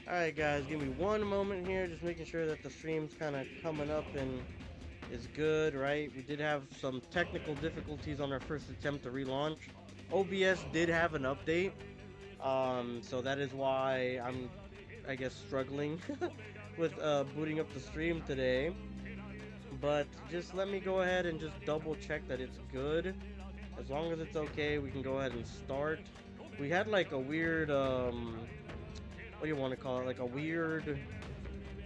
Alright guys, give me one moment here, just making sure that the stream's kind of coming up and is good, right? We did have some technical difficulties on our first attempt to relaunch. OBS did have an update, so that is why I'm, I guess, struggling with booting up the stream today. But just let me go ahead and just double check that it's good. As long as it's okay, we can go ahead and start. We had like a weird, what do you want to call it? Like a weird,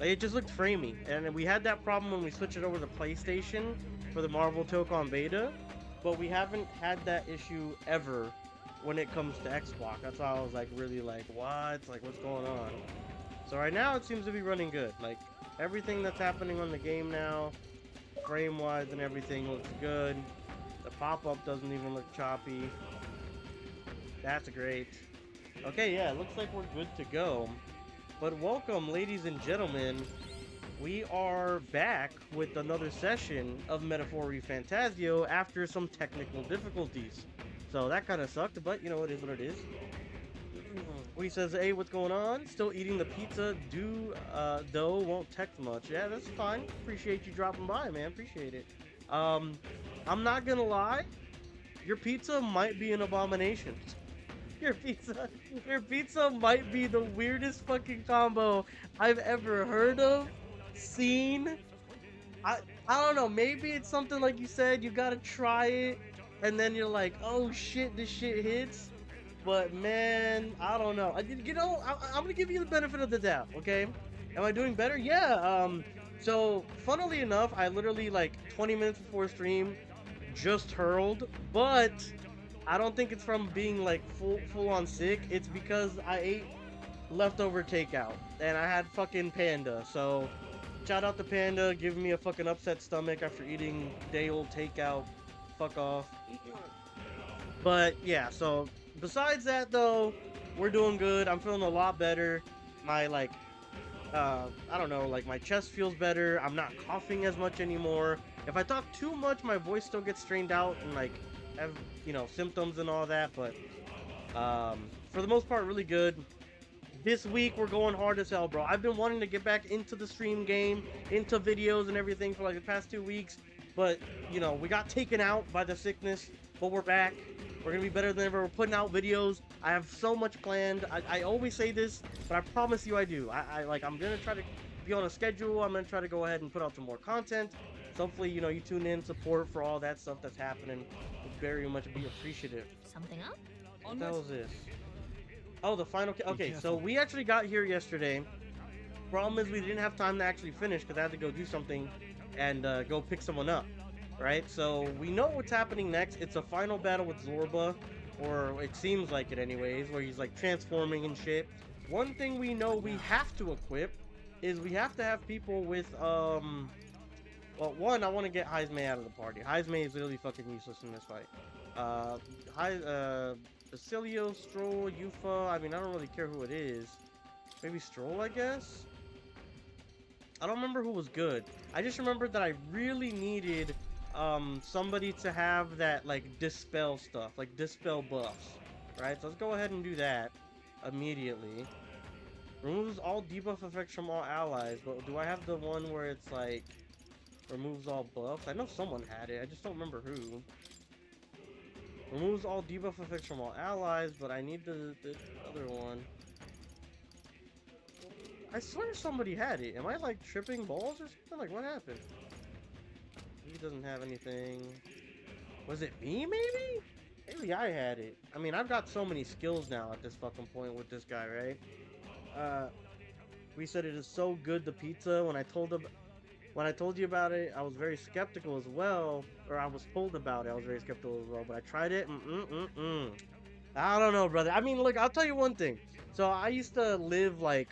like it just looked framey. And we had that problem when we switched it over to PlayStation for the Marvel Tokon beta. But we haven't had that issue ever when it comes to Xbox. That's why I was like really like, what? Like what's going on? So right now it seems to be running good. Like everything that's happening on the game now, frame-wise and everything looks good. The pop-up doesn't even look choppy. That's great. Okay, yeah, it looks like we're good to go. But welcome, ladies and gentlemen. We are back with another session of Metaphor Refantazio after some technical difficulties. So that kind of sucked, but you know, it is what it is. He says, hey, what's going on? Still eating the pizza. Dough won't text much. Yeah, that's fine. Appreciate you dropping by, man. Appreciate it. I'm not gonna lie. Your pizza might be an abomination. Your pizza might be the weirdest fucking combo I've ever heard of, seen. I don't know. Maybe it's something like you said. You gotta try it, and then you're like, oh shit, this shit hits. But man, I don't know. You know, I'm gonna give you the benefit of the doubt. Okay, am I doing better? Yeah. So funnily enough, I literally like 20 minutes before stream just hurled, but I don't think it's from being like full on sick. It's because I ate leftover takeout and I had fucking Panda. So shout out to Panda, giving me a fucking upset stomach after eating day old takeout. Fuck off. But yeah, so besides that though, we're doing good. I'm feeling a lot better. My like I don't know, like my chest feels better. I'm not coughing as much anymore. If I talk too much, my voice still gets strained out and like have, you know, symptoms and all that, but for the most part, really good. This week, we're going hard as hell, bro. I've been wanting to get back into the stream game, into videos and everything for like the past 2 weeks, but, you know, we got taken out by the sickness, but we're back. We're gonna be better than ever. We're putting out videos. I have so much planned. I always say this, but I promise you I do. I'm gonna try to be on a schedule. I'm gonna try to go ahead and put out some more content. So hopefully, you know, you tune in, support for all that stuff that's happening. Would very much be appreciative. Something up? What the hell is this? Oh, the final. Okay, so we actually got here yesterday. Problem is we didn't have time to actually finish because I had to go do something and go pick someone up. Right, so we know what's happening next. It's a final battle with Zorba, or it seems like it anyways, where he's like transforming and shit. One thing we know we have to equip is we have to have people with well, one, I want to get heismay out of the party. Heismay is literally fucking useless in this fight. Basilio, Strohl, Yufa, I mean, I don't really care who it is. Maybe Strohl, I guess? I don't remember who was good. I just remembered that I really needed somebody to have that like dispel stuff, like dispel buffs, right? So let's go ahead and do that immediately. Removes all debuff effects from all allies, but do I have the one where it's like removes all buffs? I know someone had it, I just don't remember who. Removes all debuff effects from all allies, but I need the other one. I swear somebody had it. Am I like tripping balls or something? Like what happened? He doesn't have anything. Was it me, maybe? Maybe I had it. I mean, I've got so many skills now at this fucking point with this guy, right? We said it is so good, the pizza. When I told you about it, I was very skeptical as well. Or I was told about it, I was very skeptical as well. But I tried it. I don't know, brother. I mean, look, I'll tell you one thing. So I used to live like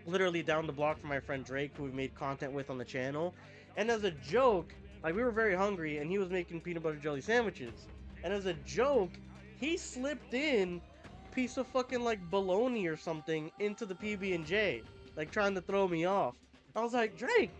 literally down the block from my friend Drake, who we made content with on the channel. And as a joke, like, we were very hungry, and he was making peanut butter jelly sandwiches. And as a joke, he slipped in a piece of fucking, like, bologna or something into the PB&J. Like, trying to throw me off. I was like, Drake,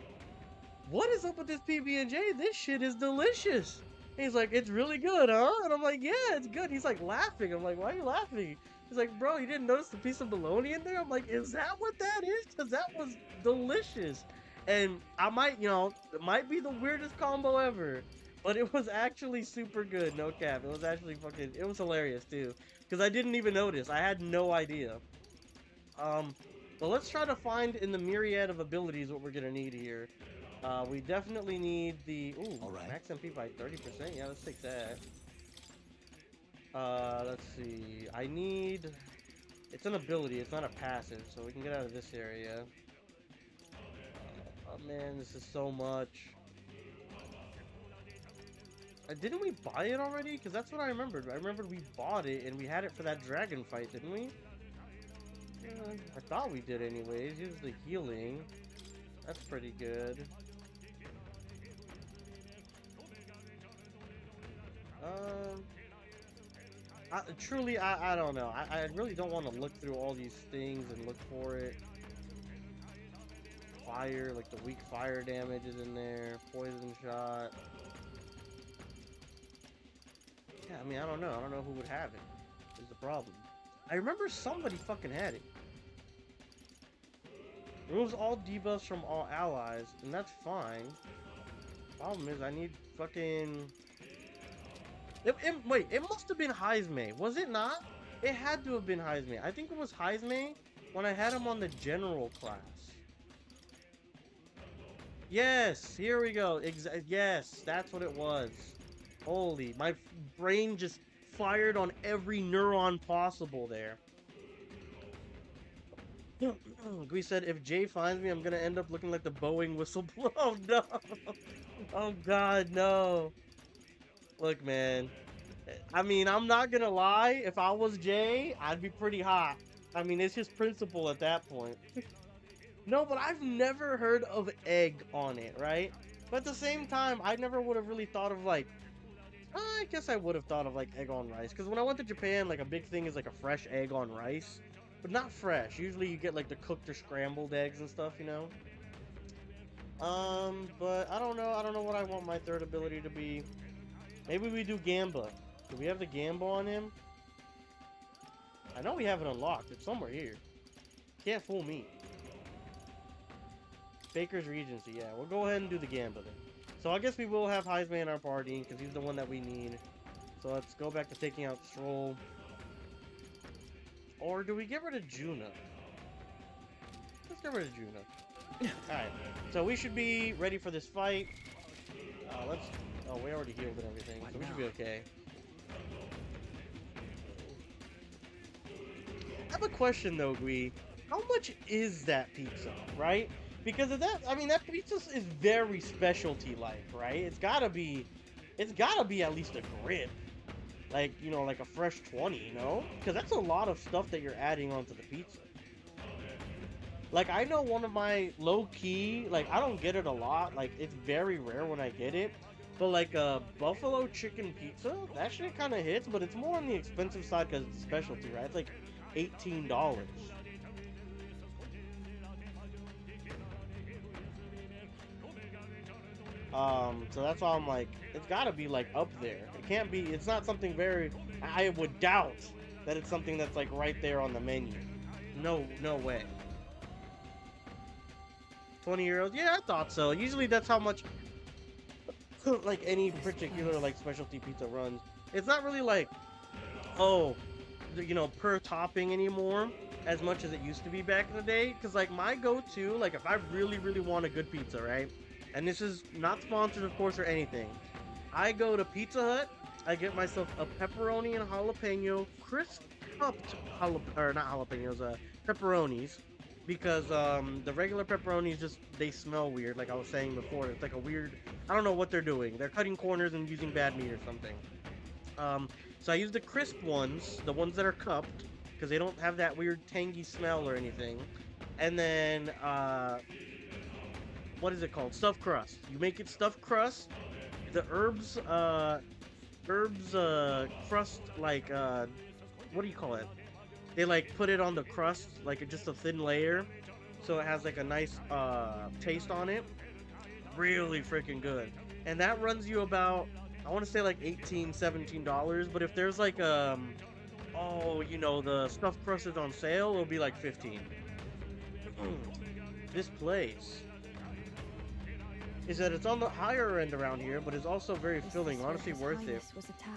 what is up with this PB&J? This shit is delicious. He's like, it's really good, huh? And I'm like, yeah, it's good. He's like laughing. I'm like, why are you laughing? He's like, bro, you didn't notice the piece of bologna in there? I'm like, is that what that is? Because that was delicious. And I might, it might be the weirdest combo ever, but it was actually super good. No cap. It was actually it was hilarious too. Because I didn't even notice. I had no idea. Um, but let's try to find in the myriad of abilities what we're gonna need here. We definitely need the max MP by 30%. Yeah, let's take that. Let's see. I need. It's an ability. It's not a passive, so we can get out of this area. Oh man, this is so much. Didn't we buy it already? Because that's what I remembered. I remembered we bought it and we had it for that dragon fight, didn't we? I thought we did anyways. Use the healing. That's pretty good. Truly, I don't know. I really don't want to look through all these things and look for it. Fire, like the weak fire damage is in there. Poison shot. Yeah, I mean, I don't know. I don't know who would have it. Is the problem. I remember somebody fucking had it. Removes all debuffs from all allies, and that's fine. Problem is, I need fucking... Wait, it must have been heismay. Was it not? It had to have been heismay. I think it was heismay when I had him on the general class. Yes, here we go. Yes, that's what it was. Holy, my brain just fired on every neuron possible there. We said if Jay finds me, I'm gonna end up looking like the Boeing whistle blow. Oh no! Oh god, no! Look, man. I mean, I'm not gonna lie. If I was Jay, I'd be pretty hot. I mean, it's just principle at that point. No, but I've never heard of egg on it, right? But at the same time, I never would have really thought of like. I guess I would have thought of like egg on rice, because when I went to Japan, like a big thing is like a fresh egg on rice. But not fresh. Usually you get like the cooked or scrambled eggs and stuff, you know? But I don't know. I don't know what I want my third ability to be. Maybe we do Gamba. Do we have the Gamba on him? I know we have it unlocked. It's somewhere here. Can't fool me. Baker's Regency. Yeah, we'll go ahead and do the Gamba then. So I guess we will have heismay in our party because he's the one that we need. So let's go back to taking out Strohl. Or do we get rid of Januh? Let's get rid of Januh. Alright, so we should be ready for this fight. Oh, we already healed and everything, so we should be okay. I have a question though, Gui. How much is that pizza, right? Because of that, I mean, that pizza is very specialty-like, right? It's gotta be at least a grip. Like, you know, like a fresh 20, you know? Because that's a lot of stuff that you're adding onto the pizza. Like, I know one of my low-key, like, I don't get it a lot. Like, it's very rare when I get it. But, like, a buffalo chicken pizza, that shit kind of hits. But it's more on the expensive side because it's a specialty, right? It's like $18. So that's why I'm like, it's gotta be like up there. It can't be, it's not something very, I would doubt that it's something that's like right there on the menu. No way. 20 euros? Yeah, I thought so. Usually that's how much, like any particular like specialty pizza runs. It's not really like, oh, you know, per topping anymore as much as it used to be back in the day. Cause like my go-to, like if I really want a good pizza, right? And this is not sponsored, of course, or anything. I go to Pizza Hut. I get myself a pepperoni and jalapeno, crisp cupped pepperonis, because the regular pepperonis just they smell weird. Like I was saying before, it's like a weird. I don't know what they're doing. They're cutting corners and using bad meat or something. So I use the crisp ones, the ones that are cupped, because they don't have that weird tangy smell or anything. And then what is it called? Stuffed crust. You make it stuffed crust. The herbs crust, like, what do you call it? They, like, put it on the crust, like, just a thin layer. So it has, like, a nice, taste on it. Really freaking good. And that runs you about, I want to say like $18, $17. But if there's like oh, you know, the stuffed crust is on sale, it'll be like 15. This place is that it's on the higher end around here, but it's also very filling. Honestly, worth it,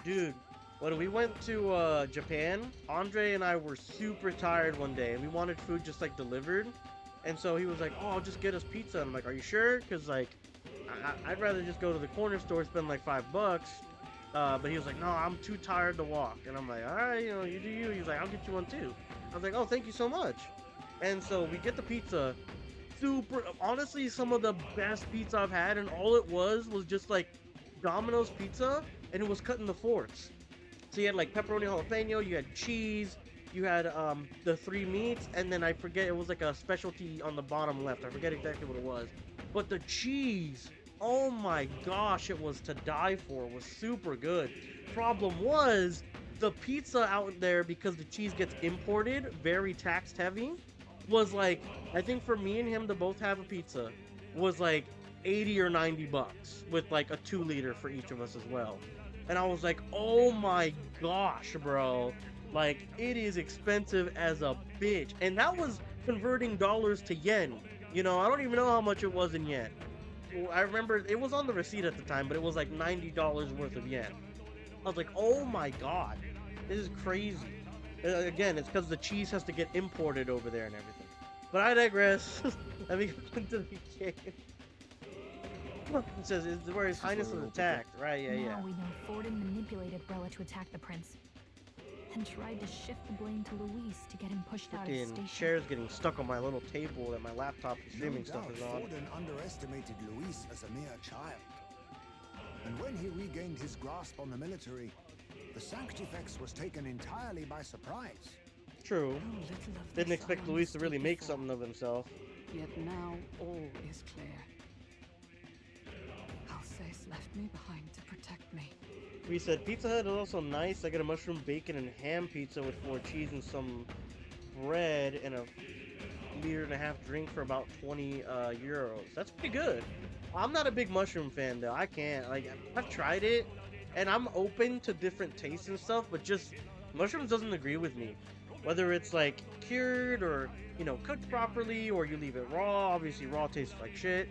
dude. When we went to Japan, Andre and I were super tired one day, and we wanted food just like delivered. And so he was like, "Oh, I'll just get us pizza." And I'm like, "Are you sure?" Because like, I'd rather just go to the corner store, spend like $5. But he was like, "No, I'm too tired to walk." And I'm like, "All right, you know, you do you." He's like, "I'll get you one too." I was like, "Oh, thank you so much." And so we get the pizza. Super, honestly, some of the best pizza I've had, and all it was just like Domino's pizza, and it was cut into fourths. So you had like pepperoni jalapeno, you had cheese, you had the 3 meats, and then I forget, it was like a specialty on the bottom left. I forget exactly what it was, but the cheese, oh my gosh, it was to die for. It was super good. Problem was, the pizza out there, because the cheese gets imported, very tax heavy, was like, I think for me and him to both have a pizza was like 80 or 90 bucks with like a 2-liter for each of us as well. And I was like, oh my gosh, bro, like it is expensive as a bitch. And that was converting dollars to yen. You know, I don't even know how much it was in yen. I remember it was on the receipt at the time, but it was like $90 worth of yen. I was like, oh my god, this is crazy. Again, it's because the cheese has to get imported over there and everything. But I digress. Let me go into the game. It says, "Is where His Highness was attacked." Right, yeah. Now we know Forden manipulated Brella to attack the prince. And tried to shift the blame to Luis to get him pushed out of the station. Chair's getting stuck on my little table that my laptop and streaming stuff is on. Forden underestimated Luis as a mere child. And when he regained his grasp on the military, the Sanctifex was taken entirely by surprise. True. Didn't expect Luis to really make something of himself. Yet now all is clear. Alsace left me behind to protect me. We said Pizza Hut is also nice. I got a mushroom, bacon, and ham pizza with 4 cheese and some bread and a 1.5-liter drink for about 20 euros. That's pretty good. I'm not a big mushroom fan though. I can't, like, I've tried it and I'm open to different tastes and stuff, but just mushrooms doesn't agree with me. Whether it's like cured or, you know, cooked properly, or you leave it raw. Obviously raw tastes like shit.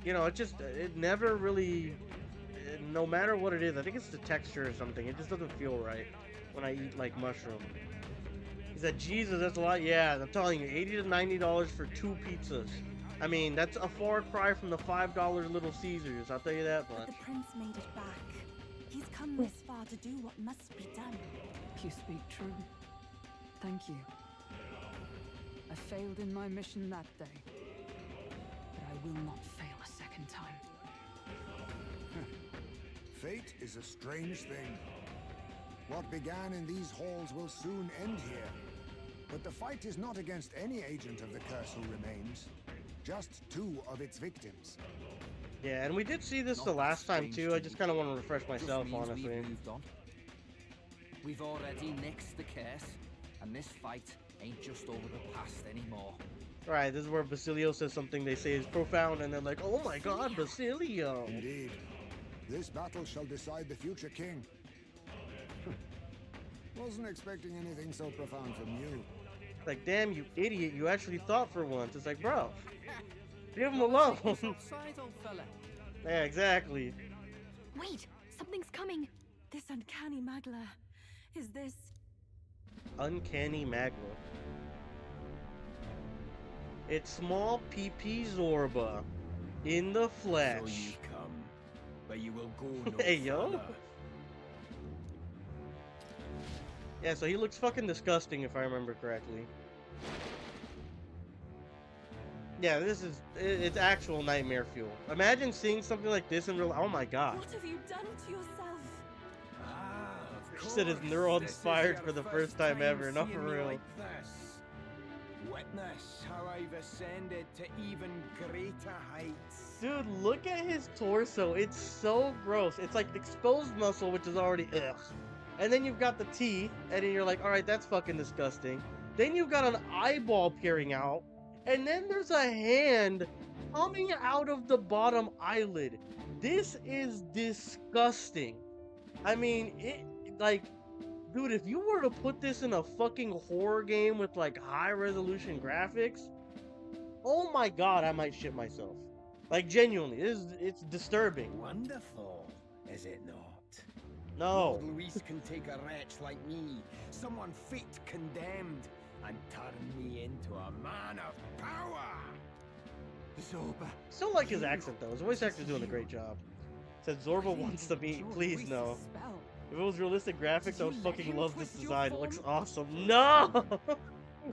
You know, it never really, no matter what it is, I think it's the texture or something, it just doesn't feel right when I eat like mushroom. He said, Jesus, that's a lot. Yeah, I'm telling you, $80 to $90 for 2 pizzas. I mean, that's a far cry from the $5 Little Caesars, I'll tell you that much. But the prince made it back. He's come this far to do what must be done. You speak true. Thank you. I failed in my mission that day, but I will not fail a second time. Fate is a strange thing. What began in these halls will soon end here. But the fight is not against any agent of the curse who remains, just 2 of its victims. Yeah, and we did see this the last time too. I just kind of want to refresh myself, honestly. We've moved on. We've already nixed the curse, and this fight ain't just over the past anymore. Right, this is where Basilio says something they say is profound, and they're like, oh my god, Basilio! Indeed. This battle shall decide the future king. Wasn't expecting anything so profound from you. Like, damn, you idiot, you actually thought for once. It's like, bro, leave him alone. Outside, old fella. Yeah, exactly. Wait, something's coming. This uncanny magla. Is this... Uncanny magma. It's small PP Zorba in the flesh. So you come, but you will go no Hey, yo. further. Yeah, so he looks fucking disgusting if I remember correctly. Yeah, it's actual nightmare fuel. Imagine seeing something like this in real. Oh my god. What have you done to yourself? She said it's neural inspired for the first time ever, not for real. Like Witness how I've ascended to even greater heights. Dude, look at his torso. It's so gross. It's like exposed muscle, which is already ugh. And then you've got the teeth, and then you're like, alright, that's fucking disgusting. Then you've got an eyeball peering out, and then there's a hand coming out of the bottom eyelid. This is disgusting. I mean, it like, dude, if you were to put this in a fucking horror game with like high resolution graphics, oh my god, I might shit myself. Like genuinely, it's disturbing. Wonderful, is it not? No. Lord Luis can take a wretch like me, someone fate condemned, and turn me into a man of power. Zorba. Still like his accent though. His voice actor's doing a great job. Said Zorba wants to meet. Please no. If it was realistic graphics, I would fucking love this design. It looks awesome. No!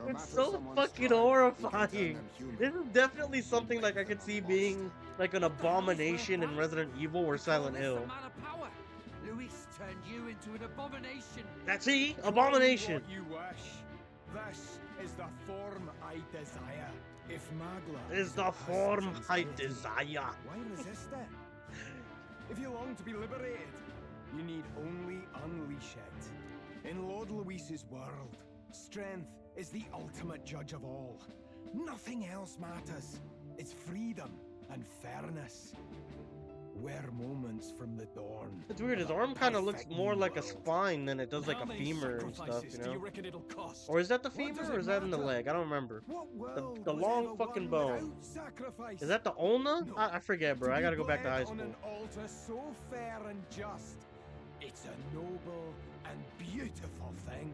It's so fucking horrifying. This is definitely something like I could see being like an abomination in Resident Evil or Silent Hill. Luis turned you into an abomination. That's he, abomination. What you wish. This is the form I desire. If Magla Is the form I desire. why resist it? If you long to be liberated, you need only unleash it. In Lord Luis's world, strength is the ultimate judge of all. Nothing else matters. It's freedom and fairness. We're moments from the dawn. It's weird, his arm kind of looks more like a spine than it does like a femur and stuff, you know? Or is that the femur or is that in the leg? I don't remember. The long fucking bone. Is that the ulna? I forget, bro. I gotta go back to high school. On an altar so fair and just. It's a noble and beautiful thing.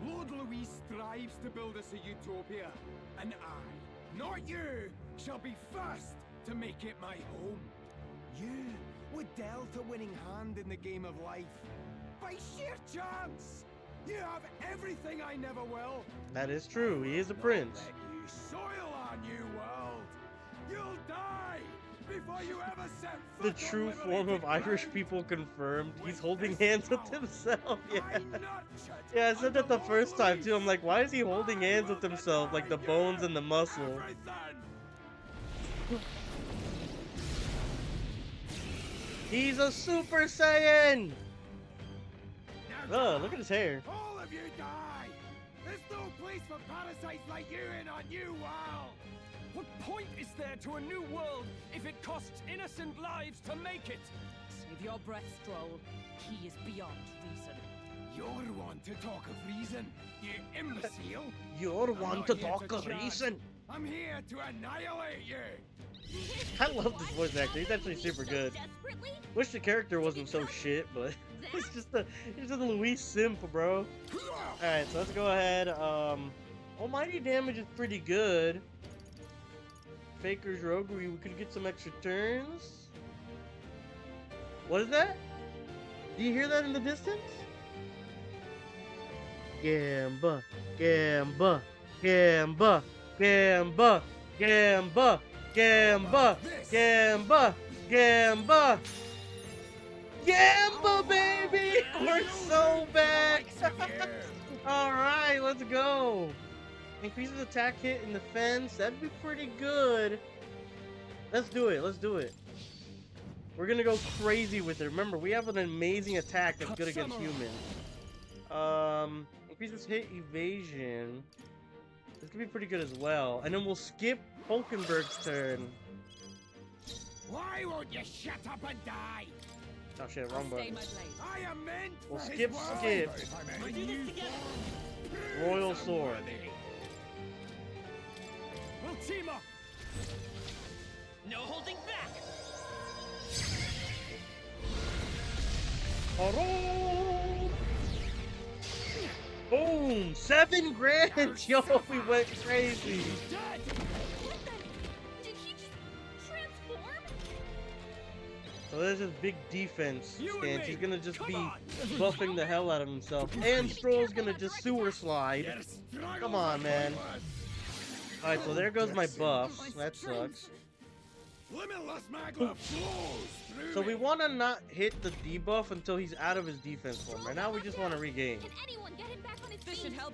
Lord Luis strives to build us a utopia, and I, not you, shall be first to make it my home. You were dealt a winning hand in the game of life. By sheer chance! You have everything I never will. That is true. He is a prince. Let you soil our new world. You'll die before you ever set foot The on true form of liberated Irish ground. people confirmed. He's With holding this hands with power, himself. Yeah. I nurtured Yeah, I said that the under first Lord time too. I'm Luis. like, why is he holding I hands will with himself? Like the deny bones you and the muscle. everything. He's a Super Saiyan! Now Ugh, look at his hair. all of you die! There's no place for parasites like you in our new world! What point is there to a new world if it costs innocent lives to make it? Save your breath, Strohl. He is beyond reason. You're one to talk of reason, you imbecile! You're I'm one not to here talk of judge. reason. I'm here to annihilate you! I love this voice actor. He's actually super good. Wish the character wasn't so shit, but he's just a Luis simp, bro. Alright, so let's go ahead. Almighty damage is pretty good. Faker's Roguery, we could get some extra turns. What is that? Do you hear that in the distance? Gamba, Gamba, Gamba, Gamba, Gamba, Gamba, Gamba, Gamba, Gamba, baby! We're so back! Alright, let's go! Increases attack hit and defense, that'd be pretty good. Let's do it, let's do it. We're gonna go crazy with it. Remember, we have an amazing attack that's good against humans. Increases hit evasion. This could be pretty good as well. And then we'll skip Hulkenberg's turn. Why won't you shut up and die? Oh shit, wrong Stay button. my blade. I am meant We'll for skip, his world. skip. We do this together. Royal Sword. We'll team up! No holding back! Alright. Boom! 7 grand! Yo, we went crazy! What the? Did he just transform? So there's his big defense You and stance. me. He's gonna just Come be on. buffing the hell out of himself. And Stroll's gonna just sewer slide. Come on, man. Alright, so there goes my buffs. That sucks. Limitless magma flows through So we me. want to not hit the debuff until he's out of his defense form. Right now we just want to regain. Can anyone get him back on his This feet? should help.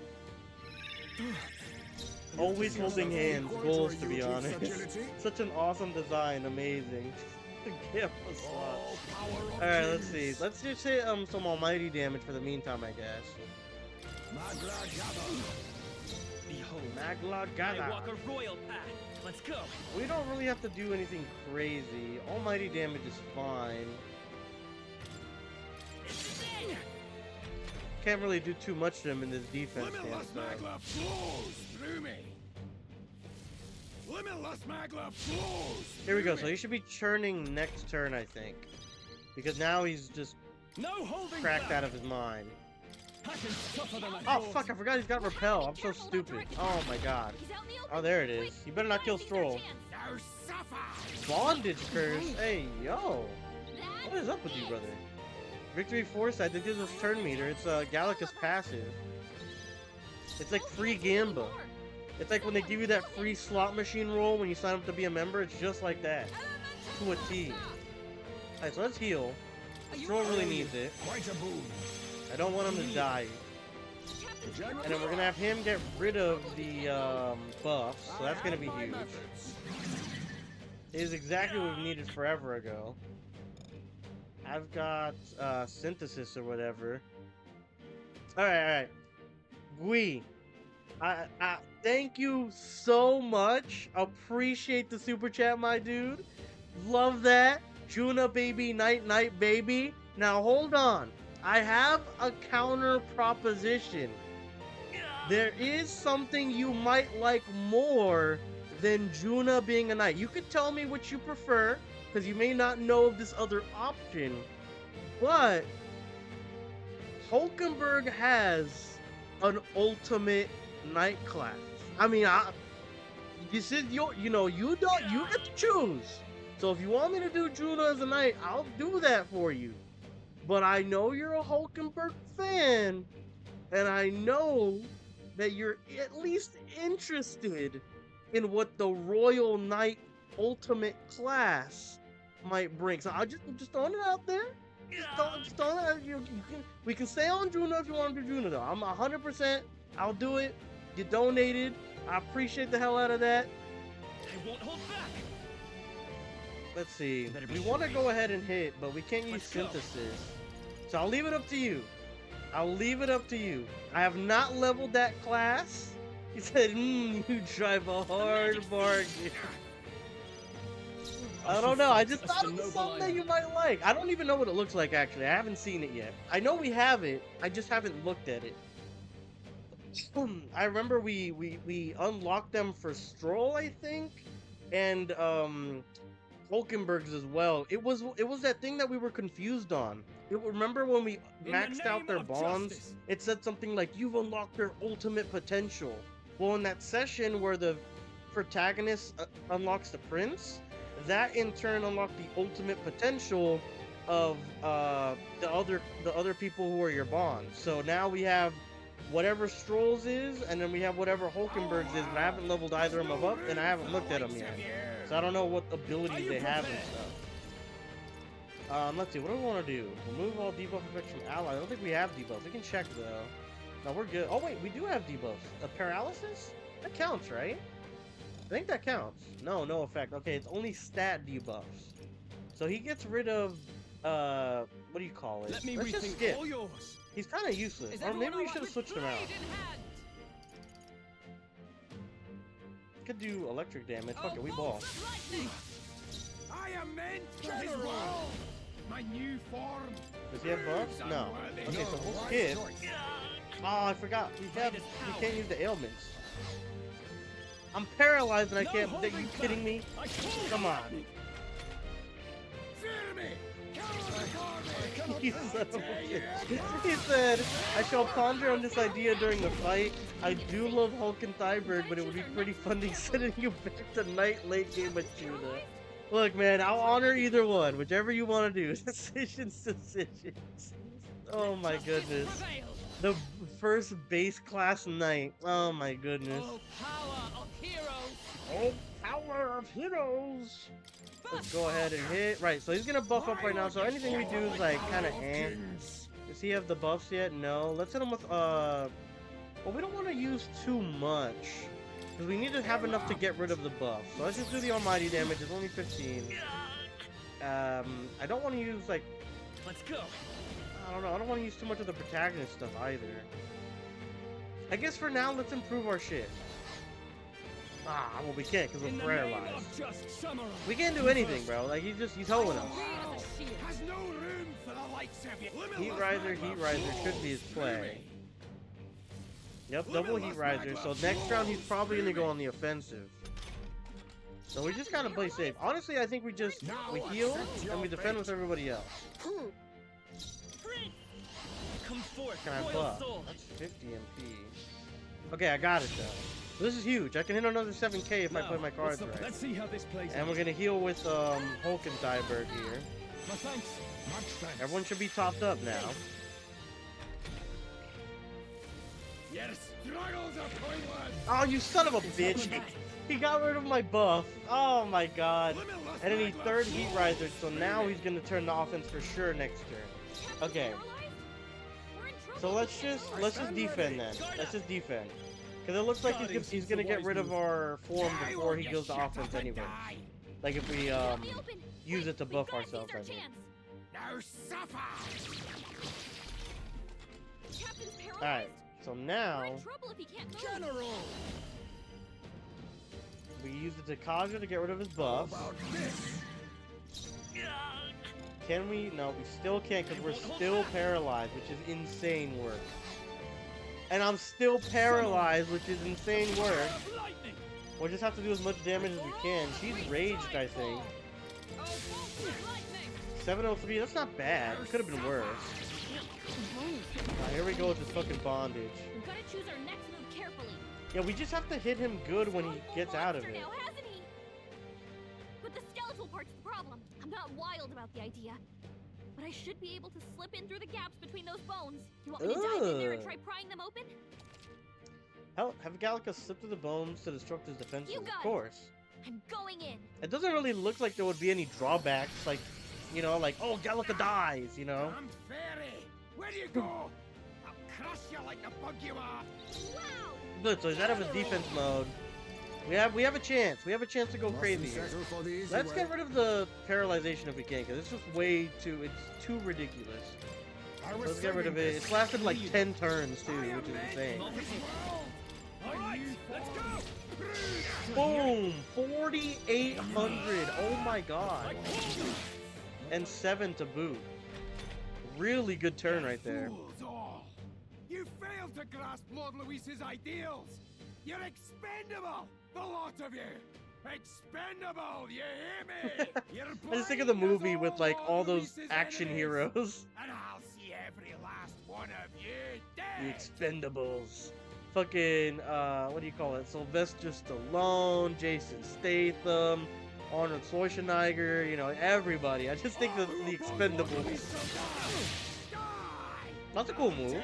Always holding hands, goals to be honest. Such an awesome design, amazing. The Gamma slot. Alright, let's see. Let's just hit some almighty damage for the meantime, I guess. Behold, Magla I Gada. walk a royal path. Let's go. We don't really have to do anything crazy. Almighty damage is fine. Can't really do too much to him in this defense Limitless stance, though. magla flows through me. Limitless magla flows. Here we go. So he should be churning next turn, I think, because now he's just No holding cracked back. out of his mind. I can suffer them. Oh fuck! I forgot he's got repel. I'm so stupid. Oh my god. Oh, there it is. You better not kill Strohl. Now suffer. Bondage curse. Hey yo. What is up with you, brother? Victory Foresight. This is his turn meter. It's Gallicus passive. It's like free Gamba. It's like when they give you that free slot machine roll when you sign up to be a member. It's just like that, to a T. Alright, so let's heal. Strohl really needs it. Quite a boon. I don't want him to die. And then we're gonna have him get rid of the buffs, so that's gonna be huge. It is exactly what we needed forever ago. I've got synthesis or whatever. Alright. Gui, I thank you so much. Appreciate the super chat, my dude. Love that. Januh baby, night baby. Now hold on. I have a counter proposition. There is something you might like more than Januh being a knight. You could tell me what you prefer, because you may not know of this other option, but Hulkenberg has an ultimate knight class. I mean, this is your, you get to choose. So if you want me to do Januh as a knight, I'll do that for you. But I know you're a Hulkenberg fan, and I know that you're at least interested in what the Royal Knight Ultimate class might bring. So I'm just throwing it out there. Just throwing it out. We can stay on Januh if you want to do Januh, though. I'm 100%. I'll do it. You donated. I appreciate the hell out of that. I won't hold back. Let's see. We want to go ahead and hit, but we can't use synthesis. So I'll leave it up to you. I have not leveled that class. He said, you drive a hard bargain. I don't know. I just thought it was something that you might like. I don't even know what it looks like, actually. I haven't seen it yet. I know we have it. I just haven't looked at it. I remember we unlocked them for Strohl, I think, and Hulkenberg's as well. It was that thing that we were confused on. Remember when we maxed out their bonds? It said something like, you've unlocked their ultimate potential. Well, in that session where the protagonist unlocks the prince, that in turn unlocked the ultimate potential of the other people who are your bonds. So now we have whatever Strohl's is, and then we have whatever Hulkenberg's is, but I haven't leveled either of them up, and I haven't looked at them yet. So I don't know what abilities they have and stuff. Let's see, what do we want to do? Remove all debuff effects from allies. I don't think we have debuffs. We can check, though. No, we're good. Oh, wait, we do have debuffs. A paralysis? That counts, right? I think that counts. No effect. Okay, it's only stat debuffs. So he gets rid of, what do you call it? Let me Let's just rethink skip. all yours. He's kind of useless. Or maybe we should have switched him out. Could do electric damage. Fuck it, we ball. I am meant for his will. My new form. Does he have buffs? No. Okay, so we'll skip. Oh, I forgot. We can't use the ailments. I'm paralyzed and I can't. Are you kidding me? Come on. Fear me. He said, I shall ponder on this idea during the fight. I do love Hulk and Thyberg, but it would be pretty funny sending you back to night late game with Januh. Look, man, I'll honor either one, whichever you want to do. Decisions. Oh my goodness. The first base class knight. Oh my goodness. Oh, power of heroes. Oh, power of heroes. Let's go ahead and hit. Right, so he's gonna buff up right now, so anything we do is like kind of Does he have the buffs yet? No. Let's hit him with, well, we don't want to use too much, because we need to have enough to get rid of the buff. So let's just do the almighty damage. It's only 15. I don't want to use, like, Let's go. I don't know. I don't want to use too much of the protagonist stuff either. I guess for now, let's improve our shit. Ah, well, we can't because In we're the name paralyzed. of just samurai. We can't do anything, bro. Like, he's holding us. Has no room for the likes of you. Heat riser should be his play. Yep, double heat riser. So next round he's probably gonna go on the offensive. So we just gotta play safe. Honestly, I think we heal and we defend with everybody else. Come forth, Can I royal buff? soul. That's 50 MP. Okay, I got it though. This is huge. I can hit another 7k if I play my cards right. Let's see how this plays And we're gonna heal with hulkenberg here. My thanks. Much thanks. Everyone should be topped up now. Your struggles are pointless. Oh, you son of a bitch! He got rid of my buff. Oh my god. And then he third heat riser, so now he's gonna turn the offense for sure next turn. Okay. So let's just defend then. Let's just defend. Cause it looks like he's gonna get rid of our form before he goes to offense anyway. Like if we use it to buff ourselves, I think. Now suffer. Alright, so now General. we use the Takaja to get rid of his buffs. About this. Can we? No, we still can't because we're still paralyzed, which is insane work. And I'm still paralyzed, which is insane work. We'll just have to do as much damage as we can. She's raged, I think. 703, that's not bad. It could have been worse. Here we go with this fucking bondage. We've got to choose our next move carefully. Yeah, we just have to hit him good when he gets out of it. Now, hasn't he? But the skeletal part's the problem. I'm not wild about the idea, but I should be able to slip in through the gaps between those bones. You want me to dive in there and try prying them open? Hell, have Gallica slip through the bones to disrupt his defenses? Of course. I'm going in. It doesn't really look like there would be any drawbacks, like, you know, like, oh, Gallica dies, you know? I'm fairy. Where do you go? I'll crush you like the bug you are. Wow! Good, so he's out of his defense mode. We have a chance. We have a chance to go crazy here. Let's get rid of the paralyzation if we can, because it's just way too, it's too ridiculous. Let's get rid of it. It's lasted like 10 turns too, which is insane. Alright, let's go! Boom! 4,800! Oh my god. And 7 to boot. Really good turn right there. Fools all. You failed to grasp Lord Luis's ideals. You're expendable, the lot of you. Expendable, you hear me? You're I just think of the movie with like Lord all those Luis's action enemies. heroes. And I'll see every last one of you The dead. Expendables. Fucking, what do you call it? Sylvester Stallone, Jason Statham, Arnold Schwarzenegger, you know, everybody. I just think of the Expendables. That's a cool move.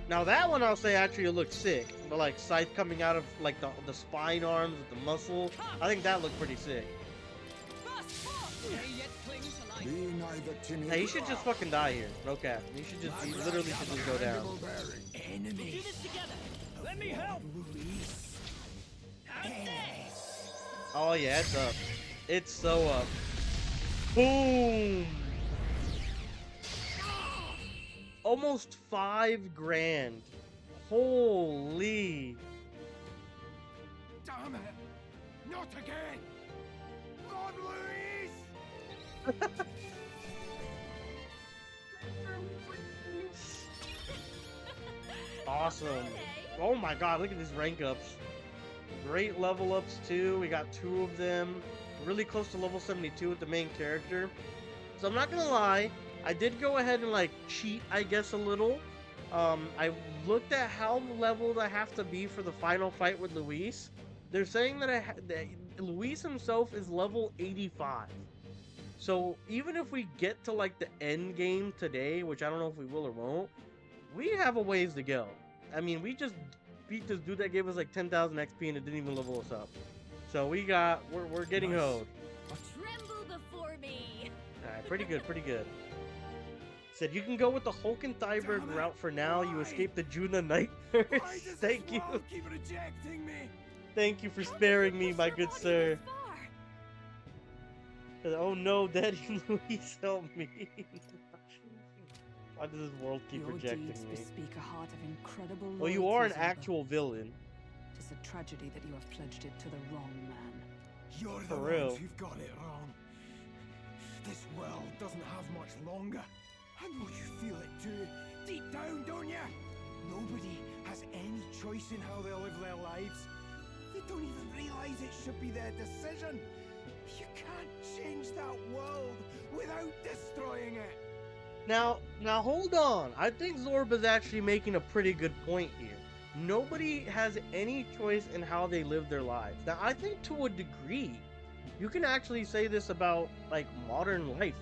Now that one I'll say actually looks sick. But like scythe coming out of like the spine arms with the muscle. I think that looked pretty sick. Be neither timid. Hey, he should just fucking die here. No cap. He literally should just go down. Enemies. Let me help! Oh yeah, it's up. It's so up. Boom! Almost 5 grand. Holy. Damn it! Not again! Lord Luis! Awesome. Oh my god, look at these rank ups. Great level ups too. We got 2 of them. Really close to level 72 with the main character. So I'm not gonna lie, I did go ahead and like cheat, I guess, a little. I looked at how leveled I have to be for the final fight with Luis. They're saying that that Luis himself is level 85. So even if we get to like the end game today, which I don't know if we will or won't, we have a ways to go. I mean, we just beat this dude that gave us like 10,000 XP and it didn't even level us up. So we're getting hoed. Tremble before me. Alright, pretty good, pretty good. Said you can go with the hulkenberg route for now. You escape the januh nightmares. Why does Thank this you. world keep rejecting me? Thank you for sparing me, my good sir. Oh no, Daddy Luis, help me. Why does this world keep Your rejecting deeds me? bespeak a heart of incredible Well, you loyalty, are an Zorba. actual villain. It is a tragedy that you have pledged it to the wrong man. You're For the real. ones who've got it wrong. This world doesn't have much longer. I know you feel it too. Deep down, don't you? Nobody has any choice in how they'll live their lives. They don't even realize it should be their decision. You can't change that world without destroying it. Now hold on. I think Zorba's actually making a pretty good point here. Nobody has any choice in how they live their lives. Now, I think to a degree, you can actually say this about, like, modern life.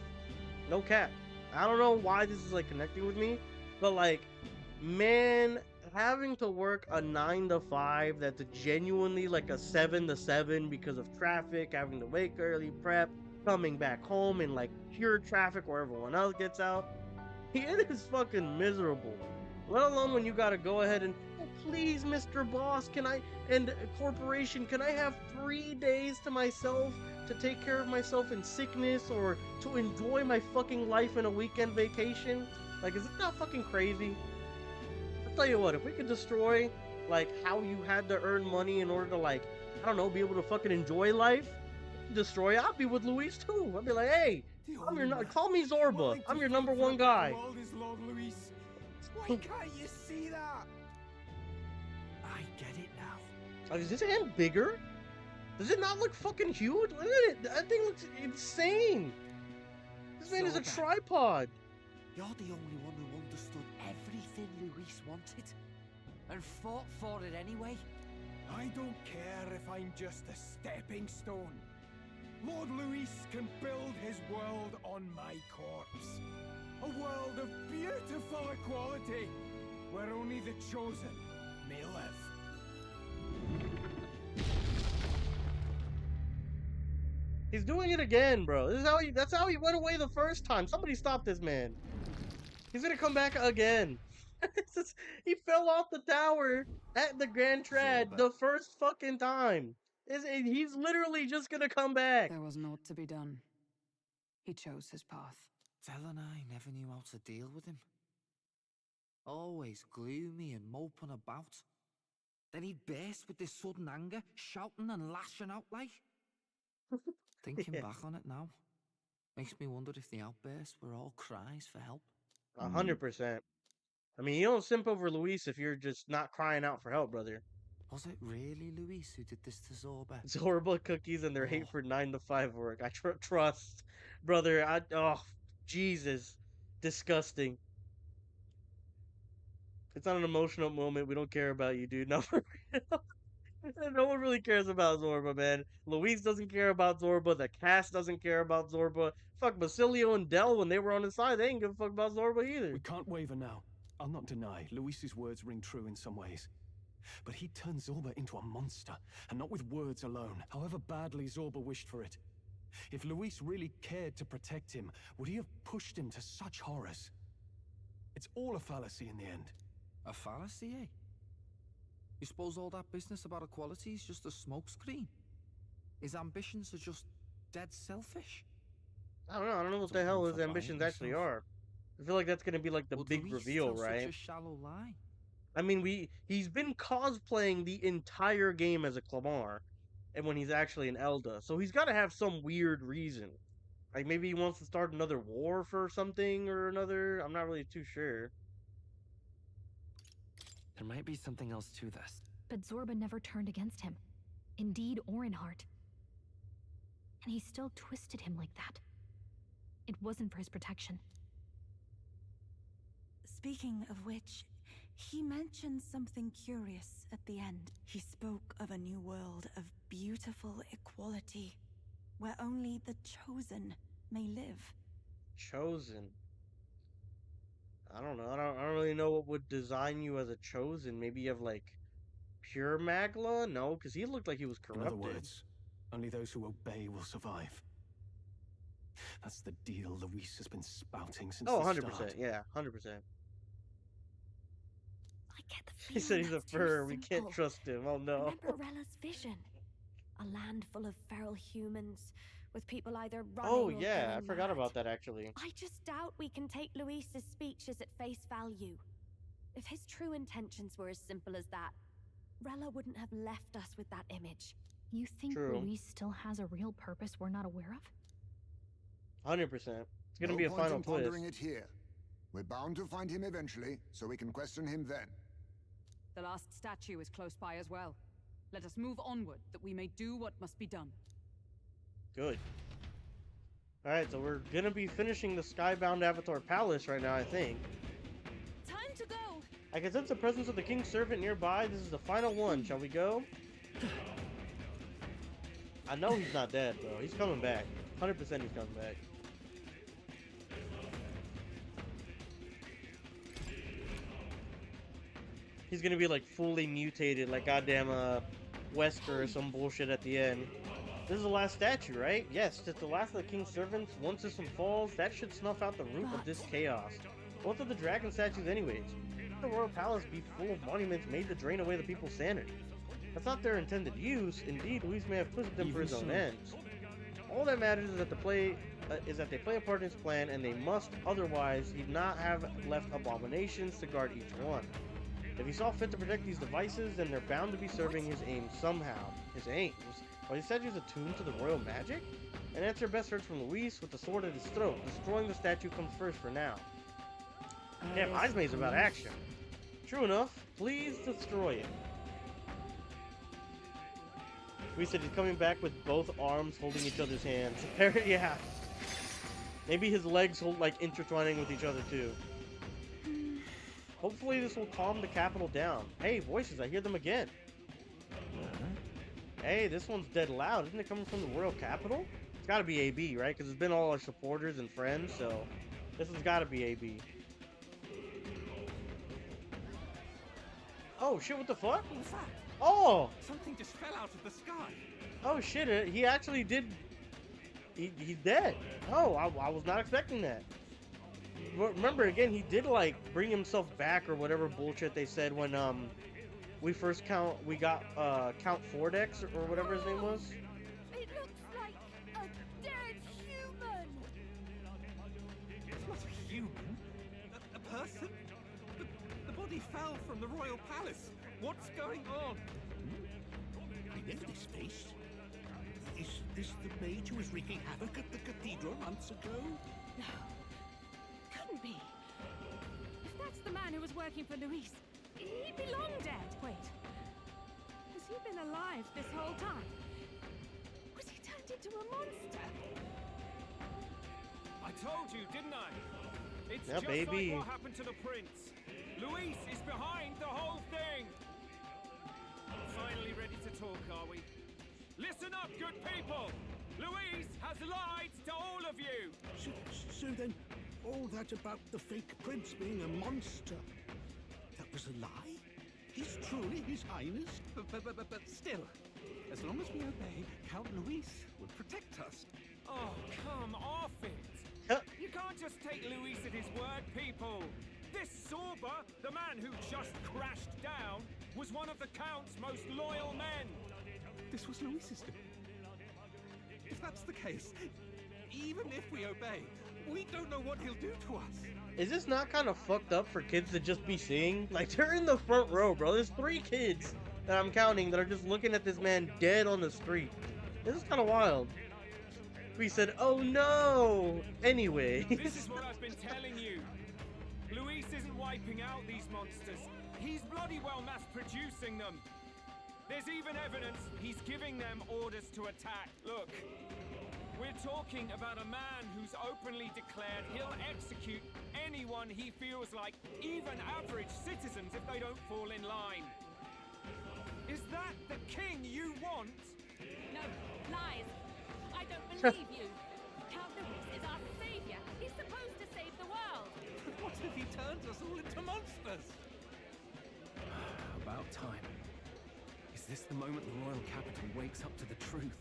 No cap. I don't know why this is, like, connecting with me, but, like, man, having to work a 9 to 5 that's genuinely like a 7 to 7 because of traffic, having to wake early, prep, coming back home in like pure traffic where everyone else gets out. It is fucking miserable. Let alone when you gotta go ahead and, oh, please, Mr. Boss, and corporation, can I have 3 days to myself to take care of myself in sickness or to enjoy my fucking life in a weekend vacation? Like, is it not fucking crazy? I'll tell you what, if we could destroy, like, how you had to earn money in order to, like, I don't know, be able to fucking enjoy life, destroy, I'd be with Luis too. I'd be like, hey, call me Zorba. I'm your number one guy. The world is Lord Luis. Why can't you see that? I get it now. Like, is this hand bigger? Does it not look fucking huge? Look at it. That thing looks insane. This man is a Zorba. tripod. You're the only one who understood everything Luis wanted and fought for it anyway. I don't care if I'm just a stepping stone. Lord Luis can build his world on my corpse. A world of beautiful equality, where only the chosen may live. He's doing it again, bro. That's how he went away the first time. Somebody stop this man. He's gonna come back again. He fell off the tower at the Grand Trad Zorba. the first fucking time. He's literally just gonna come back. There was naught to be done. He chose his path. Dell and I never knew how to deal with him. Always gloomy and moping about. Then he'd burst with this sudden anger, shouting and lashing out like. Thinking Yeah. back on it now, makes me wonder if the outbursts were all cries for help. 100%. I mean, you don't simp over Luis if you're just not crying out for help, brother. Was it really Luis who did this to Zorba? Zorba cookies and their hate Oh. for 9 to 5 work. I trust, brother. Oh, Jesus, disgusting. It's not an emotional moment. We don't care about you, dude. No, for real. No one really cares about Zorba, man. Luis doesn't care about Zorba. The cast doesn't care about Zorba. Fuck, Basilio and Dell, when they were on his side, they didn't give a fuck about Zorba either. We can't waver now. I'll not deny, Luis's words ring true in some ways. But he turned Zorba into a monster, and not with words alone, however badly Zorba wished for it. If Luis really cared to protect him, would he have pushed him to such horrors? It's all a fallacy in the end. A fallacy, eh? You suppose all that business about equality is just a smokescreen? His ambitions are just dead selfish? I don't know what the Don't hell know his if I buy it ambitions actually myself. are. I feel like that's gonna be like the Would big Luis reveal, tell right? Such a shallow lie? I mean, he's been cosplaying the entire game as a Clamar, and when he's actually an Elda, so he's got to have some weird reason. Like maybe he wants to start another war for something or another. I'm not really too sure. There might be something else to this. But Zorba never turned against him, in deed or in heart. And he still twisted him like that. It wasn't for his protection. Speaking of which, he mentioned something curious at the end. He spoke of a new world of beautiful equality, where only the chosen may live. Chosen. I don't know. I don't really know what would design you as a chosen. Maybe you have like pure Magla? No, because he looked like he was In corrupted. other words, only those who obey will survive. That's the deal Luis has been spouting since Oh, the 100%. start. Yeah, 100%. I get the He said feeling he's a that's too fur. We can't simple. trust him. Oh no. Remember Rella's vision? A land full of feral humans, with people either running Oh or yeah, I going forgot mad. about that actually. I just doubt we can take Luis's speeches at face value. If his true intentions were as simple as that, Rella wouldn't have left us with that image. You think True. Luis still has a real purpose we're not aware of? 100%. It's gonna No be a point final in twist. pondering it here. We're bound to find him eventually, so we can question him then. The last statue is close by as well. Let us move onward, that we may do what must be done. Good. Alright, so we're gonna be finishing the Skybound Avatar Palace right now, I think. Time to go! I can sense the presence of the King's Servant nearby. This is the final one. Shall we go? I know he's not dead, bro. He's coming back. 100% he's coming back. He's gonna be like fully mutated, like goddamn Wesker or some bullshit at the end. This is the last statue, right? Yes, it's the last of the King's Servants. Once this one falls, that should snuff out the root of this chaos. Both of the dragon statues anyways. The royal palace be full of monuments made to drain away the people's sanity. That's not their intended use. Indeed, Luis may have twisted them for his own ends. All that matters is that they play a part in his plan, and they must. Otherwise, he'd not have left abominations to guard each one. If he saw fit to protect these devices, then they're bound to be serving his aims somehow. His aims? Are these statues attuned to the royal magic? An answer best heard from Luis with the sword at his throat. Destroying the statue comes first for now. Damn, heismay's about action. True enough. Please destroy it. We said he's coming back with both arms holding each other's hands. Yeah. Maybe his legs hold like intertwining with each other too. Hopefully this will calm the capital down. Hey, voices, I hear them again. Hey, this one's dead loud. Isn't it coming from the royal capital? It's gotta be AB, right? Because it's been all our supporters and friends, so this has gotta be AB. Oh shit, what the fuck? What was that? Oh! Something just fell out of the sky. Oh shit, he actually did... He's dead. Oh, I was not expecting that. But remember, again, he did, like, bring himself back or whatever bullshit they said when, we got, Count Fordex or whatever his name was. It looks like a dead human! It's not a human. A person? The body fell from the royal palace. What's going on? I know this face. Is this the mage who was wreaking havoc at the cathedral months ago? No. Couldn't be. If that's the man who was working for Luis, he'd be long dead. Wait. Has he been alive this whole time? Was he turned into a monster? I told you, didn't I? It's Yeah, just baby. like what happened to the prince. Luis is behind the whole thing. Finally ready to talk, are we? Listen up, good people! Luis has lied to all of you! So then, all that about the fake prince being a monster, that was a lie? He's truly His Highness? But still, as long as we obey, Count Luis will protect us. Oh, come off it! You can't just take Luis at his word, people! This Zorba, the man who just crashed down, was one of the Count's most loyal men! This was Luis's doing. If that's the case, even if we obey, we don't know what he'll do to us. Is this not kind of fucked up for kids to just be seeing? Like, they're in the front row, bro. There's 3 kids that I'm counting that are just looking at this man dead on the street. This is kind of wild. We said, oh no! Anyway. This is what I've been telling you. Luis isn't wiping out these monsters. He's bloody well mass-producing them. There's even evidence he's giving them orders to attack. Look, we're talking about a man who's openly declared he'll execute anyone he feels like, even average citizens, if they don't fall in line. Is that the king you want? No, lies. I don't believe you. Count Luis is our savior. He's supposed to save the world. But what if he turns us all into monsters? About time. Is this the moment the royal capital wakes up to the truth?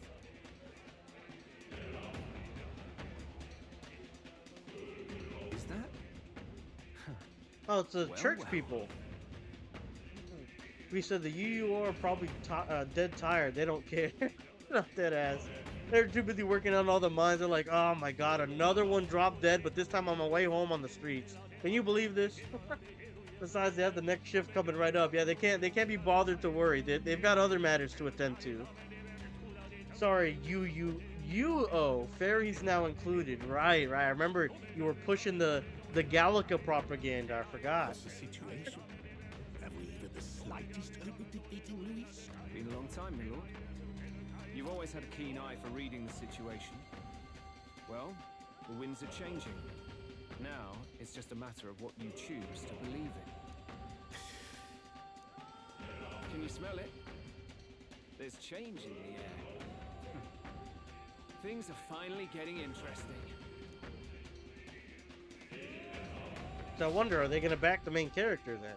Is that? Oh, it's the Well, church well. people. We said the UUR are probably dead tired. They don't care. Not dead ass. They're too busy working on all the mines. They're like, oh my god, another one dropped dead, but this time on my way home on the streets. Can you believe this? Besides, they have the next shift coming right up. Yeah, they can't be bothered to worry. They've got other matters to attend to. Sorry, oh, fairies now included. Right. I remember you were pushing the Gallica propaganda. I forgot. What's the situation? Have we even the slightest hope of defeating Luis? Been a long time, my lord. You've always had a keen eye for reading the situation. Well, the winds are changing. Now, it's just a matter of what you choose to believe in. Can you smell it? There's change in the air. Things are finally getting interesting. So I wonder, are they going to back the main character then?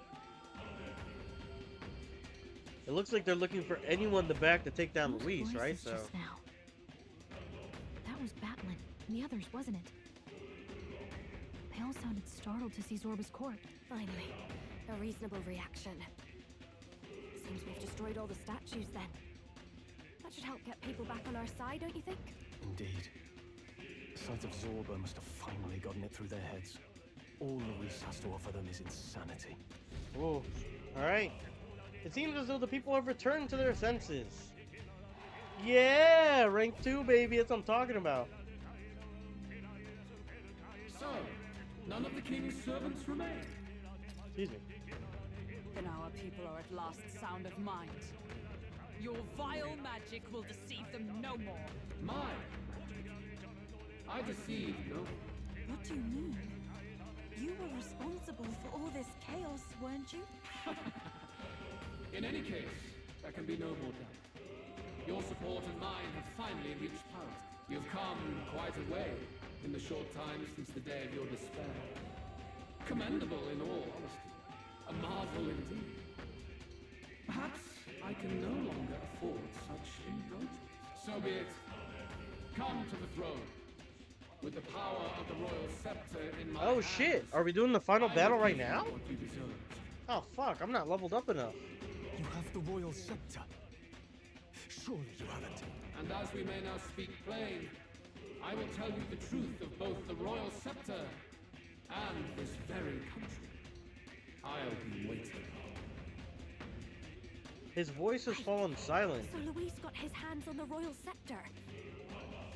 It looks like they're looking for anyone to back to take down Luis, right? So just now. That was Batlin and the others, wasn't it? They all sounded startled to see Zorba's corpse. Finally, a reasonable reaction. Seems we've destroyed all the statues then. That should help get people back on our side, don't you think? Indeed. The sight of Zorba must have finally gotten it through their heads. All Luis has to offer them is insanity. oh, all right. It seems as though the people have returned to their senses. Yeah, rank 2, baby. That's what I'm talking about. So, none of the king's servants remain. Excuse me. Then our people are at last sound of mind. Your vile magic will deceive them no more. My I deceived, no? What do you mean? You were responsible for all this chaos, weren't you? In any case, there can be no more doubt. Your support and mine have finally reached power. You've come quite a way in the short time since the day of your despair. Commendable in all honesty. A marvel indeed. Perhaps I can no longer afford such indulgence. So be it. Come to the throne. With the power of the royal scepter in my Oh shit, hands, are we doing the final I battle will right give you now? what you deserve. Oh fuck, I'm not leveled up enough. You have the royal scepter. Surely you haven't. And as we may now speak plain, I will tell you the truth of both the royal scepter and this very country. I'll be waiting. His voice has fallen silent. So Luis got his hands on the royal scepter.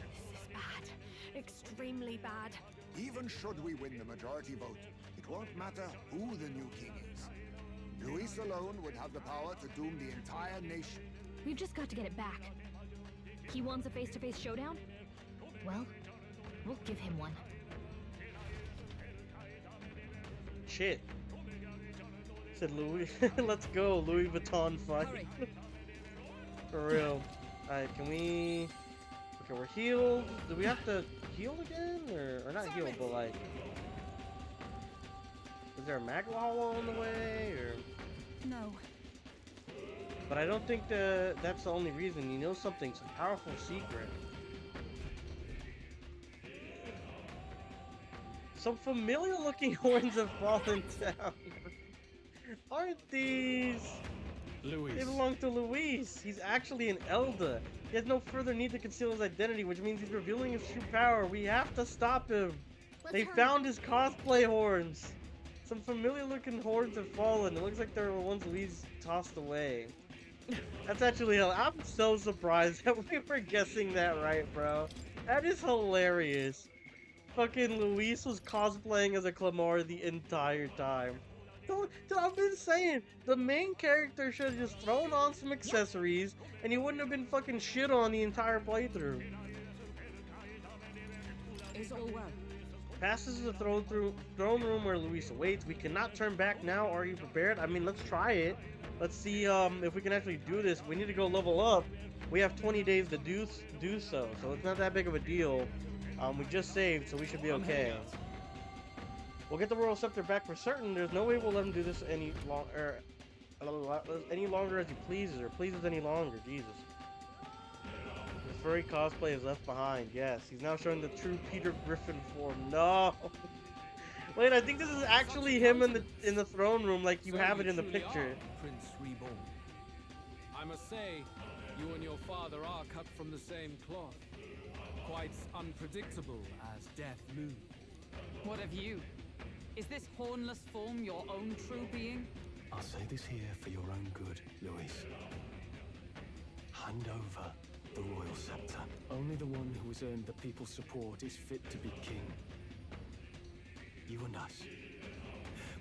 This is bad. Extremely bad. Even should we win the majority vote, it won't matter who the new king is. Luis alone would have the power to doom the entire nation. We've just got to get it back. He wants a face-to-face showdown? Well, we'll give him one. Shit. Said Louis. Let's go, Louis Vuitton fight. For real. Alright, can we... Okay, we're healed. Do we have to heal again? Or not heal, but like... Is there a magma hollow on the way? Or... No. But I don't think that's the only reason. You know something, some powerful secret. Some familiar looking horns have fallen down. Aren't these? Luis. They belong to Luis. He's actually an Elder. He has no further need to conceal his identity, which means he's revealing his true power. We have to stop him. They found his cosplay horns. Some familiar looking horns have fallen. It looks like they're the ones Luis tossed away. That's actually, I'm so surprised that we were guessing that right, bro. That is hilarious. Fucking Luis was cosplaying as a Claymore the entire time. Dude, I've been saying, the main character should have just thrown on some accessories and he wouldn't have been fucking shit on the entire playthrough. Is all well? Passes to the throne room where Luis awaits. We cannot turn back now. Are you prepared? I mean, let's try it. Let's see if we can actually do this. We need to go level up. We have 20 days to do so, so it's not that big of a deal. We just saved, so we should be okay. We'll get the royal scepter back for certain. There's no way we'll let him do this any longer as he pleases, or pleases any longer. Jesus. His furry cosplay is left behind. Yes, he's now showing the true Peter Griffin form. No. Wait, I think this is actually him in the throne room, like you have it in the picture. Prince Reborn. I must say, you and your father are cut from the same cloth. quite unpredictable as death looms. What of you? Is this hornless form your own true being? I'll say this here for your own good, Luis. Hand over the royal scepter. Only the one who has earned the people's support is fit to be king. You and us.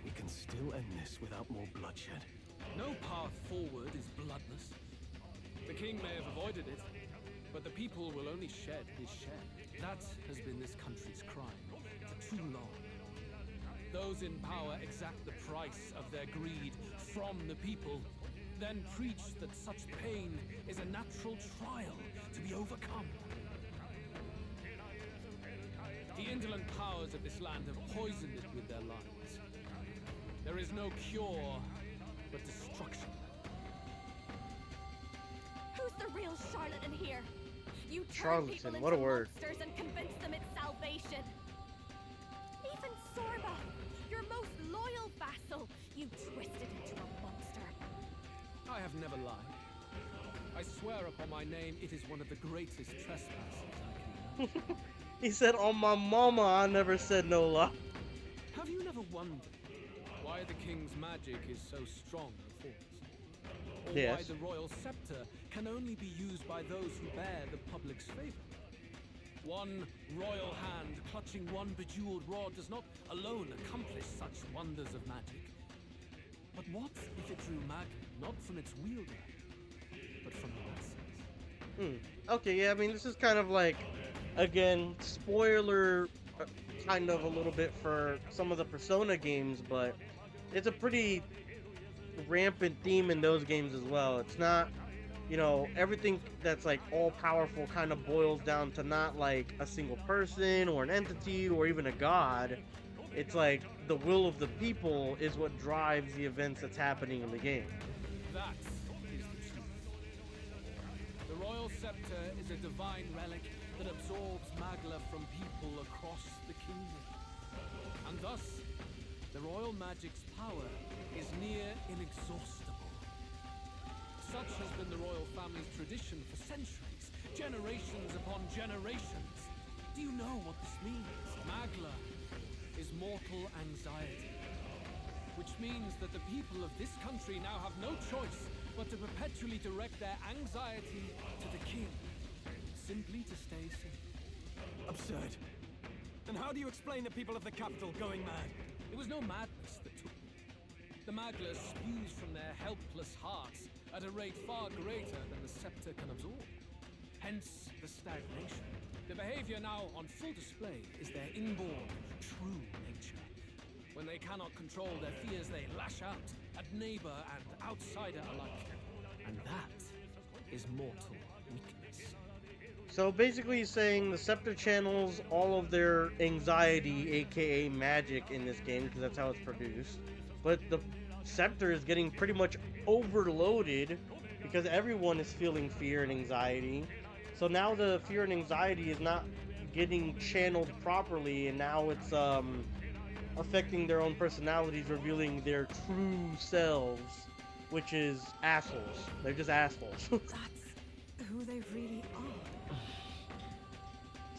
We can still end this without more bloodshed. No path forward is bloodless. The king may have avoided it, but the people will only shed his shed. That has been this country's crime for too long. Those in power exact the price of their greed from the people, then preach that such pain is a natural trial to be overcome. The indolent powers of this land have poisoned it with their lies. There is no cure but destruction. Who's the real charlatan here? You turn Charlatan, people into what a word. monsters and convince them it's salvation. Even Zorba, your most loyal vassal, you twisted into a monster. I have never lied. I swear upon my name, it is one of the greatest trespasses I can imagine. He said, "On my mama, I never said no lie." Have you never wondered why the king's magic is so strong a force? Or why Yes. the royal scepter can only be used by those who bear the public's favor? One royal hand clutching one bejeweled rod does not alone accomplish such wonders of magic. But what if it drew magic not from its wielder, but from the masses? Okay, yeah, I mean, this is kind of like, again, spoiler kind of a little bit for some of the Persona games, but it's a pretty rampant theme in those games as well. It's not, you know, everything that's like all powerful kind of boils down to not like a single person or an entity or even a god. It's like the will of the people is what drives the events that's happening in the game. That is the truth. The royal scepter is a divine relic that absorbs magla from people across the kingdom. And thus, the royal magic's power is near inexhaustible. Such has been the royal family's tradition for centuries, generations upon generations. Do you know what this means? Magla is mortal anxiety, which means that the people of this country now have no choice but to perpetually direct their anxiety to the king, simply to stay safe. Absurd. Then how do you explain the people of the capital going mad? It was no madness that took them. The magla spews from their helpless hearts at a rate far greater than the scepter can absorb. Hence the stagnation. The behavior now on full display is their inborn, true nature. When they cannot control their fears, they lash out at neighbor and outsider alike. And that is mortal weakness. So basically he's saying the scepter channels all of their anxiety, aka magic, in this game, because that's how it's produced. But the scepter is getting pretty much overloaded because everyone is feeling fear and anxiety. So now the fear and anxiety is not getting channeled properly, and now it's affecting their own personalities, revealing their true selves, which is assholes. They're just assholes. That's who they really are.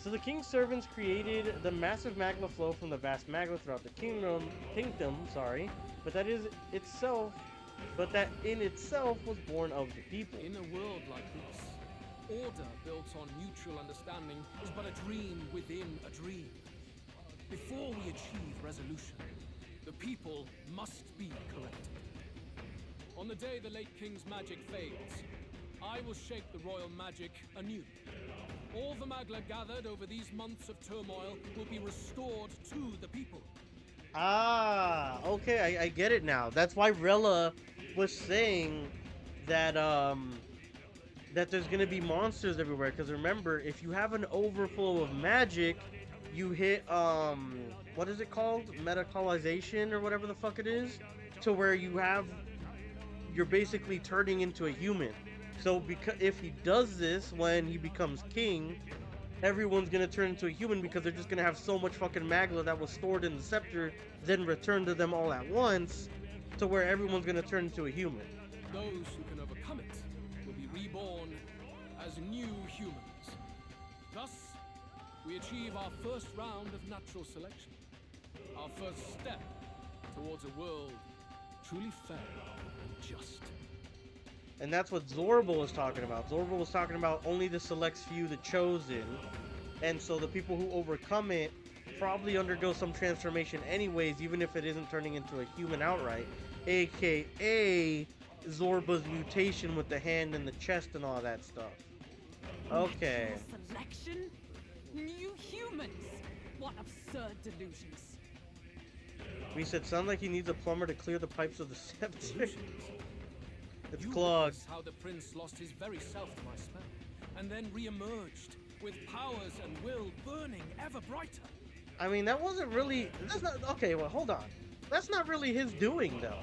So the king's servants created the massive magma flow from the vast magma throughout the kingdom, but that in itself was born of the people. In a world like this, order built on mutual understanding is but a dream within a dream. Before we achieve resolution, the people must be corrected. On the day the late king's magic fades, I will shape the royal magic anew. All the magla gathered over these months of turmoil will be restored to the people. Ah, okay, I get it now. That's why Rella was saying that that there's gonna be monsters everywhere. Because remember, if you have an overflow of magic, you hit what is it called? Metacolorization or whatever the fuck it is, to where you're basically turning into a human. So if he does this when he becomes king, everyone's gonna turn into a human because they're just gonna have so much fucking magla that was stored in the scepter, then returned to them all at once, to where everyone's gonna turn into a human. Those who can overcome it will be reborn as new humans. Thus, we achieve our first round of natural selection. Our first step towards a world truly fair and just. And that's what Zorba was talking about. Zorba was talking about only the select few, the chosen. And so the people who overcome it probably undergo some transformation anyways, even if it isn't turning into a human outright. AKA Zorba's mutation with the hand and the chest and all that stuff. Okay. Natural selection? New humans? What absurd delusions. We said, sound like he needs a plumber to clear the pipes of the scepter. It's clogged. How the prince lost his very self to my spell, and then re-emerged with powers and will burning ever brighter. I mean, that wasn't really. That's not okay. Well, hold on. That's not really his doing, though.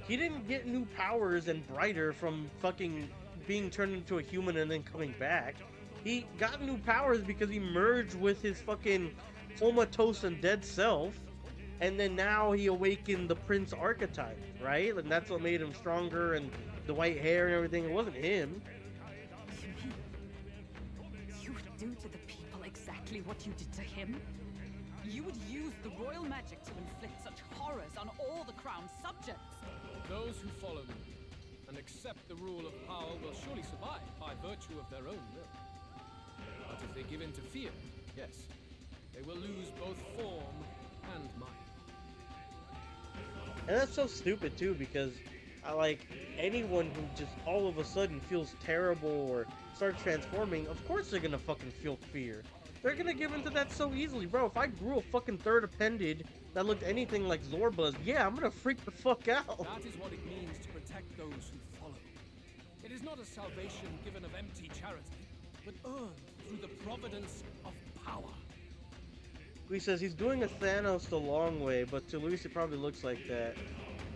He didn't get new powers and brighter from fucking being turned into a human and then coming back. He got new powers because he merged with his fucking comatose and dead self, and then now he awakened the prince archetype, right? And that's what made him stronger, and the white hair and everything. It wasn't him. You would do to the people exactly what you did to him? You would use the royal magic to inflict such horrors on all the crown's subjects? Those who follow me and accept the rule of power will surely survive by virtue of their own will. But if they give in to fear, yes, they will lose both form and mind. And that's so stupid too, because like anyone who just all of a sudden feels terrible or starts transforming, of course they're gonna fucking feel fear. They're gonna give into that so easily, bro. If I grew a fucking third appendage that looked anything like Zorba's, yeah, I'm gonna freak the fuck out. That is what it means to protect those who follow. It is not a salvation given of empty charity, but earned through the providence of power. He says he's doing a Thanos the long way, but to Luis it probably looks like that.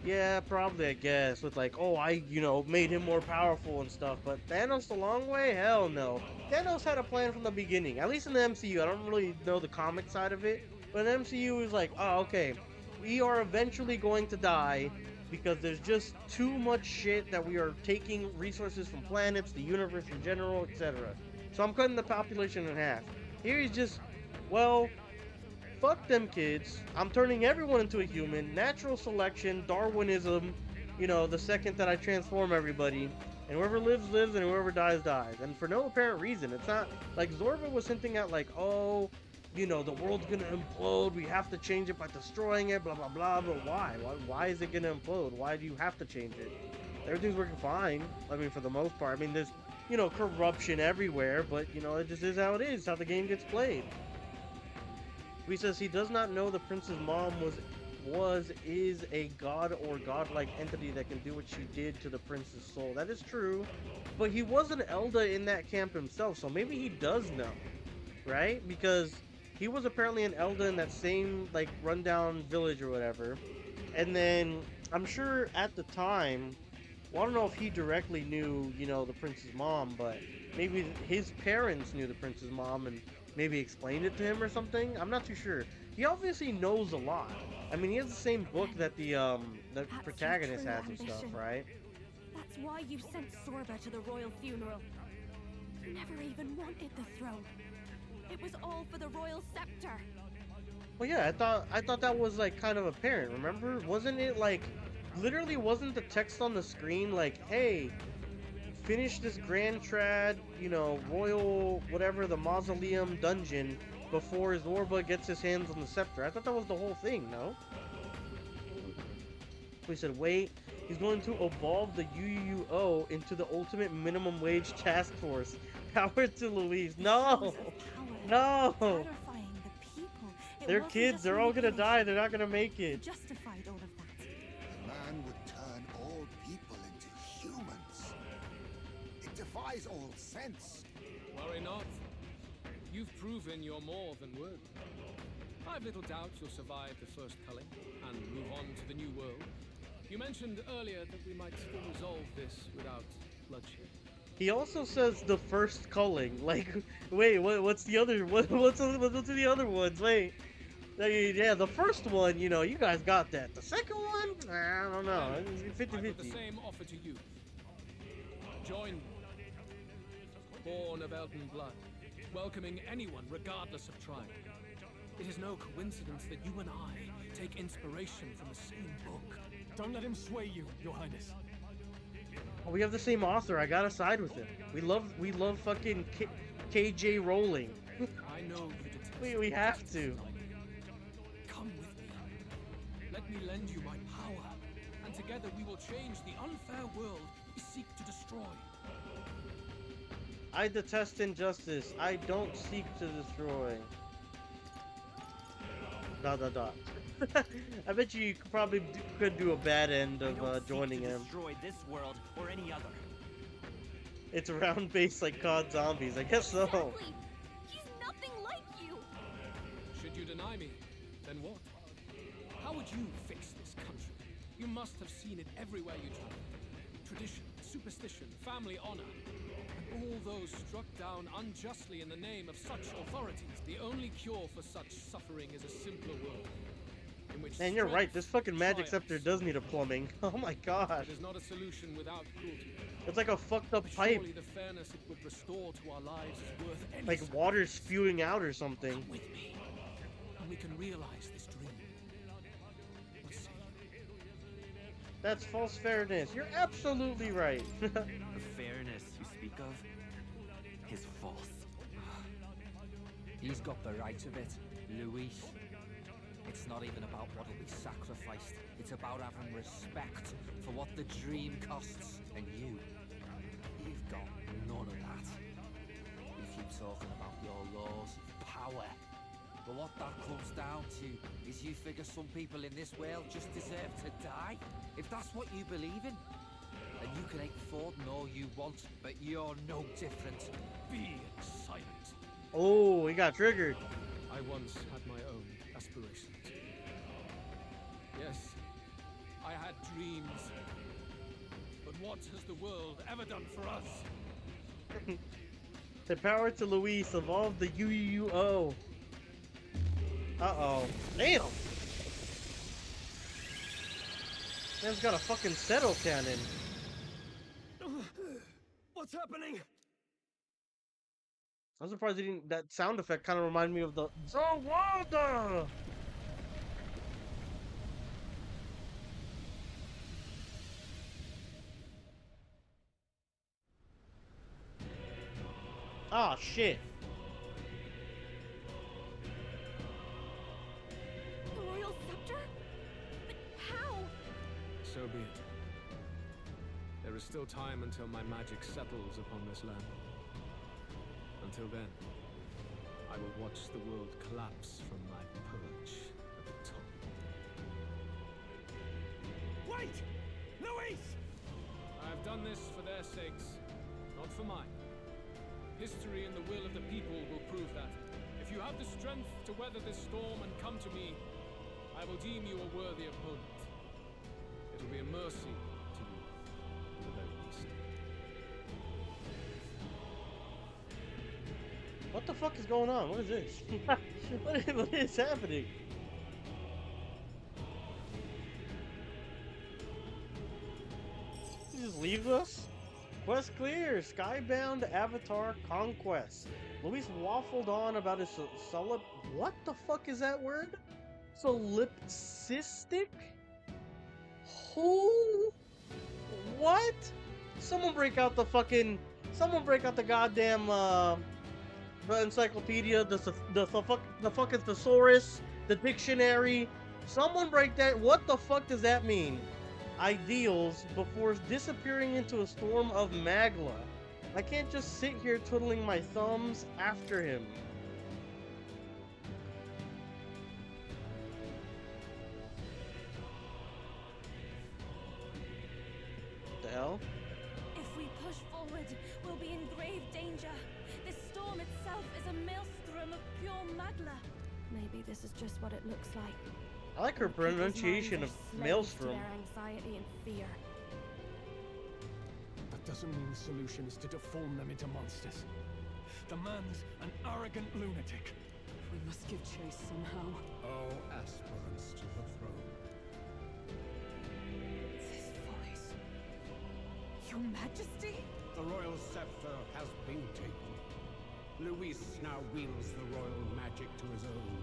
Yeah, probably, I guess, with like, oh, I, made him more powerful and stuff, but Thanos the long way? Hell no. Thanos had a plan from the beginning, at least in the MCU. I don't really know the comic side of it, but in the MCU is like, oh, okay, we are eventually going to die because there's just too much shit that we are taking resources from planets, the universe in general, etc. So I'm cutting the population in half. Here he's just, well, fuck them kids. I'm turning everyone into a human. Natural selection, Darwinism, the second that I transform everybody. And whoever lives, lives, and whoever dies, dies. And for no apparent reason. It's not like Zorba was hinting at like, oh, the world's gonna implode. We have to change it by destroying it, blah, blah, blah. But why? Why is it gonna implode? Why do you have to change it? Everything's working fine. I mean, for the most part. I mean, there's, corruption everywhere. But, it just is how it is. How the game gets played. He says he does not know the prince's mom is a god or godlike entity that can do what she did to the prince's soul. That is true, but he was an Elder in that camp himself, so maybe he does know, right? Because he was apparently an Elder in that same like rundown village or whatever, and then I'm sure at the time, well, I don't know if he directly knew, the prince's mom, but maybe his parents knew the prince's mom and maybe explained it to him or something. I'm not too sure. He obviously knows a lot. I mean, he has the same book that the protagonist has and stuff, right? That's why you sent Zorba to the royal funeral. You never even wanted the throne. It was all for the royal scepter. Well, yeah, I thought that was like kind of apparent. Remember, wasn't it like literally wasn't the text on the screen like, hey, finish this grand trad, royal whatever, the mausoleum dungeon before Zorba gets his hands on the scepter. I thought that was the whole thing, no? We said, wait, he's going to evolve the UUO into the ultimate minimum wage task force. Power to Luis. No! No! They're kids, they're all gonna die, they're not gonna make it. Justified all of that. Man would turn all people into humans. It defies all sense. Worry not. You've proven you're more than worthy. I've little doubt you'll survive the first culling and move on to the new world. You mentioned earlier that we might still resolve this without bloodshed. He also says the first culling. Like, wait, what's the other? What's the other ones? Wait, yeah, the first one, you guys got that. The second one, I don't know. 50-50. I put the same offer to you. Join me. Born of Elden blood, welcoming anyone regardless of tribe. It is no coincidence that you and I take inspiration from the same book. Don't let him sway you, Your Highness. Oh, we have the same author. I gotta side with him. We love fucking KJ Rowling. I know you detest we have to. Come with me. Let me lend you my power, and together we will change the unfair world we seek to destroy. I detest injustice. I don't seek to destroy. ... I bet you probably could do a bad end of joining him. Destroy this world or any other. It's round based like COD Zombies. I guess so. Exactly. He's nothing like you. Should you deny me, then what? How would you fix this country? You must have seen it everywhere you travel. Tradition, superstition, family honor. And all those struck down unjustly in the name of such authorities. The only cure for such suffering is a simpler world. In which Man, you're right. This fucking magic scepter does need a plumbing. Oh my gosh. It is not a solution without cruelty. It's like a fucked up But pipe. surely the fairness it would restore to our lives is worth any Like sacrifice. water spewing out or something. Come with me, and we can realize this dream. What say you? That's false fairness. You're absolutely right. The fairness you speak of is false. He's got the right of it, Luis. It's not even about what'll be sacrificed. It's about having respect for what the dream costs. And you've got none of that. You keep talking about your laws of power. But what that comes down to is you figure some people in this world just deserve to die. If that's what you believe in, then you can hate Forden all you want, but you're no different. Be silent. Oh, he got triggered. I once had my own aspirations. Yes, I had dreams. But what has the world ever done for us? The power to Luis, evolve the UUO. Uh-oh. Damn! Man's got a fucking settle cannon. What's happening? I'm surprised he didn't. That sound effect kind of reminded me of the Joanna. Ah, shit. The royal scepter? But how? So be it. There is still time until my magic settles upon this land. Until then, I will watch the world collapse from my perch at the top. Wait! Luis! I have done this for their sakes, not for mine. History and the will of the people will prove that. If you have the strength to weather this storm and come to me, I will deem you a worthy opponent. It will be a mercy to you, at the very least. What the fuck is going on? What is this? what is happening? He just leaves us? Quest clear! Skybound Avatar Conquest. Luis waffled on about his what the fuck is that word? Solipsistic? Who? What? Someone break out the fucking... Someone break out the goddamn, the encyclopedia, the fucking thesaurus, the dictionary. Someone break that. What the fuck does that mean? Ideals before disappearing into a storm of magla. I can't just sit here twiddling my thumbs after him. What the hell? If we push forward, we'll be in grave danger. This storm itself is a maelstrom of pure magla. Maybe this is just what it looks like. I like her pronunciation of maelstrom. Their anxiety and fear. That doesn't mean the solution is to deform them into monsters. The man's an arrogant lunatic. We must give chase somehow. All aspirants to the throne. This voice. Your Majesty? The royal scepter has been taken. Luis now wields the royal magic to his own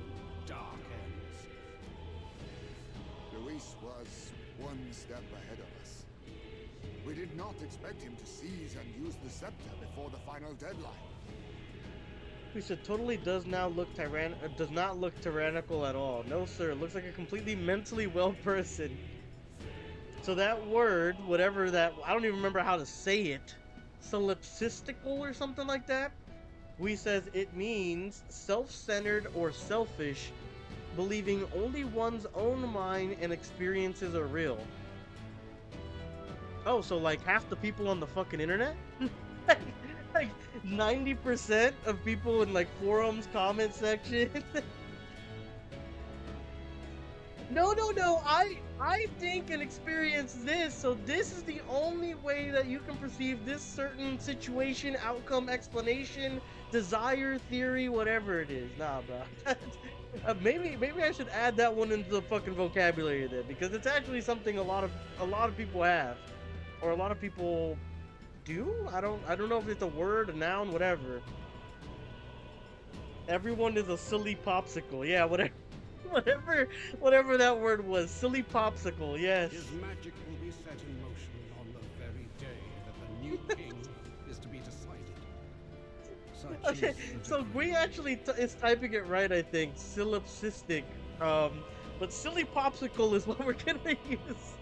dark ends. Luis was one step ahead of us. We did not expect him to seize and use the scepter before the final deadline. Who said totally does not look tyrannical at all. No sir, looks like a completely mentally well person. So that word, whatever that, I don't even remember how to say it, solipsistical or something like that. We says it means self-centered or selfish, believing only one's own mind and experiences are real. Oh, so like half the people on the fucking internet? Like 90% of people in like forums, comment section. No, I think and experience this, so this is the only way that you can perceive this certain situation, outcome, explanation, desire, theory, whatever it is. Nah, bro. Maybe I should add that one into the fucking vocabulary then, because it's actually something a lot of people have, or a lot of people do. I don't know if it's a word, a noun, whatever. Everyone is a silly popsicle. Yeah, whatever that word was. Silly popsicle. Yes. His magic will be set in motion on the very day that the new king is to be decided. Okay, so Gui actually is typing it right, I think. Solipsistic. But silly popsicle is what we're gonna use.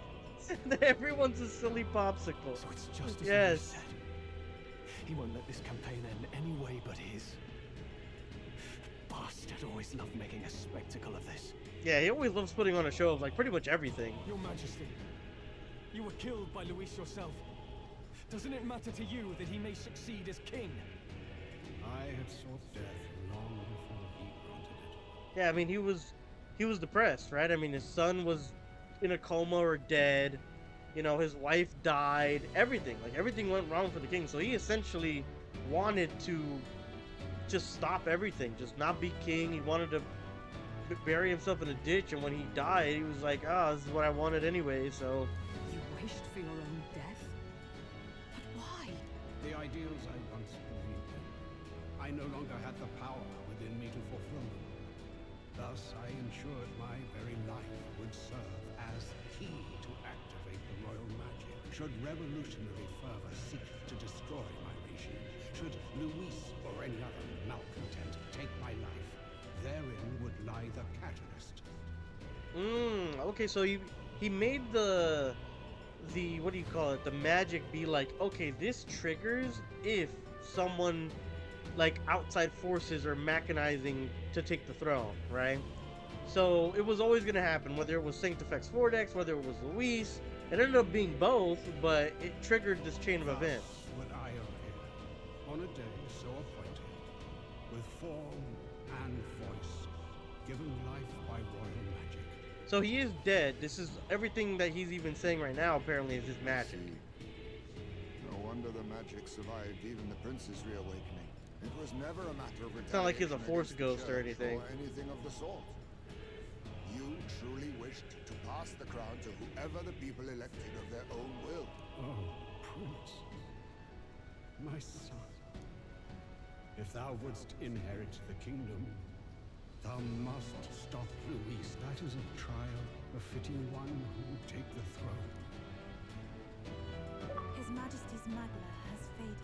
Everyone's a silly popsicle. So it's just as yes. he said. He won't let this campaign end any way but his. Bastard always loved making a spectacle of this. Yeah, he always loves putting on a show of like pretty much everything. Your Majesty, you were killed by Luis yourself. Doesn't it matter to you that he may succeed as king? I had sought death long before he granted it. Yeah, I mean he was depressed, right? I mean his son was in a coma or dead. You know, his wife died. Everything went wrong for the king. So he essentially wanted to just stop everything, just not be king. He wanted to bury himself in a ditch, and when he died, he was like, "Ah, this is what I wanted anyway." So You wished for your own death? But why? The ideals I once believed in, I no longer had the power within me to fulfill them. Thus, I ensured my very life would serve as key to activate the royal magic. Should revolutionary fervor seek to destroy my regime, should Luis or any other malcontent take my life, therein would lie the catalyst. Okay, so he made the what do you call it? The magic be like, okay, this triggers if someone like outside forces are mechanizing to take the throne, right? So it was always gonna happen, whether it was Sanctifex Vortex, whether it was Luis. It ended up being both, but it triggered this chain of events. Would I appear on a day so appointed, with form and voice, given life by royal magic. So he is dead. This is everything that he's even saying right now. Apparently, is just magic. No wonder the magic survived even the prince's reawakening. It was never a matter of It's not like he's a force retaliation ghost or against the anything. church or anything of the sort. You truly wished to pass the crown to whoever the people elected of their own will. Oh, Prince, my son, if thou wouldst inherit the kingdom, thou must stop Luis. That is a trial befitting one who would take the throne. His Majesty's Magla has faded.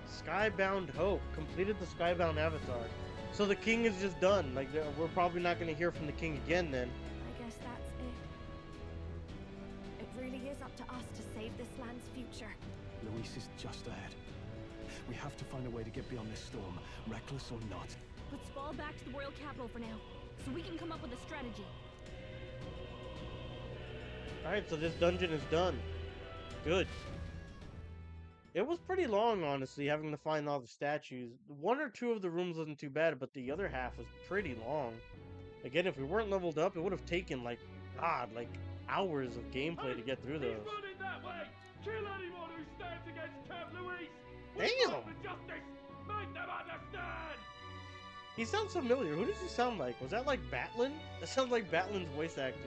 Skybound Hope completed the Skybound Avatar. So the king is just done. Like we're probably not going to hear from the king again then. I guess that's it. It really is up to us to save this land's future. Luis is just ahead. We have to find a way to get beyond this storm, reckless or not. Let's fall back to the royal capital for now, so we can come up with a strategy. Alright, so this dungeon is done. Good. It was pretty long, honestly, having to find all the statues. One or two of the rooms wasn't too bad, but the other half was pretty long. Again, if we weren't leveled up, it would have taken, like, God, like, hours of gameplay to get through those. He's running that way! Kill anyone who stands against Count Luis! Damn! For justice! Make them understand! He sounds familiar. Who does he sound like? Was that like Batlin? That sounds like Batlin's voice actor.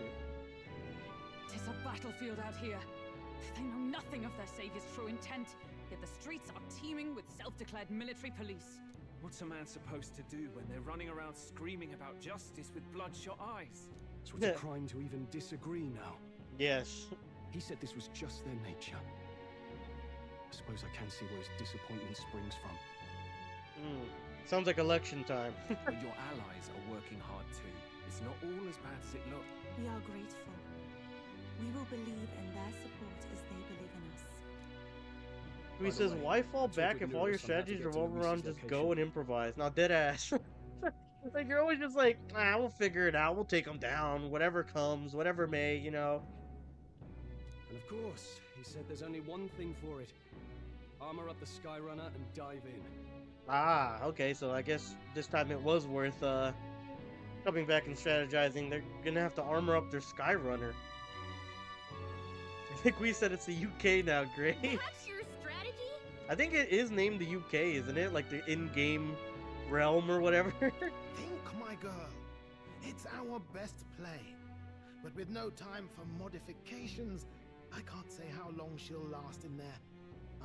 Tis a battlefield out here. They know nothing of their savior's true intent, yet the streets are teeming with self-declared military police. What's a man supposed to do when they're running around screaming about justice with bloodshot eyes? So it's a crime to even disagree now. Yes. He said this was just their nature. I suppose I can see where his disappointment springs from. Sounds like election time. But your allies are working hard too. It's not all as bad as it looks. We are grateful. We will believe in their support as they believe in us. He says, why fall back if all your strategies revolve around just go and improvise? Not dead ass. Like, you're always just like, ah, we'll figure it out. We'll take them down. Whatever comes, whatever may, you know. And of course, he said there's only one thing for it. Armor up the skyrunner and dive in. Ah, okay, so I guess this time it was worth coming back and strategizing. They're gonna have to armor up their skyrunner. I think we said it's the UK now, Gray. That's your strategy? I think it is named the UK, isn't it? Like the in-game realm or whatever. Think, my girl. It's our best play. But with no time for modifications, I can't say how long she'll last in there.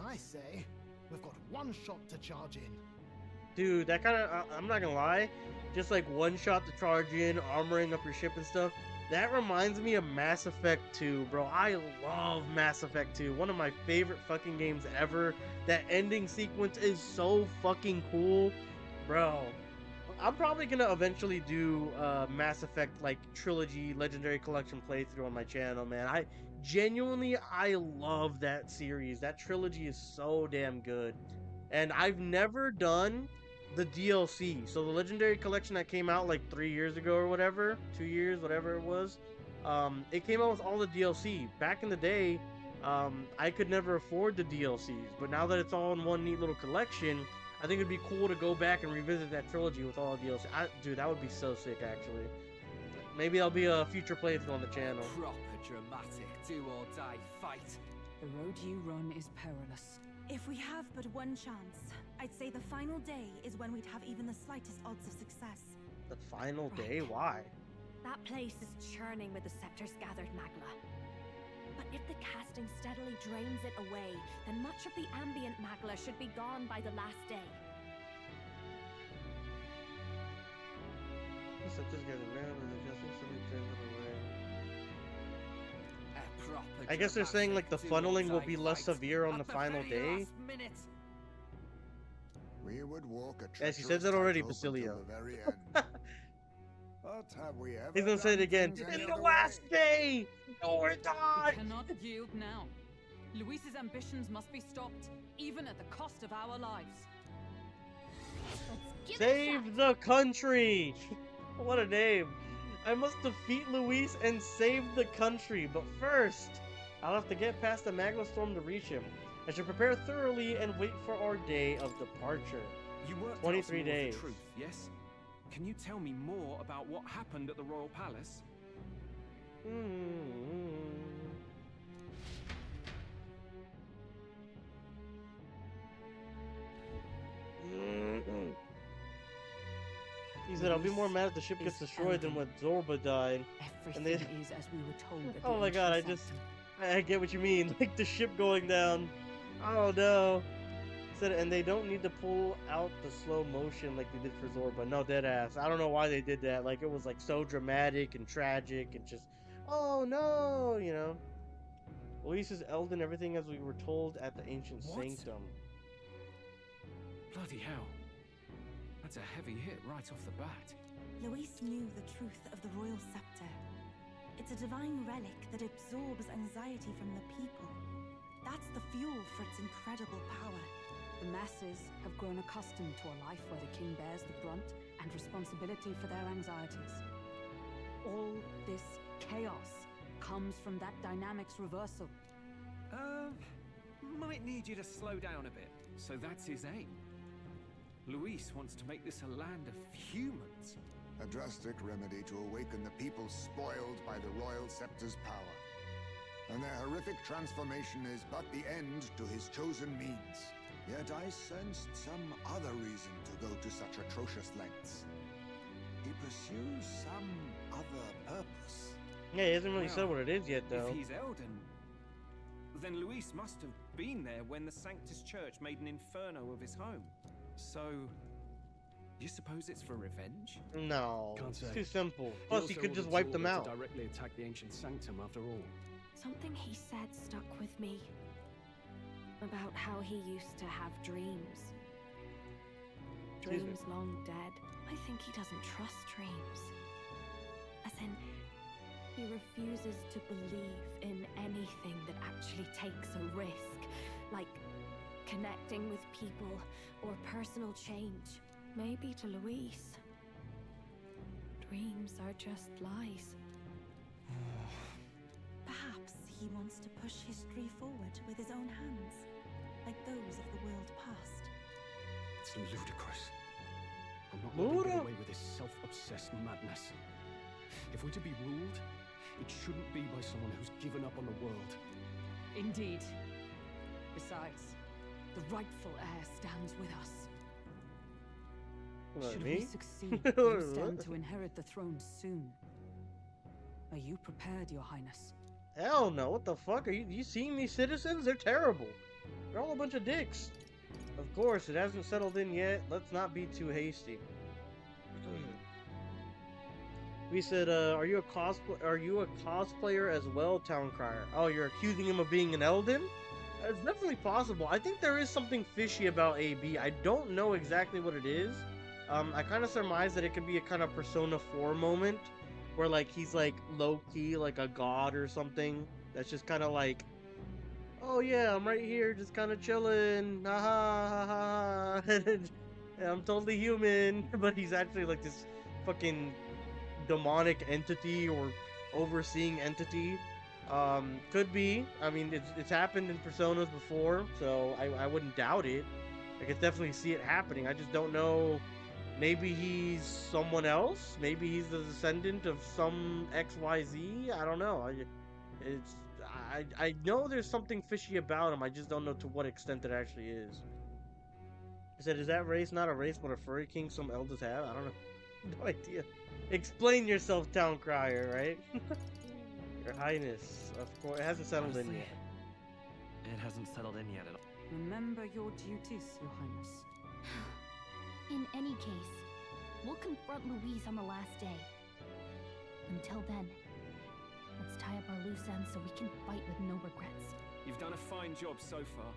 I say, we've got one shot to charge in. Dude, that kind of, I'm not gonna lie, just like one shot to charge in, armoring up your ship and stuff, that reminds me of Mass Effect 2, bro. I love Mass Effect 2, one of my favorite fucking games ever. That ending sequence is so fucking cool, bro. I'm probably gonna eventually do Mass Effect like trilogy Legendary Collection playthrough on my channel, man. I love that series. That trilogy is so damn good. And I've never done the DLC. So the Legendary Collection that came out like 3 years ago or whatever, 2 years, whatever it was, it came out with all the DLC. Back in the day, I could never afford the DLCs, but now that it's all in one neat little collection, I think it'd be cool to go back and revisit that trilogy with all the DLC. Dude, that would be so sick, actually. Maybe that'll be a future playthrough on the channel. Proper dramatic, do or die fight. The road you run is perilous. If we have but one chance, I'd say the final day is when we'd have even the slightest odds of success. The final day? Why? That place is churning with the scepter's gathered magma. But if the casting steadily drains it away, then much of the ambient magma should be gone by the last day. I guess they're saying like the funneling will be less severe on the final day. We would walk a Yes, you said that already, Basilio. But have we ever He's gonna say it again. done It's things the any last other day! No, we're We not! cannot yield now. Luis's ambitions must be stopped, even at the cost of our lives. Let's give it a shot. Save the country! What a name. I must defeat Luis and save the country, but first, I'll have to get past the magma storm to reach him. I should prepare thoroughly and wait for our day of departure. You worked 23 out some more of days. the truth, yes? Can you tell me more about what happened at the Royal Palace? He said, I'll be more mad if the ship gets destroyed than when Zorba died. Everything is as we were told at the Oh my god, ancient I get what you mean. Like the ship going down. Oh no. Said, and they don't need to pull out the slow motion like they did for Zorba. No, dead ass. I don't know why they did that. Like it was like so dramatic and tragic and just, oh no, you know. Luis is Elden, everything as we were told at the ancient sanctum. Bloody hell. That's a heavy hit right off the bat. Luis knew the truth of the royal scepter. It's a divine relic that absorbs anxiety from the people. That's the fuel for its incredible power. The masses have grown accustomed to a life where the king bears the brunt and responsibility for their anxieties. All this chaos comes from that dynamics reversal. Might need you to slow down a bit. So that's his aim. Luis wants to make this a land of humans. A drastic remedy to awaken the people spoiled by the royal scepter's power. And their horrific transformation is but the end to his chosen means. Yet I sensed some other reason to go to such atrocious lengths. He pursues some other purpose. Yeah, he hasn't really said what it is yet, though. If he's Elden, then Luis must have been there when the Sanctus Church made an inferno of his home. So, You suppose it's for revenge? No, Can't it's say. too simple. He Plus, also he could just ordered wipe them Zorba out. to directly attack the ancient sanctum after all. Something he said stuck with me. About how he used to have dreams. Excuse me. Dreams long dead. I think he doesn't trust dreams. As in, he refuses to believe in anything that actually takes a risk. Like connecting with people or personal change. Maybe to Luis. Dreams are just lies. Perhaps he wants to push history forward with his own hands, like those of the world past. It's ludicrous. I'm not letting him get away with this self-obsessed madness. If we're to be ruled, it shouldn't be by someone who's given up on the world. Indeed. Besides, the rightful heir stands with us. What, Should me? we succeed, you stand to inherit the throne soon. Are you prepared, Your Highness? Hell no, what the fuck? Are you seeing these citizens? They're terrible. They're all a bunch of dicks. Of course, it hasn't settled in yet. Let's not be too hasty. We said, are you a cosplayer as well, Town Crier? Oh, you're accusing him of being an Elden? It's definitely possible. I think there is something fishy about AB. I don't know exactly what it is. I kind of surmise that it could be a kind of Persona 4 moment where like he's like low-key like a god or something that's just kind of like, oh yeah, I'm right here just kind of chilling, ha ha ha ha, and I'm totally human, but he's actually like this fucking demonic entity or overseeing entity. Could be. I mean, it's happened in Personas before, so I wouldn't doubt it. I could definitely see it happening. I just don't know. Maybe he's someone else. Maybe he's the descendant of some XYZ. I don't know. I know there's something fishy about him. I just don't know to what extent it actually is. I said, is that race not a race but a furry king some elders have? I don't know. No idea. Explain yourself, Town Crier, right? Your Highness, of course. It hasn't settled in yet. It hasn't settled in yet at all. Remember your duties, Your Highness. In any case, we'll confront Luis on the last day. Until then, let's tie up our loose ends so we can fight with no regrets. You've done a fine job so far.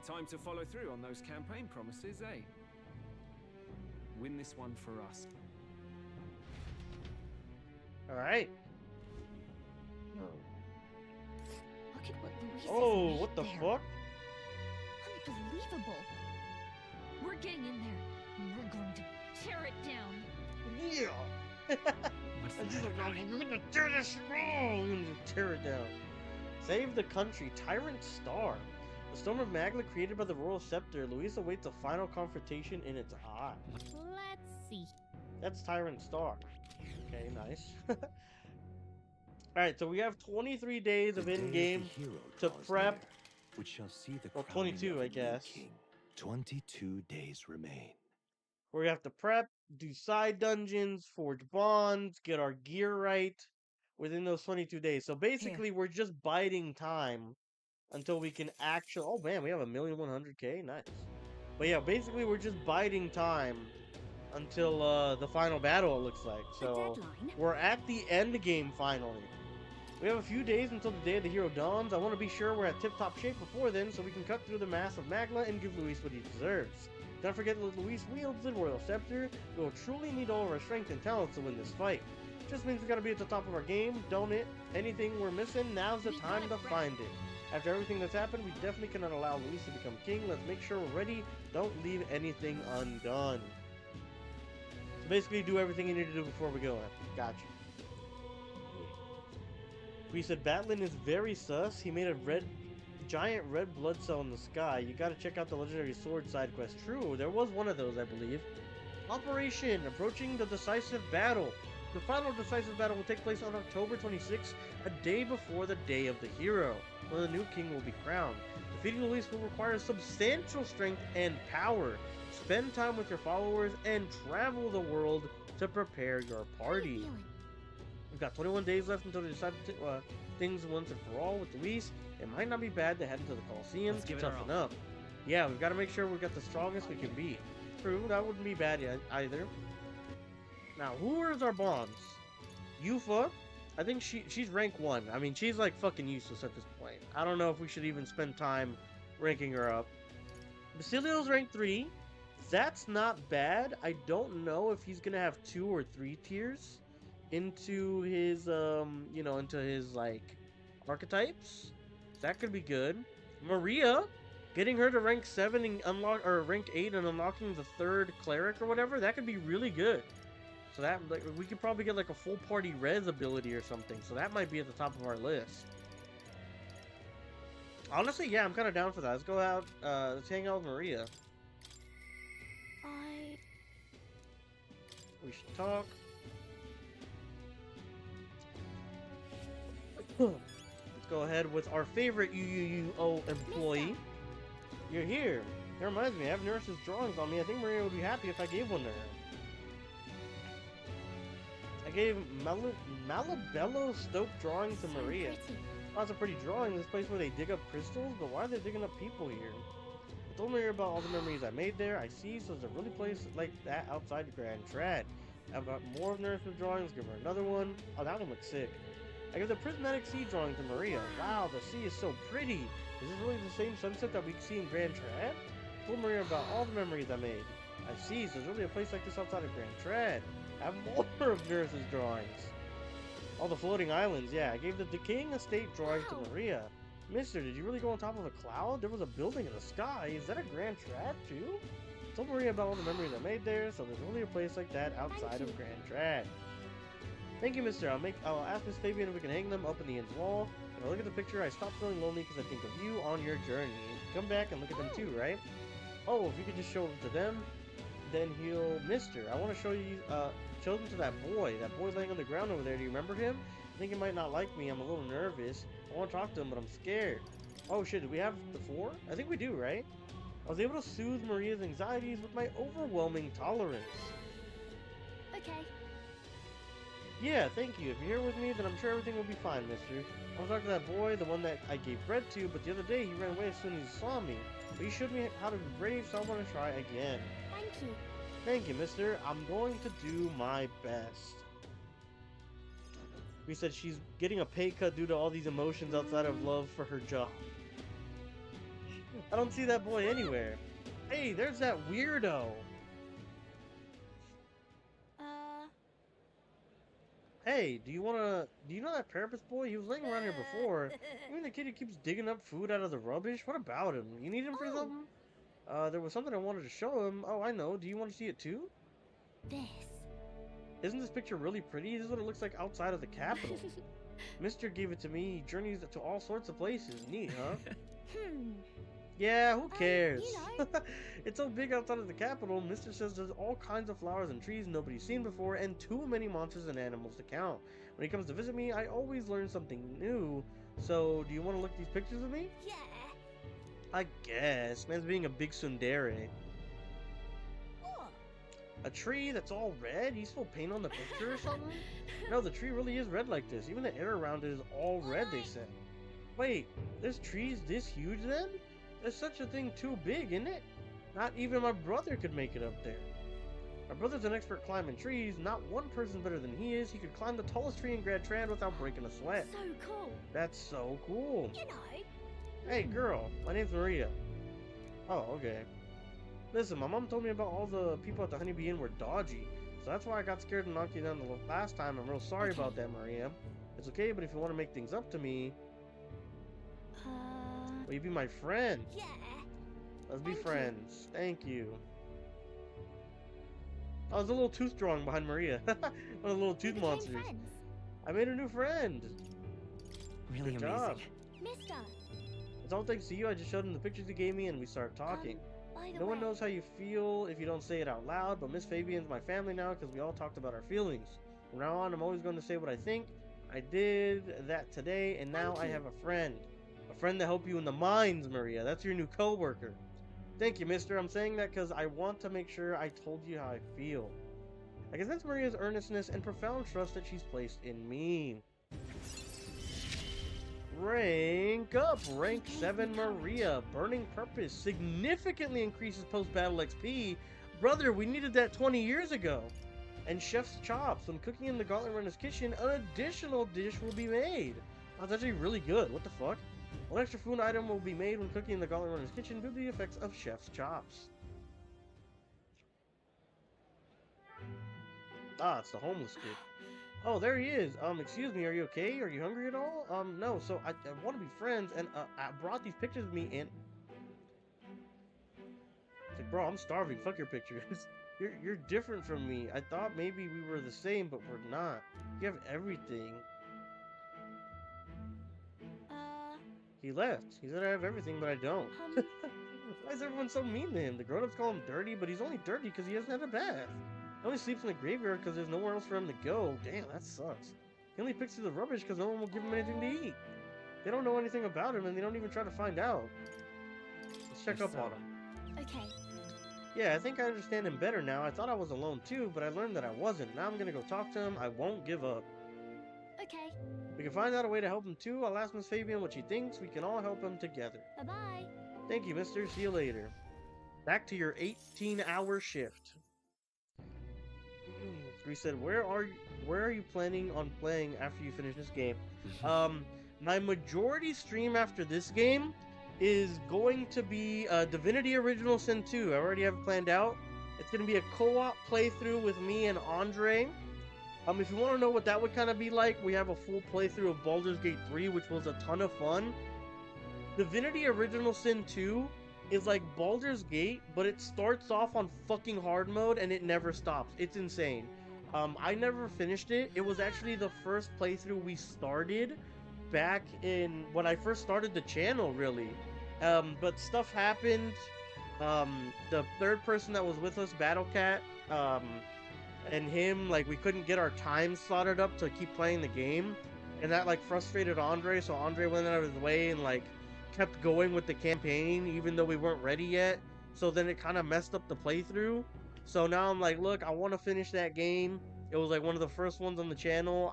Time to follow through on those campaign promises, eh? Win this one for us. Alright. Look at what Luis Oh, has what the made there. fuck? Unbelievable. We're getting in there, and we're going to tear it down. Yeah. I'm gonna tear this wrong. I'm gonna tear it down. Save the country, Tyrant Star. The storm of Magla created by the Royal Scepter. Luis awaits a final confrontation in its eye. Let's see. That's Tyrant Star. Okay, nice. Alright, so we have 23 days of in-game to prep. Which shall see the Well, crowning 22, of I a new guess. king. 22 days remain. Where we have to prep, do side dungeons, forge bonds, get our gear right within those 22 days. So basically, we're just biding time until we can actually. Oh man, we have 1,100,000. Nice. But yeah, basically, we're just biding time until the final battle. It looks like. So we're at the end game finally. We have a few days until the day of the hero dawns. I want to be sure we're at tip-top shape before then, so we can cut through the mass of Magla and give Luis what he deserves. Don't forget that Luis wields the Royal Scepter. We will truly need all of our strength and talents to win this fight. Just means we gotta be at the top of our game, don't it? Anything we're missing, now's the time to find it. After everything that's happened, we definitely cannot allow Luis to become king. Let's make sure we're ready. Don't leave anything undone. So basically, do everything you need to do before we go in. Gotcha. We said Batlin is very sus. He made a giant red blood cell in the sky. You gotta check out the legendary sword side quest. True, there was one of those, I believe. Operation, approaching the decisive battle. The final decisive battle will take place on October 26th, a day before the day of the hero, when the new king will be crowned. Defeating Luis will require substantial strength and power. Spend time with your followers and travel the world to prepare your party. We've got 21 days left until they decide things once and for all with Luis. It might not be bad to head into the Colosseum to toughen up. Yeah, we've got to make sure we've got the strongest we can be. True, that wouldn't be bad yet either. Now, who is our bonds? Yufa, I think she's rank 1. I mean, she's like fucking useless at this point. I don't know if we should even spend time ranking her up. Basilio's rank 3. That's not bad. I don't know if he's gonna have 2 or 3 tiers into his you know, into his like archetypes. That could be good. Maria, getting her to rank 7 and unlock, or rank 8 and unlocking the 3rd cleric or whatever, that could be really good. So that, like, we could probably get like a full party res ability or something. So that might be at the top of our list. Honestly, yeah, I'm kind of down for that. Let's go out. Let's hang out with Maria. We should talk. Let's go ahead with our favorite UUUO employee. You're here. That reminds me, I have nurse's drawings on me. I think Maria would be happy if I gave one to her. I gave Malabello Stoke drawing to Maria. Oh, that's a pretty drawing. This place where they dig up crystals, but why are they digging up people here? I told Maria about all the memories I made there. I see, so there's a really place like that outside Grand Trad. I've got more of nurse's drawings. Give her another one. Oh, that one looks sick. I give the prismatic sea drawing to Maria. Wow, the sea is so pretty. Is this really the same sunset that we see in Grand Trad? I told Maria about all the memories I made. I see, so there's really a place like this outside of Grand Trad. I have more of nurse's drawings. All the floating islands, yeah. I gave the decaying estate drawing to Maria. Mister, did you really go on top of a cloud? There was a building in the sky. Is that a Grand Trad too? I told Maria about all the memories I made there, so there's really a place like that outside of Grand Trad. Thank you, mister. I'll ask Miss Fabian if we can hang them up in the inn's wall. When I look at the picture, I stop feeling lonely because I think of you on your journey. Come back and look at them too, right? Oh, if you could just show them to them, then he'll... Mister, I want to show you, show them to that boy laying on the ground over there. Do you remember him? I think he might not like me. I'm a little nervous. I want to talk to him, but I'm scared. Oh shit, do we have the 4? I think we do, right? I was able to soothe Maria's anxieties with my overwhelming tolerance. Okay. Yeah, thank you. If you're here with me, then I'm sure everything will be fine, mister. I was talking to that boy, the one that I gave bread to, but the other day he ran away as soon as he saw me. But you showed me how to be brave, so I want to try again. Thank you. Thank you, mister. I'm going to do my best. We said she's getting a pay cut due to all these emotions outside of love for her job. I don't see that boy anywhere. Hey, there's that weirdo. Hey, do you know that Parapus boy? He was laying around here before. Even the kid who keeps digging up food out of the rubbish? What about him? You need him for something? There was something I wanted to show him. Oh, I know. Do you want to see it too? This. Isn't this picture really pretty? This is what it looks like outside of the capital. Mister gave it to me. He journeys to all sorts of places. Neat, huh? Yeah, who cares? You know. It's so big outside of the capital. Mister says there's all kinds of flowers and trees nobody's seen before, and too many monsters and animals to count. When he comes to visit me, I always learn something new. So, do you want to look at these pictures with me? Yeah. I guess. Man's being a big tsundere. What? A tree that's all red? You still paint on the picture or something? No, the tree really is red like this. Even the air around it is all red, they said. Wait, this tree's this huge then? There's such a thing too big, isn't it? Not even my brother could make it up there. My brother's an expert climbing trees. Not one person's better than he is. He could climb the tallest tree in Grand Trad without breaking a sweat. So cool. That's so cool. You know. Hey, girl. My name's Maria. Oh, okay. Listen, my mom told me about all the people at the Honeybee Inn were dodgy. So that's why I got scared and knocked you down the last time. I'm real sorry about that, Maria. It's okay, but if you want to make things up to me... Will you be my friend? Yeah. Let's be friends. Thank you. Oh, there's a little tooth drawing behind Maria. One of the little tooth monsters. Friends. I made a new friend. Really Good amazing. job. Mister. It's all thanks to you. I just showed him the pictures you gave me and we started talking. By the No way, one knows how you feel if you don't say it out loud, but Miss Fabian's my family now because we all talked about our feelings. From now on, I'm always going to say what I think. I did that today, and now I have a friend. A friend to help you in the mines, Maria. That's your new co-worker. Thank you, mister. I'm saying that because I want to make sure I told you how I feel. I can sense Maria's earnestness and profound trust that she's placed in me. Rank up! Rank 7 Maria. Burning Purpose significantly increases post-battle XP, Brother, we needed that 20 years ago. And Chef's Chops. When cooking in the Gauntlet Runner's kitchen, an additional dish will be made. Oh, that's actually really good. What the fuck? One extra food item will be made when cooking in the Gauntlet Runner's kitchen due to the effects of Chef's Chops. Ah, it's the homeless kid. Oh, there he is. Excuse me, are you okay? Are you hungry at all? No, so I want to be friends, and I brought these pictures of me, and... It's like, bro, I'm starving. Fuck your pictures. You're different from me. I thought maybe we were the same, but we're not. You have everything. He left. He said I have everything, but I don't. Why is everyone so mean to him? The grown-ups call him dirty, but he's only dirty because he hasn't had a bath. He only sleeps in the graveyard because there's nowhere else for him to go. Damn, that sucks. He only picks through the rubbish because no one will give him anything to eat. They don't know anything about him, and they don't even try to find out. Let's check up on him. Okay. Yeah, I think I understand him better now. I thought I was alone too, but I learned that I wasn't. Now I'm gonna go talk to him. I won't give up. Okay. We can find out a way to help him too. I'll ask Miss Fabian what she thinks. We can all help him together. Bye-bye. Thank you, mister. See you later. Back to your 18-hour shift. We said, where are you planning on playing after you finish this game? My majority stream after this game is going to be Divinity Original Sin 2. I already have it planned out. It's going to be a co-op playthrough with me and Andre. If you want to know what that would kind of be like, we have a full playthrough of Baldur's Gate 3, which was a ton of fun. Divinity Original Sin 2 is like Baldur's Gate, but it starts off on fucking hard mode and it never stops. It's insane. I never finished it. It was actually the first playthrough we started back in when I first started the channel, really. But stuff happened. The third person that was with us, Battlecat, and him, like, we couldn't get our time slotted up to keep playing the game, and that like frustrated Andre, so Andre went out of his way and like kept going with the campaign even though we weren't ready yet. So then it kind of messed up the playthrough. So now I'm like, look, I want to finish that game. It was like one of the first ones on the channel.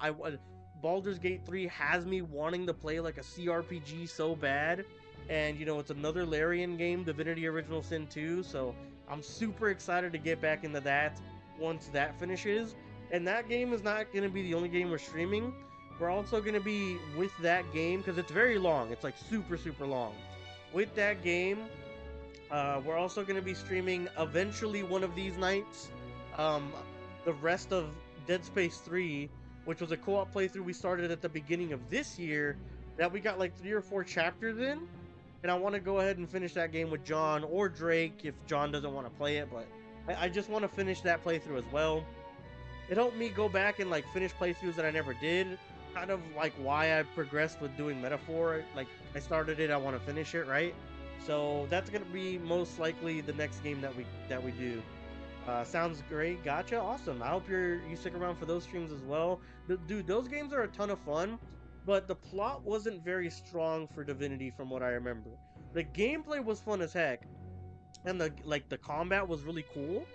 Baldur's Gate 3 has me wanting to play like a CRPG so bad. And, you know, it's another Larian game, Divinity Original Sin 2. So I'm super excited to get back into that once that finishes. And that game is not going to be the only game we're streaming. We're also going to be with that game, because it's very long. It's like super, super long. With that game, we're also going to be streaming eventually one of these nights the rest of Dead Space 3, which was a co-op playthrough we started at the beginning of this year that we got like 3 or 4 chapters in. And I want to go ahead and finish that game with John or Drake if John doesn't want to play it, but I just want to finish that playthrough as well. It helped me go back and like finish playthroughs that I never did. Kind of like why I progressed with doing Metaphor. Like, I started it, I want to finish it, right? So that's gonna be most likely the next game that we do. Sounds great. Gotcha. Awesome. I hope you stick around for those streams as well. Dude, those games are a ton of fun, but the plot wasn't very strong for Divinity from what I remember. The gameplay was fun as heck, and the combat was really cool,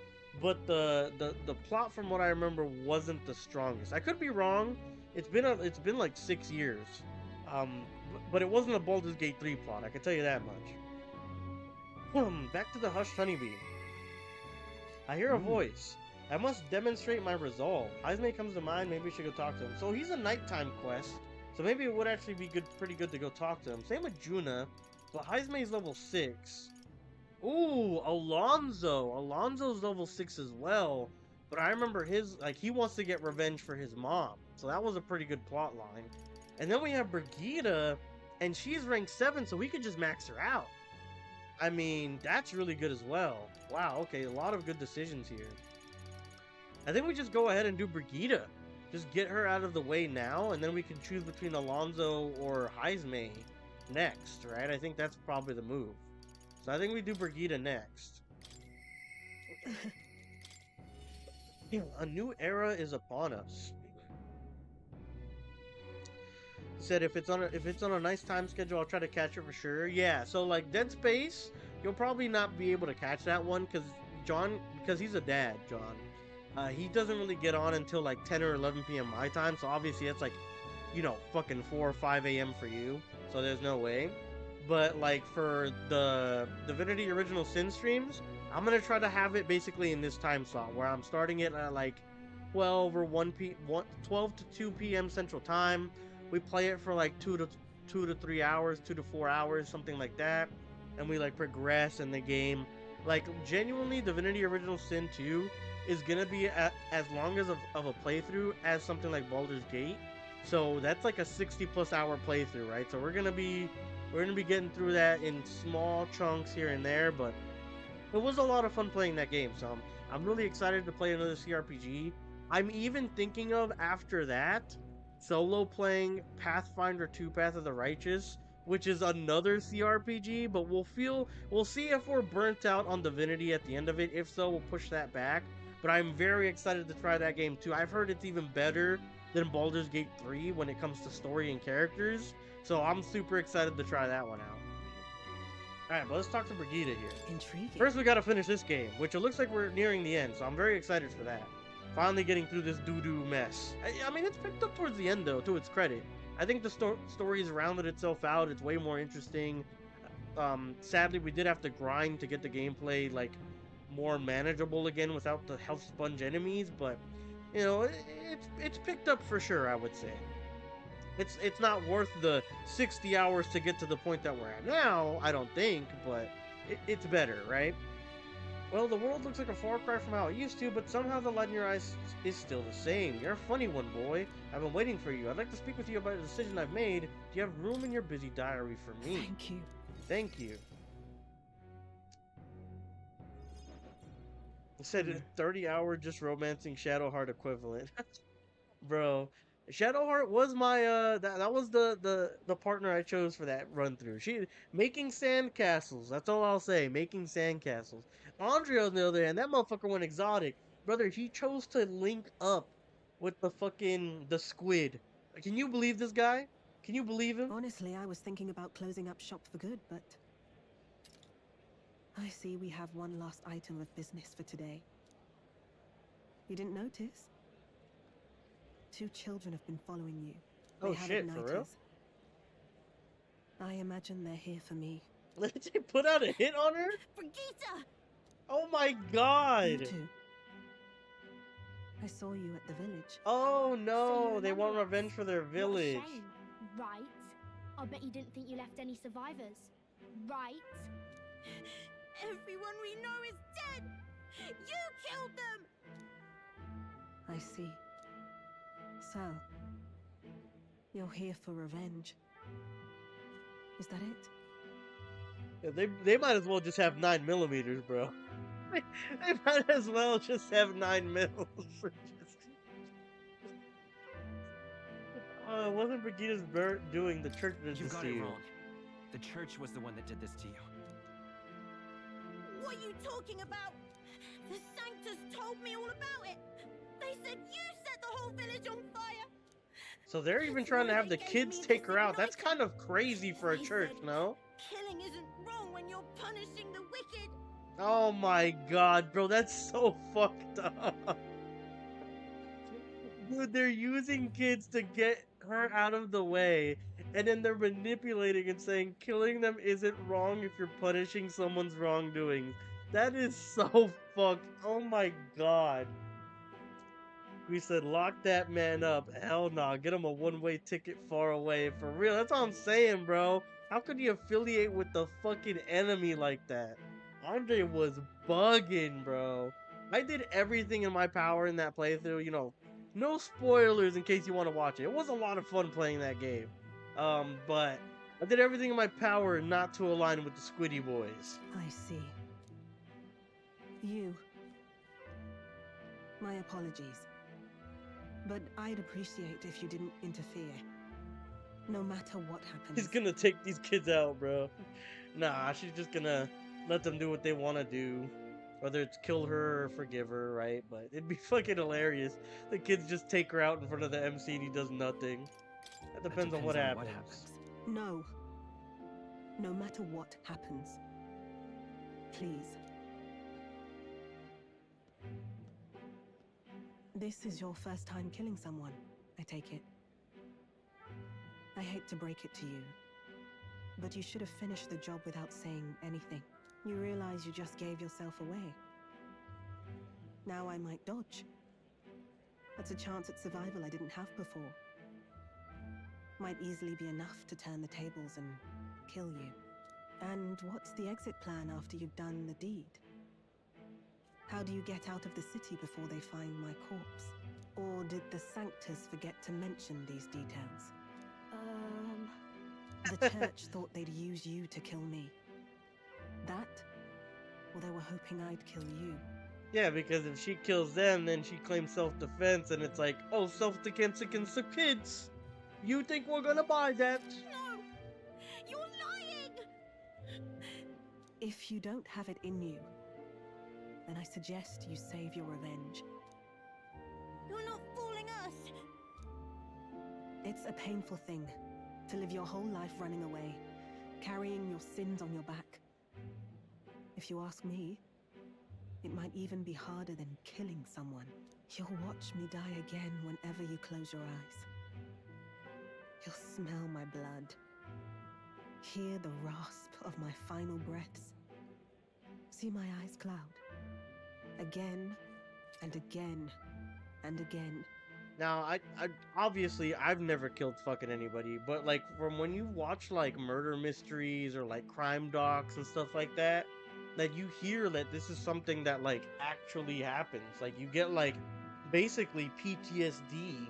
but the plot from what I remember wasn't the strongest. I could be wrong. It's been like 6 years. But it wasn't a Baldur's Gate 3 plot, I can tell you that much. Back to the hushed honeybee. I hear a voice. I must demonstrate my resolve. Heismay comes to mind, maybe we should go talk to him. So he's a nighttime quest, so maybe it would actually be pretty good to go talk to him. Same with Januh, but Heismay's level 6. Ooh, Alonso. Alonso's level 6 as well, but I remember he wants to get revenge for his mom, so that was a pretty good plot line. And then we have Brigitte, and she's rank 7, so we could just max her out. I mean, that's really good as well. Wow, okay, a lot of good decisions here. I think we just go ahead and do Brigitte. Just get her out of the way now, and then we can choose between Alonso or Heismay next, right? I think that's probably the move. So I think we do Brigitte next. A new era is upon us. He said if it's on a nice time schedule, I'll try to catch it for sure. Yeah, so like Dead Space, you'll probably not be able to catch that one because he's a dad, John. He doesn't really get on until like 10 or 11 p.m. my time, so obviously it's like, you know, fucking 4 or 5 a.m. for you, so there's no way. But like for the Divinity Original Sin streams, I'm gonna try to have it basically in this time slot where I'm starting it at like 12 or 12 to 2 p.m. Central Time. We play it for like 2 to 3 hours, 2 to 4 hours, something like that, and we like progress in the game. Like genuinely, Divinity Original Sin 2 is gonna be as long as of a playthrough as something like Baldur's Gate. So that's like a 60+ hour playthrough, right? So we're gonna be getting through that in small chunks here and there, but it was a lot of fun playing that game. So I'm really excited to play another CRPG. I'm even thinking of, after that, solo playing Pathfinder 2 Path of the Righteous, which is another CRPG, but we'll see if we're burnt out on Divinity at the end of it. If so, we'll push that back. But I'm very excited to try that game too. I've heard it's even better than Baldur's Gate 3 when it comes to story and characters. So I'm super excited to try that one out. Alright, but let's talk to Brigitte here. Intriguing. First, we gotta finish this game, which it looks like we're nearing the end, so I'm very excited for that. Finally getting through this doo-doo mess. I mean, it's picked up towards the end, though, to its credit. I think the story's rounded itself out. It's way more interesting. Sadly, we did have to grind to get the gameplay, like, more manageable again without the health sponge enemies, but, you know, it's picked up for sure, I would say. It's not worth the 60 hours to get to the point that we're at now, I don't think, but it's better, right? Well, the world looks like a far cry from how it used to, but somehow the light in your eyes is still the same. You're a funny one, boy. I've been waiting for you. I'd like to speak with you about a decision I've made. Do you have room in your busy diary for me? Thank you. Thank you. It said 30-hour just romancing Shadowheart equivalent. Bro, Shadowheart was my that was the partner I chose for that run through. She making sandcastles. That's all I'll say. Making sandcastles. Andrea, on the other hand, that motherfucker went exotic. Brother, he chose to link up with the squid. Can you believe this guy? Can you believe him? Honestly, I was thinking about closing up shop for good, but I see we have one last item of business for today. You didn't notice? 2 children have been following you. Oh shit, for real? I imagine they're here for me. Did they put out a hit on her? Brigitte! Oh my god! You too. I saw you at the village. Oh no, they want revenge for their village. What a shame. Right. I bet you didn't think you left any survivors. Right. Everyone we know is dead! You killed them! I see. So, you're here for revenge. Is that it? Yeah, they might as well just have 9mm, bro. They might as well just have 9mm. It wasn't Brigitte's doing. The church did this to you. You got it wrong. The church was the one that did this to you. What are you talking about? The Sanctus told me all about it. They said you set the whole village on fire. So they're even trying to have the kids take her out. That's kind of crazy for a church, no? Killing isn't wrong when you're punishing the wicked. Oh my god, bro, that's so fucked up. Dude, they're using kids to get her out of the way, and then they're manipulating and saying killing them isn't wrong if you're punishing someone's wrongdoings. That is so fucked. Oh my god. We said lock that man up. Hell nah, get him a one-way ticket far away. For real, that's what I'm saying, bro. How could you affiliate with the fucking enemy like that? Andre was bugging, bro. I did everything in my power in that playthrough, you know. No spoilers in case you want to watch it. It was a lot of fun playing that game. But I did everything in my power not to align with the Squiddy boys. I see. You. My apologies. But I'd appreciate if you didn't interfere. No matter what happens. He's gonna take these kids out, bro. Nah, she's just gonna let them do what they want to do. Whether it's kill her or forgive her, right? But it'd be fucking hilarious. The kids just take her out in front of the MC and he does nothing. That depends on what happens. No. No matter what happens. Please. This is your first time killing someone, I take it. I hate to break it to you, but you should have finished the job without saying anything. You realize you just gave yourself away. Now I might dodge. That's a chance at survival I didn't have before. Might easily be enough to turn the tables and kill you. And what's the exit plan after you've done the deed? How do you get out of the city before they find my corpse? Or did the Sanctus forget to mention these details? The church thought they'd use you to kill me. That? Or they were hoping I'd kill you. Yeah, because if she kills them, then she claims self-defense, and it's like, oh, self-defense against the kids. You think we're gonna buy that? No! You're lying! If you don't have it in you, then I suggest you save your revenge. You're not fooling us! It's a painful thing to live your whole life running away, carrying your sins on your back. If you ask me, it might even be harder than killing someone. You'll watch me die again whenever you close your eyes. You'll smell my blood, hear the rasp of my final breaths, see my eyes cloud. Again and again and again. Now, I obviously I've never killed fucking anybody, but like from when you watch like murder mysteries or like crime docs and stuff like that you hear that this is something that like actually happens. Like you get like basically PTSD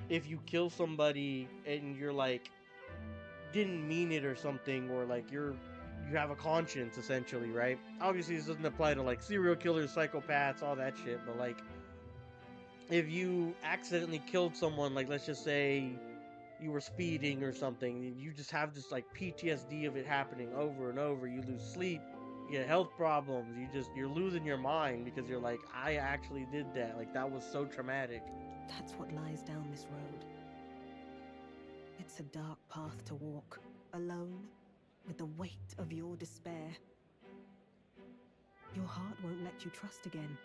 if you kill somebody and you're like didn't mean it or something, or like you have a conscience essentially, right? Obviously this doesn't apply to like serial killers, psychopaths, all that shit, but like if you accidentally killed someone, like let's just say you were speeding or something, you just have this like PTSD of it happening over and over. You lose sleep, you get health problems, you're losing your mind because you're like, I actually did that. Like that was so traumatic. That's what lies down this road. It's a dark path to walk, alone, with the weight of your despair. Your heart won't let you trust again,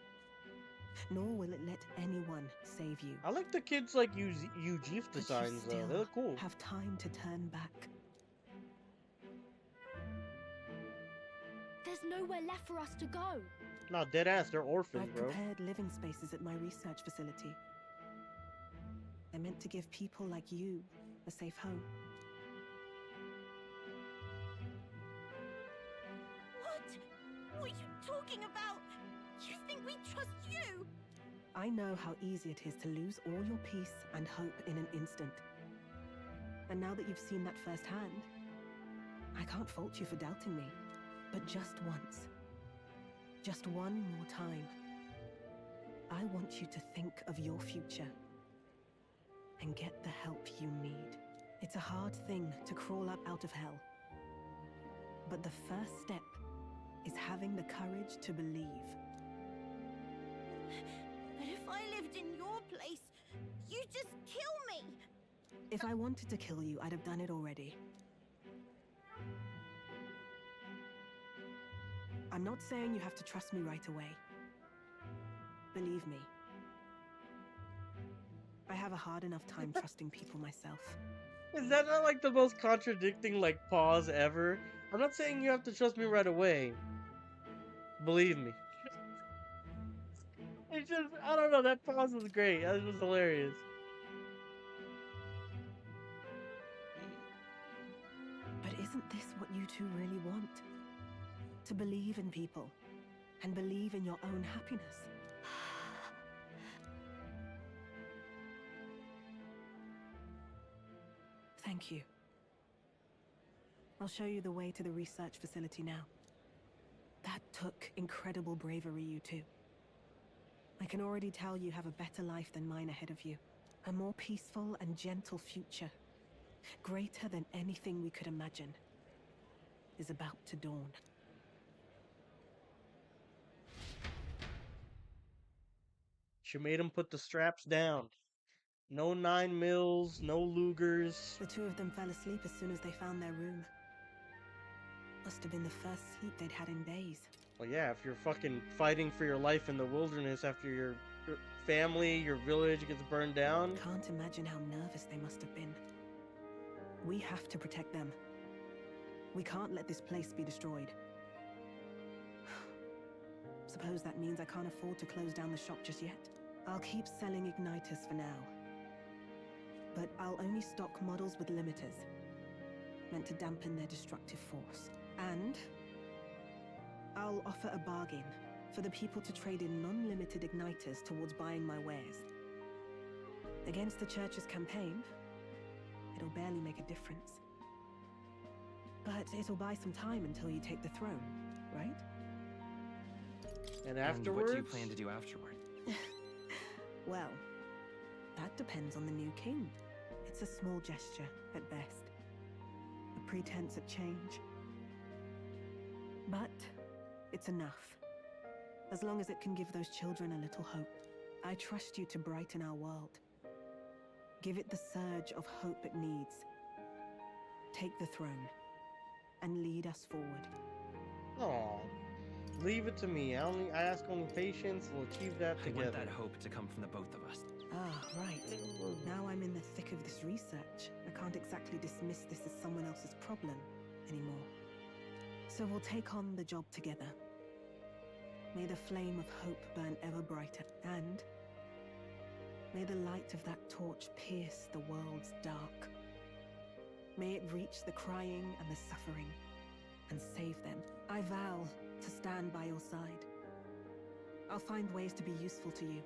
nor will it let anyone save you. I like the kids like use UGIF designs though. They look cool. Have time to turn back. There's nowhere left for us to go. No, dead ass, they're orphans, I've bro. prepared living spaces at my research facility. They're meant to give people like you a safe home. What are you talking about? You think we trust you? I know how easy it is to lose all your peace and hope in an instant. And now that you've seen that firsthand, I can't fault you for doubting me. But just once, just one more time, I want you to think of your future and get the help you need. It's a hard thing to crawl up out of hell, but the first step is having the courage to believe. But if I lived in your place, you'd just kill me! If I wanted to kill you, I'd have done it already. I'm not saying you have to trust me right away. Believe me. I have a hard enough time trusting people myself. Is that not like the most contradicting like pause ever? I'm not saying you have to trust me right away. Believe me. It's just, I don't know, that pause was great. That was hilarious. But isn't this what you two really want? To believe in people, and believe in your own happiness. Thank you. I'll show you the way to the research facility now. That took incredible bravery, you two. I can already tell you have a better life than mine ahead of you. A more peaceful and gentle future, greater than anything we could imagine, is about to dawn. She made him put the straps down. No 9mm, no Lugers. The two of them fell asleep as soon as they found their room. Must have been the first sleep they'd had in days. Well, yeah, if you're fucking fighting for your life in the wilderness after your family, your village gets burned down. Can't imagine how nervous they must have been. We have to protect them. We can't let this place be destroyed. Suppose that means I can't afford to close down the shop just yet. I'll keep selling igniters for now. But I'll only stock models with limiters, meant to dampen their destructive force. And I'll offer a bargain for the people to trade in non-limited igniters towards buying my wares. Against the church's campaign, it'll barely make a difference. But it'll buy some time until you take the throne, right? And afterwards? And what do you plan to do afterward? Well, that depends on the new king. It's a small gesture, at best. A pretense at change. But it's enough. As long as it can give those children a little hope. I trust you to brighten our world. Give it the surge of hope it needs. Take the throne, and lead us forward. Aw. Leave it to me. I ask only patience. We'll achieve that together. I want that hope to come from the both of us. Ah, right. Now I'm in the thick of this research. I can't exactly dismiss this as someone else's problem anymore. So we'll take on the job together. May the flame of hope burn ever brighter, and may the light of that torch pierce the world's dark. May it reach the crying and the suffering, and save them. I vow to stand by your side. I'll find ways to be useful to you.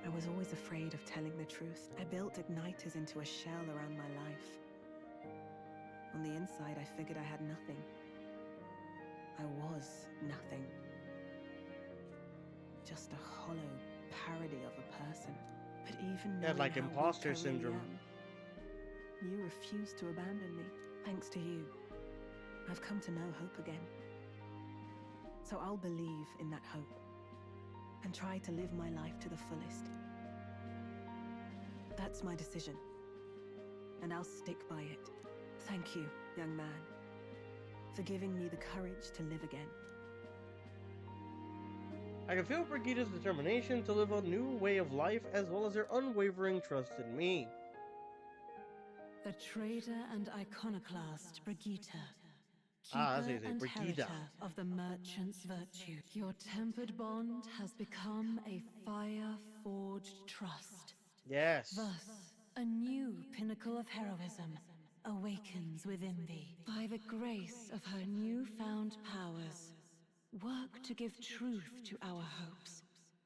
I was always afraid of telling the truth. I built igniters into a shell around my life. On the inside, I figured I had nothing. I was nothing. Just a hollow parody of a person. But even knowing like how imposter weak I really syndrome. am, you refused to abandon me. Thanks to you, I've come to know hope again. So I'll believe in that hope and try to live my life to the fullest. That's my decision, and I'll stick by it. Thank you, young man, for giving me the courage to live again. I can feel Brigida's determination to live a new way of life, as well as her unwavering trust in me. A traitor and iconoclast, Brigida. That's Keeper easy, and Brigida. heriter of the merchant's virtue. Your tempered bond has become a fire-forged trust. Yes. Thus, a new pinnacle of heroism awakens within thee. By the grace of her newfound powers, work to give truth to our hopes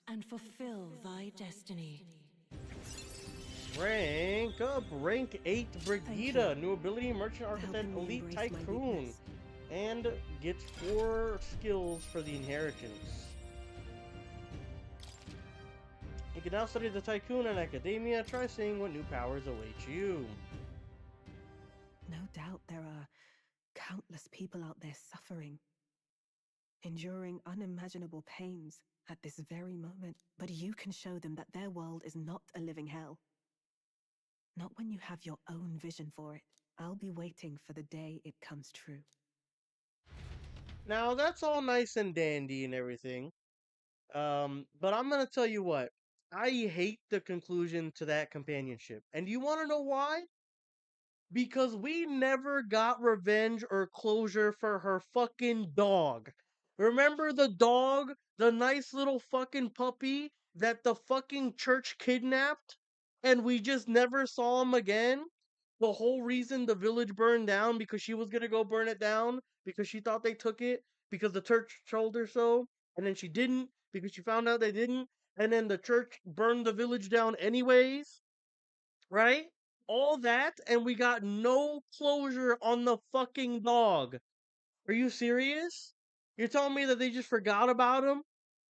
and fulfill thy destiny. Rank up, rank 8 Brigida, new ability, merchant architect, elite tycoon, and gets 4 skills for the inheritance. You can now study the tycoon in academia. Try seeing what new powers await you. No doubt there are countless people out there suffering, enduring unimaginable pains at this very moment. But you can show them that their world is not a living hell. Not when you have your own vision for it. I'll be waiting for the day it comes true. Now, that's all nice and dandy and everything. But I'm gonna tell you what. I hate the conclusion to that companionship. And do you want to know why? Because we never got revenge or closure for her fucking dog. Remember the dog? The nice little fucking puppy that the fucking church kidnapped? And we just never saw him again? The whole reason the village burned down because she was gonna go burn it down because she thought they took it because the church told her so, and then she didn't because she found out they didn't, and then the church burned the village down anyways, right? All that, and we got no closure on the fucking dog. Are you serious? You're telling me that they just forgot about him?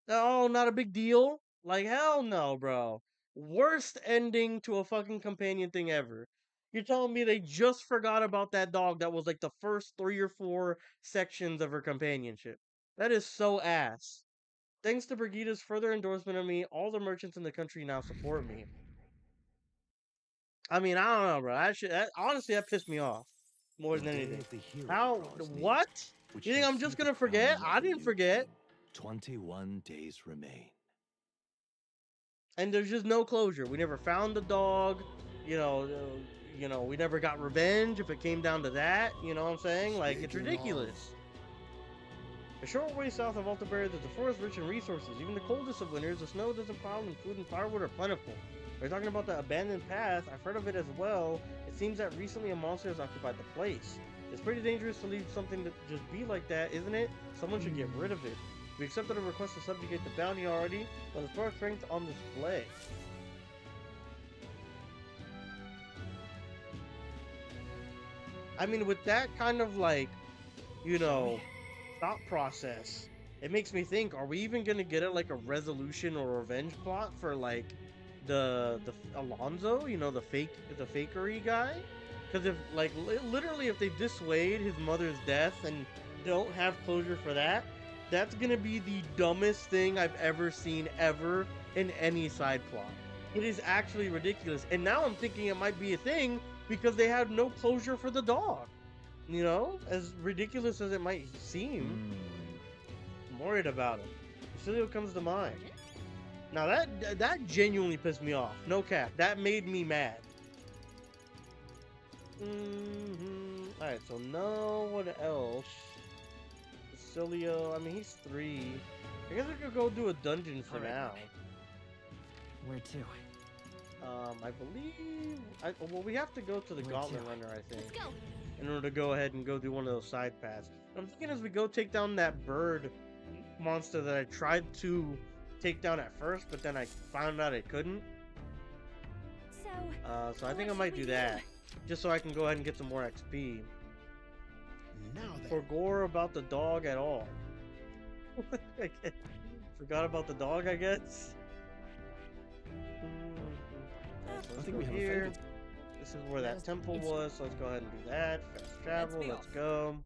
Oh, not a big deal? Like, hell no, bro. Worst ending to a fucking companion thing ever. You're telling me they just forgot about that dog that was like the first 3 or 4 sections of her companionship. That is so ass. Thanks to Brigida's further endorsement of me, all the merchants in the country now support me. I mean, I don't know, bro. Honestly, that pissed me off more than anything. How? What? You think I'm just gonna forget? I didn't forget. 21 days remain. And there's just no closure. We never found the dog. You know, we never got revenge if it came down to that. You know what I'm saying? Like, it's ridiculous. A short way south of Altaberry, there's a forest rich in resources. Even the coldest of winters, the snow doesn't pile and food and firewood are plentiful. We're talking about the abandoned path. I've heard of it as well. It seems that recently a monster has occupied the place. It's pretty dangerous to leave something to just be like that, isn't it? Someone should get rid of it. We accepted a request to subjugate the bounty already, but let's put our strength on display. I mean, with that kind of like, you know, thought process, it makes me think, are we even gonna get like a resolution or revenge plot for like the Alonzo, you know, the fakery guy? Because if like literally if they dissuade his mother's death and don't have closure for that, that's gonna be the dumbest thing I've ever seen ever in any side plot. It is actually ridiculous. And now I'm thinking it might be a thing because they have no closure for the dog. You know, as ridiculous as it might seem, I'm worried about it. Basilio comes to mind. Now that genuinely pissed me off. No cap. That made me mad. Alright, so no, what else? Basilio, I mean, he's 3. I guess we could go do a dungeon for now. Where to? I believe... well, we have to go to the Gauntlet Runner, I think. Let's go. In order to go ahead and go do one of those side paths. I'm thinking as we go take down that bird monster that I tried to take down at first, but then I found out I couldn't. So I think I might do that. Just so I can go ahead and get some more XP. Forgot about the dog at all. Forgot about the dog, I guess. I think we have here. a favorite. This is where that temple was, so let's go ahead and do that. Fast travel, let's go.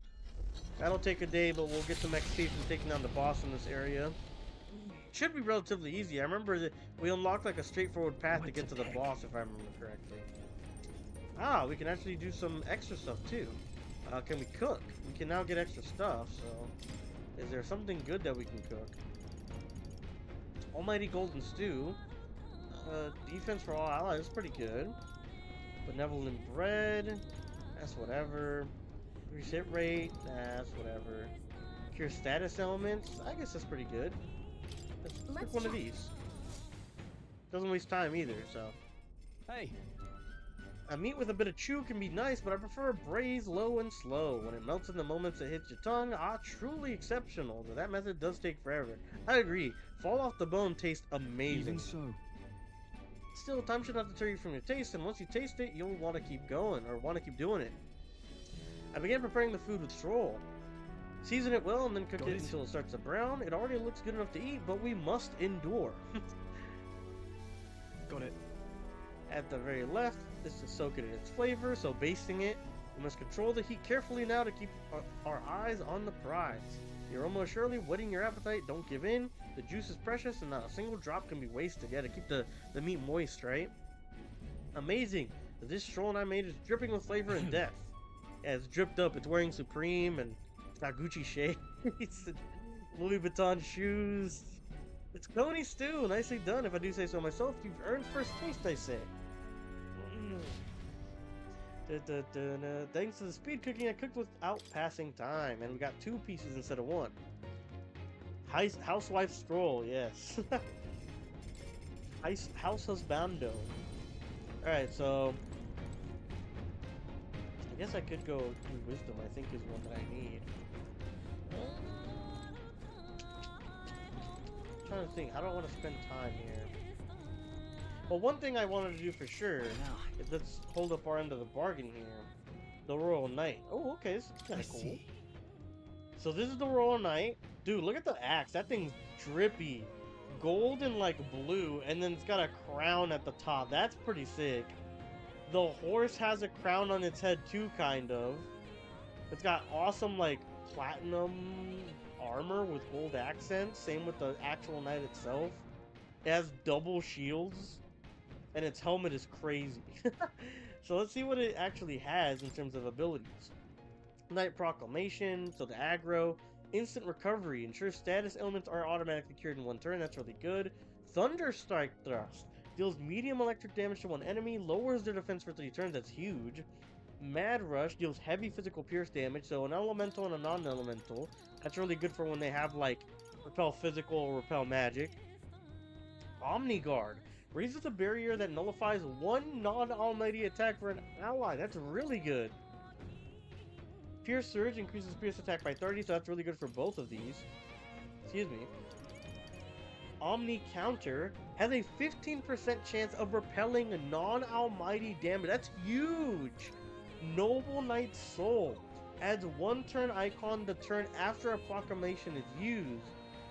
That'll take a day, but we'll get some XP from taking down the boss in this area. Should be relatively easy. I remember that we unlocked like a straightforward path to get to the boss, if I remember correctly. Ah, we can actually do some extra stuff too. Can we cook? We can now get extra stuff, so... Is there something good that we can cook? Almighty Golden Stew. Defense for all allies is pretty good. Benevolent Bread. That's whatever. Increase hit rate. That's whatever. Cure status elements. I guess that's pretty good. Let's pick one of these. Doesn't waste time either, so... Hey! A meat with a bit of chew can be nice, but I prefer braised low and slow. When it melts in the moments it hits your tongue, truly exceptional. But that method does take forever. I agree. Fall off the bone tastes amazing. Even so. Still, time should not deter you from your taste, and once you taste it, you'll want to keep going, or want to keep doing it. I began preparing the food with strohl. Season it well and then cook it until it starts to brown. It already looks good enough to eat, but we must endure. Got it. At the very left, this is soak it in its flavor, so basting it. We must control the heat carefully now to keep our eyes on the prize. You're almost surely whetting your appetite. Don't give in. The juice is precious and not a single drop can be wasted. Yeah, to keep the meat moist, right? Amazing. This stroll I made is dripping with flavor and depth. Yeah, it's dripped up. It's wearing Supreme and it's got Gucci shades, Louis Vuitton shoes. It's Coney stew. Nicely done, if I do say so myself. You've earned first taste, I say. Thanks to the speed cooking, I cooked without passing time, and we got 2 pieces instead of 1. Housewife stroll, yes. House husbando. Alright, so I guess I could go through wisdom, I think is one that I need. I'm trying to think, how do I want to spend time here? Well, one thing I wanted to do for sure is let's hold up our end of the bargain here. The Royal Knight. Oh, okay, this is kind of cool. So this is the Royal Knight. Dude, look at the axe. That thing's drippy. Gold and like blue, and then it's got a crown at the top. That's pretty sick. The horse has a crown on its head too, kind of. It's got awesome like platinum armor with gold accents. Same with the actual knight itself. It has double shields. And its helmet is crazy. So let's see what it actually has in terms of abilities. Knight Proclamation, so the aggro. Instant recovery, ensures status elements are automatically cured in 1 turn, that's really good. Thunder Strike Thrust, deals medium electric damage to 1 enemy, lowers their defense for 3 turns, that's huge. Mad Rush, deals heavy physical pierce damage, so an elemental and a non-elemental. That's really good for when they have like repel physical or repel magic. Omni Guard raises a barrier that nullifies one non-almighty attack for an ally. That's really good. Pierce Surge increases pierce attack by 30, so that's really good for both of these. Excuse me. Omni Counter has a 15% chance of repelling non-almighty damage. That's huge! Noble Knight's Soul adds one turn icon the turn after a proclamation is used.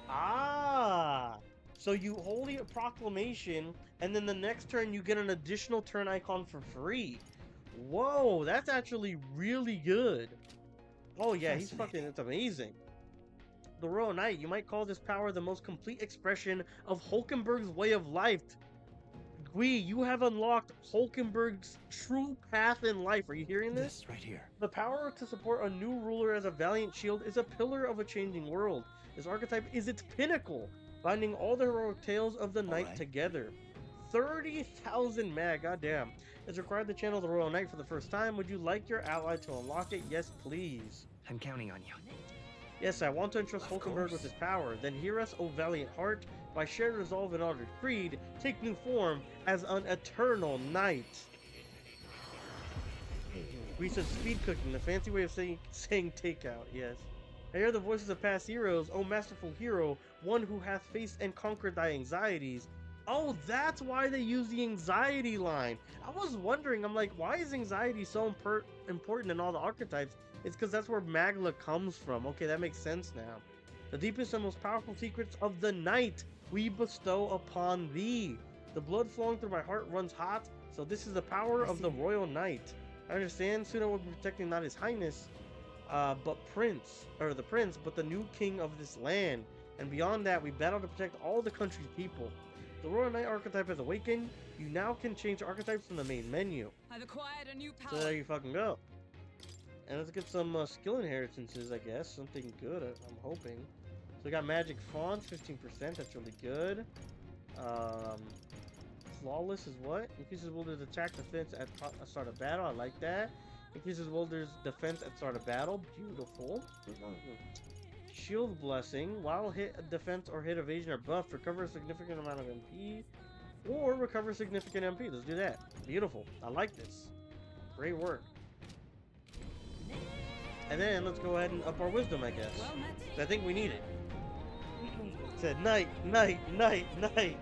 Ah! So you hold a proclamation, and then the next turn you get an additional turn icon for free. Whoa, that's actually really good. Oh yeah, he's fucking, it's amazing. The Royal Knight, you might call this power the most complete expression of Hulkenberg's way of life. Gui, you have unlocked Hulkenberg's true path in life. Are you hearing this? Right here. The power to support a new ruler as a valiant shield is a pillar of a changing world. This archetype is its pinnacle, binding all the heroic tales of the knight together. 30,000 mag, goddamn. It's required to channel the Royal Knight for the first time. Would you like your ally to unlock it? Yes, please. I'm counting on you. Yes, I want to entrust Hulkenberg with his power. Then hear us, O valiant heart. By shared resolve and honored creed, take new form as an eternal knight. We said speed cooking, the fancy way of saying takeout, yes. I hear the voices of past heroes, O masterful hero, one who hath faced and conquered thy anxieties. Oh, that's why they use the anxiety line. I was wondering, I'm like, why is anxiety so important in all the archetypes? It's because that's where Magla comes from. Okay, that makes sense now. The deepest and most powerful secrets of the night we bestow upon thee. The blood flowing through my heart runs hot, so this is the power of the Royal Knight. I understand Suda will be protecting not his highness, but the prince, but the new king of this land. And beyond that, we battle to protect all the country's people. The Royal Knight archetype has awakened. You now can change archetypes from the main menu. I've acquired a new power. So there you fucking go. And let's get some skill inheritances, I guess. Something good, I'm hoping. So we got magic fonts, 15%. That's really good. Flawless is what? Increases Wilder's attack defense at start of battle. I like that. Increases Wilder's defense at start of battle. Beautiful. Shield Blessing. While hit defense or hit evasion are buffed, recover a significant amount of MP. Or recover significant MP. Let's do that. Beautiful. I like this. Great work. And then let's go ahead and up our wisdom, I guess. I think we need it. It said night, night, night, night.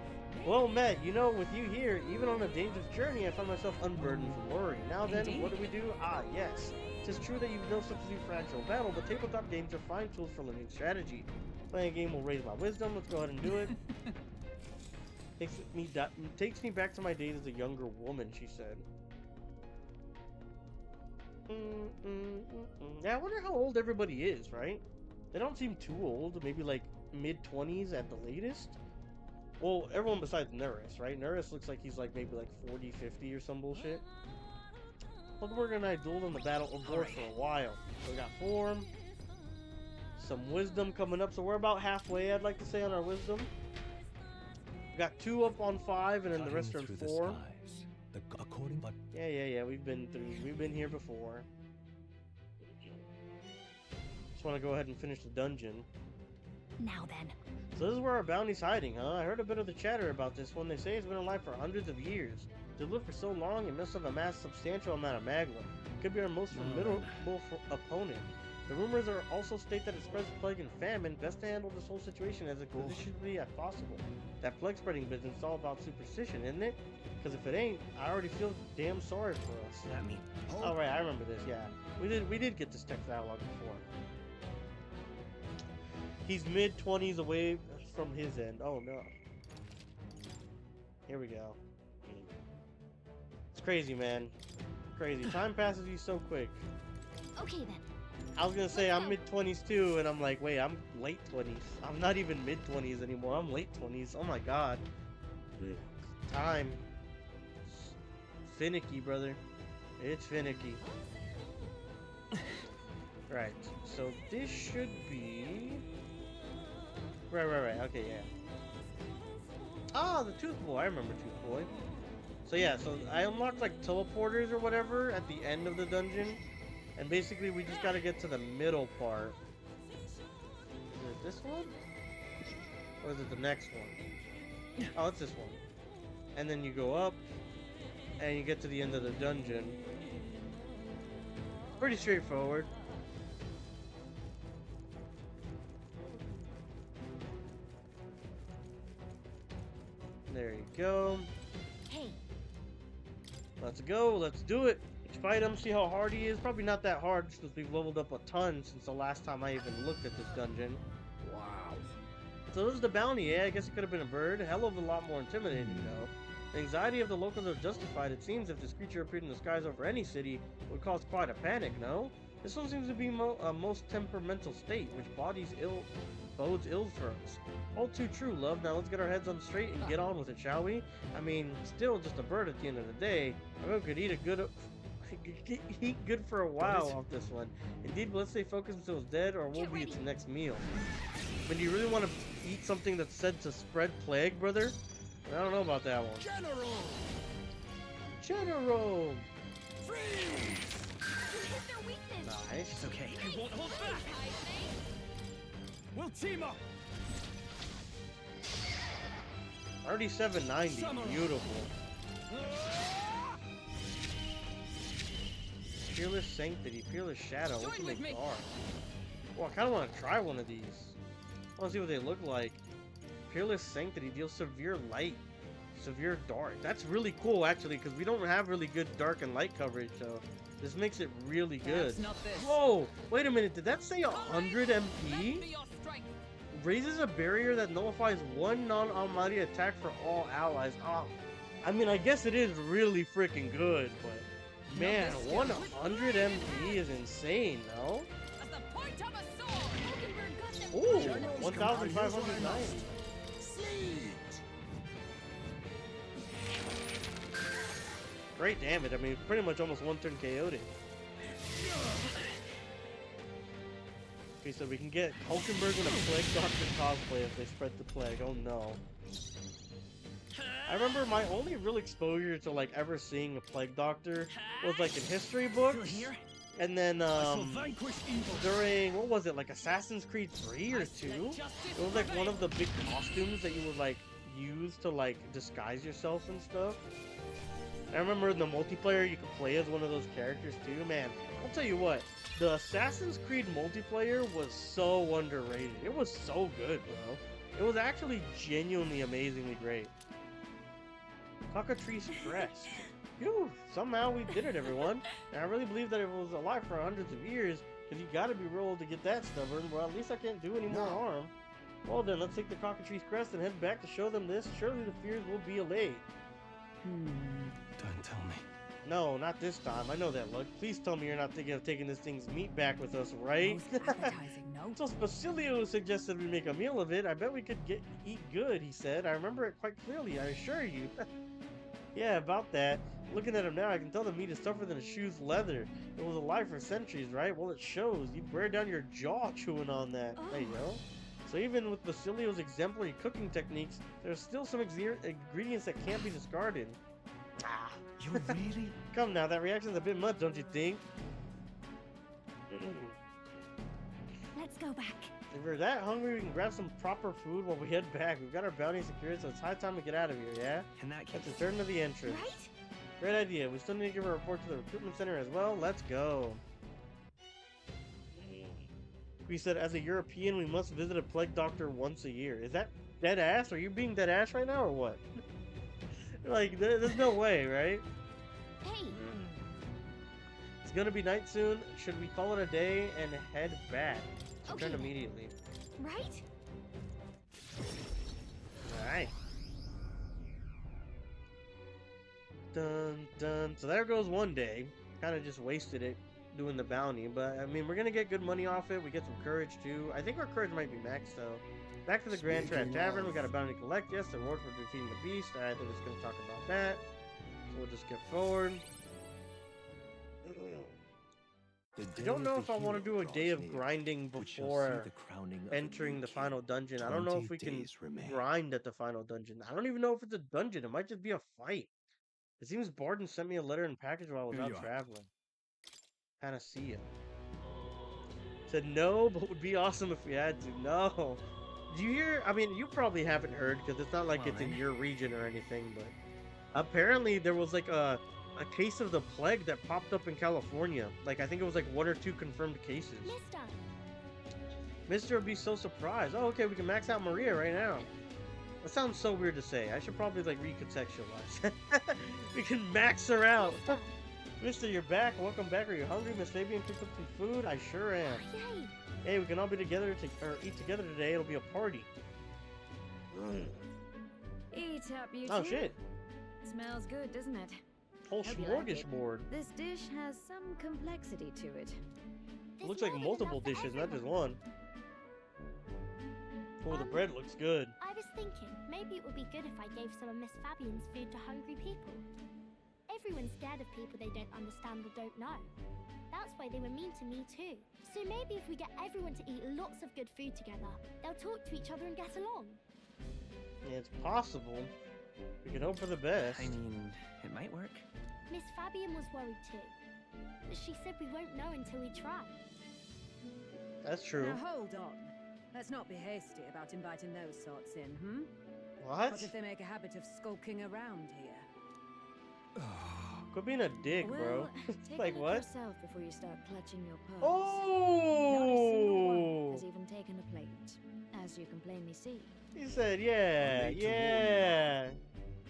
Well met, you know, with you here, even on a dangerous journey, I found myself unburdened from worry. Now then, what do we do? Ah, yes. It is true that you've no substitute for actual battle, but tabletop games are fine tools for learning strategy. Playing a game will raise my wisdom. Let's go ahead and do it. Takes me back to my days as a younger woman, she said. Yeah, I wonder how old everybody is, right? They don't seem too old, maybe like mid-20s at the latest. Well, everyone besides Neris, right? Neris looks like he's like maybe like 40, 50 or some bullshit. Hulkenberg and I dueled in the Battle of War for a while. So we got form, some wisdom coming up, so we're about halfway, I'd like to say, on our wisdom. We got 2 up on 5, and then the rest are in 4. Yeah, we've been here before. Just want to go ahead and finish the dungeon. Now then. So this is where our bounty's hiding, huh? I heard a bit of the chatter about this one. They say it's been alive for hundreds of years. To live for so long, it must have amassed a substantial amount of magma. It could be our most formidable opponent. The rumors are also state that it spreads plague and famine. Best to handle this whole situation as expeditiously as possible. That plague spreading business is all about superstition, isn't it? Because if it ain't, I already feel damn sorry for us. That mean? Oh right, I remember this. Yeah, we did get this text dialogue before. He's mid-20s away from his end. Oh no. Here we go. It's crazy, man. Crazy. Time passes you so quick. Okay then. I was gonna say I'm mid-20s too, and I'm like, wait, I'm late 20s. I'm not even mid-20s anymore. I'm late 20s. Oh my god. Time. It's finicky, brother. It's finicky. Right. So this should be. Right. Okay, yeah. Ah, the Tooth Boy. I remember Tooth Boy. So yeah, so I unlocked like teleporters or whatever at the end of the dungeon. And basically we just gotta get to the middle part. this one? Or is it the next one? Oh, it's this one. And then you go up, and you get to the end of the dungeon. Pretty straightforward. There you go. Hey. Let's go. Let's do it. Let's fight him. See how hard he is. Probably not that hard since we've leveled up a ton since the last time I even looked at this dungeon. Wow. So this is the bounty, yeah? I guess it could have been a bird. A hell of a lot more intimidating, though. The anxiety of the locals are justified. It seems if this creature appeared in the skies over any city, it would cause quite a panic, no? This one seems to be a most temperamental state, which bodes ill for us. All too true, love. Now let's get our heads on straight and get on with it, shall we? I mean, still just a bird at the end of the day. I bet we could eat good for a while off this one. Indeed, but let's stay focused until it's dead, or we'll be its next meal. But do you really want to eat something that's said to spread plague, brother? I don't know about that one. General! Freeze! Their weakness. Nice. It's okay. You won't hold back. We'll team up. Already 790. Beautiful. Fearless Sanctity, Fearless Shadow, Ultimate Guard. Well, I kind of want to try one of these. I want to see what they look like. Fearless Sanctity deals severe light, severe dark. That's really cool, actually, because we don't have really good dark and light coverage, so this makes it really good. Whoa! Wait a minute, did that say 100 MP? Raises a barrier that nullifies one non-almighty attack for all allies. Oh, I mean, I guess it is really freaking good, but man, 100 MP is insane, no? Ooh, 1,590. Great damage. I mean, pretty much almost one turn KO'd it. Okay, so we can get Hulkenberg in a Plague Doctor cosplay if they spread the plague. Oh no. I remember my only real exposure to like ever seeing a Plague Doctor was like in history books. And then during, what was it, like Assassin's Creed 3 or 2? It was like one of the big costumes that you would like use to like disguise yourself and stuff. I remember in the multiplayer you could play as one of those characters too. Man, I'll tell you what, the Assassin's Creed multiplayer was so underrated. It was so good, bro. It was actually genuinely amazingly great. Cockatrice Crest. Phew, somehow we did it, everyone. And I really believe that it was alive for hundreds of years, because you gotta be rolled to get that stubborn. Well, at least I can't do any more harm. Well then, let's take the Cockatrice Crest and head back to show them this. Surely the fears will be allayed. Don't tell me. No, not this time. I know that look. Please tell me you're not thinking of taking this thing's meat back with us, right? So Basilio suggested we make a meal of it. I bet we could eat good, he said. I remember it quite clearly, I assure you. Yeah, about that. Looking at him now, I can tell the meat is tougher than a shoe's leather. It was alive for centuries, right? Well, it shows. You'd wear down your jaw chewing on that. There you go. So even with Basilio's exemplary cooking techniques, there's still some ingredients that can't be discarded. Ah, you really? Come now, that reaction's a bit much, don't you think? Let's go back. If we're that hungry, we can grab some proper food while we head back. We've got our bounty secured, so it's high time to get out of here, yeah? Let's return to the entrance. Right? Great idea. We still need to give a report to the recruitment center as well. Let's go. We said, as a European, we must visit a plague doctor once a year. Is that dead ass? Are you being dead ass right now, or what? Like, there's no way, right? Hey. It's gonna be night soon. Should we call it a day and head back? Return immediately. Right? Alright. Dun dun. So there goes one day. Kind of just wasted it doing the bounty, but I mean, we're gonna get good money off it. We get some courage too. I think our courage might be maxed though. Back to the Grand Trap Tavern. We got a bounty to collect. Yes, the reward for defeating the beast. Alright, they're just gonna talk about that. So we'll just get forward. I don't know if I want to do a day of grinding before entering the final dungeon. I don't know if we can grind at the final dungeon. I don't even know if it's a dungeon. It might just be a fight. It seems Barden sent me a letter and package while I was out traveling. Panacea. Said no, but would be awesome if we had to. No. Do you hear? I mean, you probably haven't heard because it's not like Well, it's in then. your region or anything, but apparently there was like a case of the plague that popped up in California. Like I think it was like 1 or 2 confirmed cases. Mister would be so surprised. Oh, okay, we can max out Maria right now. That sounds so weird to say. I should probably like recontextualize. We can max her out. Mister, you're back. Welcome back. Are you hungry? Miss Fabian picked up some food. I sure am. Yay! Hey, we can all be together or eat together today. It'll be a party. Eat up, you Oh two. shit! Smells good, doesn't it? Whole Hope you like it. smorgasbord. This dish has some complexity to it. It looks like multiple dishes, not just one. Oh, the bread looks good. I was thinking, maybe it would be good if I gave some of Miss Fabian's food to hungry people. Everyone's scared of people they don't understand or don't know. That's why they were mean to me too. So maybe if we get everyone to eat lots of good food together, they'll talk to each other and get along. Yeah, it's possible. We can hope for the best. I mean, it might work. Miss Fabian was worried too. But she said we won't know until we try. That's true. Now hold on. Let's not be hasty about inviting those sorts in, hmm? What? What if they make a habit of skulking around here? Quit being a dick, bro. Well, take Like a look what? yourself before you start clutching your pearls. Oh! Not a single one has even taken a plate, as you can plainly see. He said, yeah, yeah.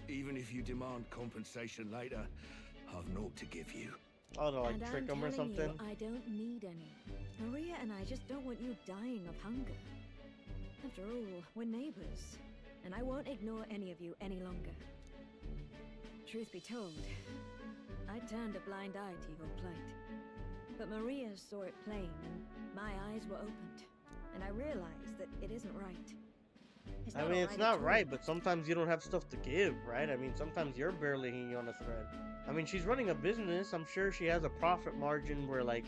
Even if you demand compensation later, I've naught to give you. Oh, to like And trick I'm him or telling something? You, I don't need any. Maria and I just don't want you dying of hunger. After all, we're neighbors, and I won't ignore any of you any longer. Truth be told, I turned a blind eye to your plight. But Maria saw it plain, and my eyes were opened. And I realized that it isn't right. I mean, it's not right, but sometimes you don't have stuff to give, right? I mean, sometimes you're barely hanging on a thread. I mean, she's running a business. I'm sure she has a profit margin where, like,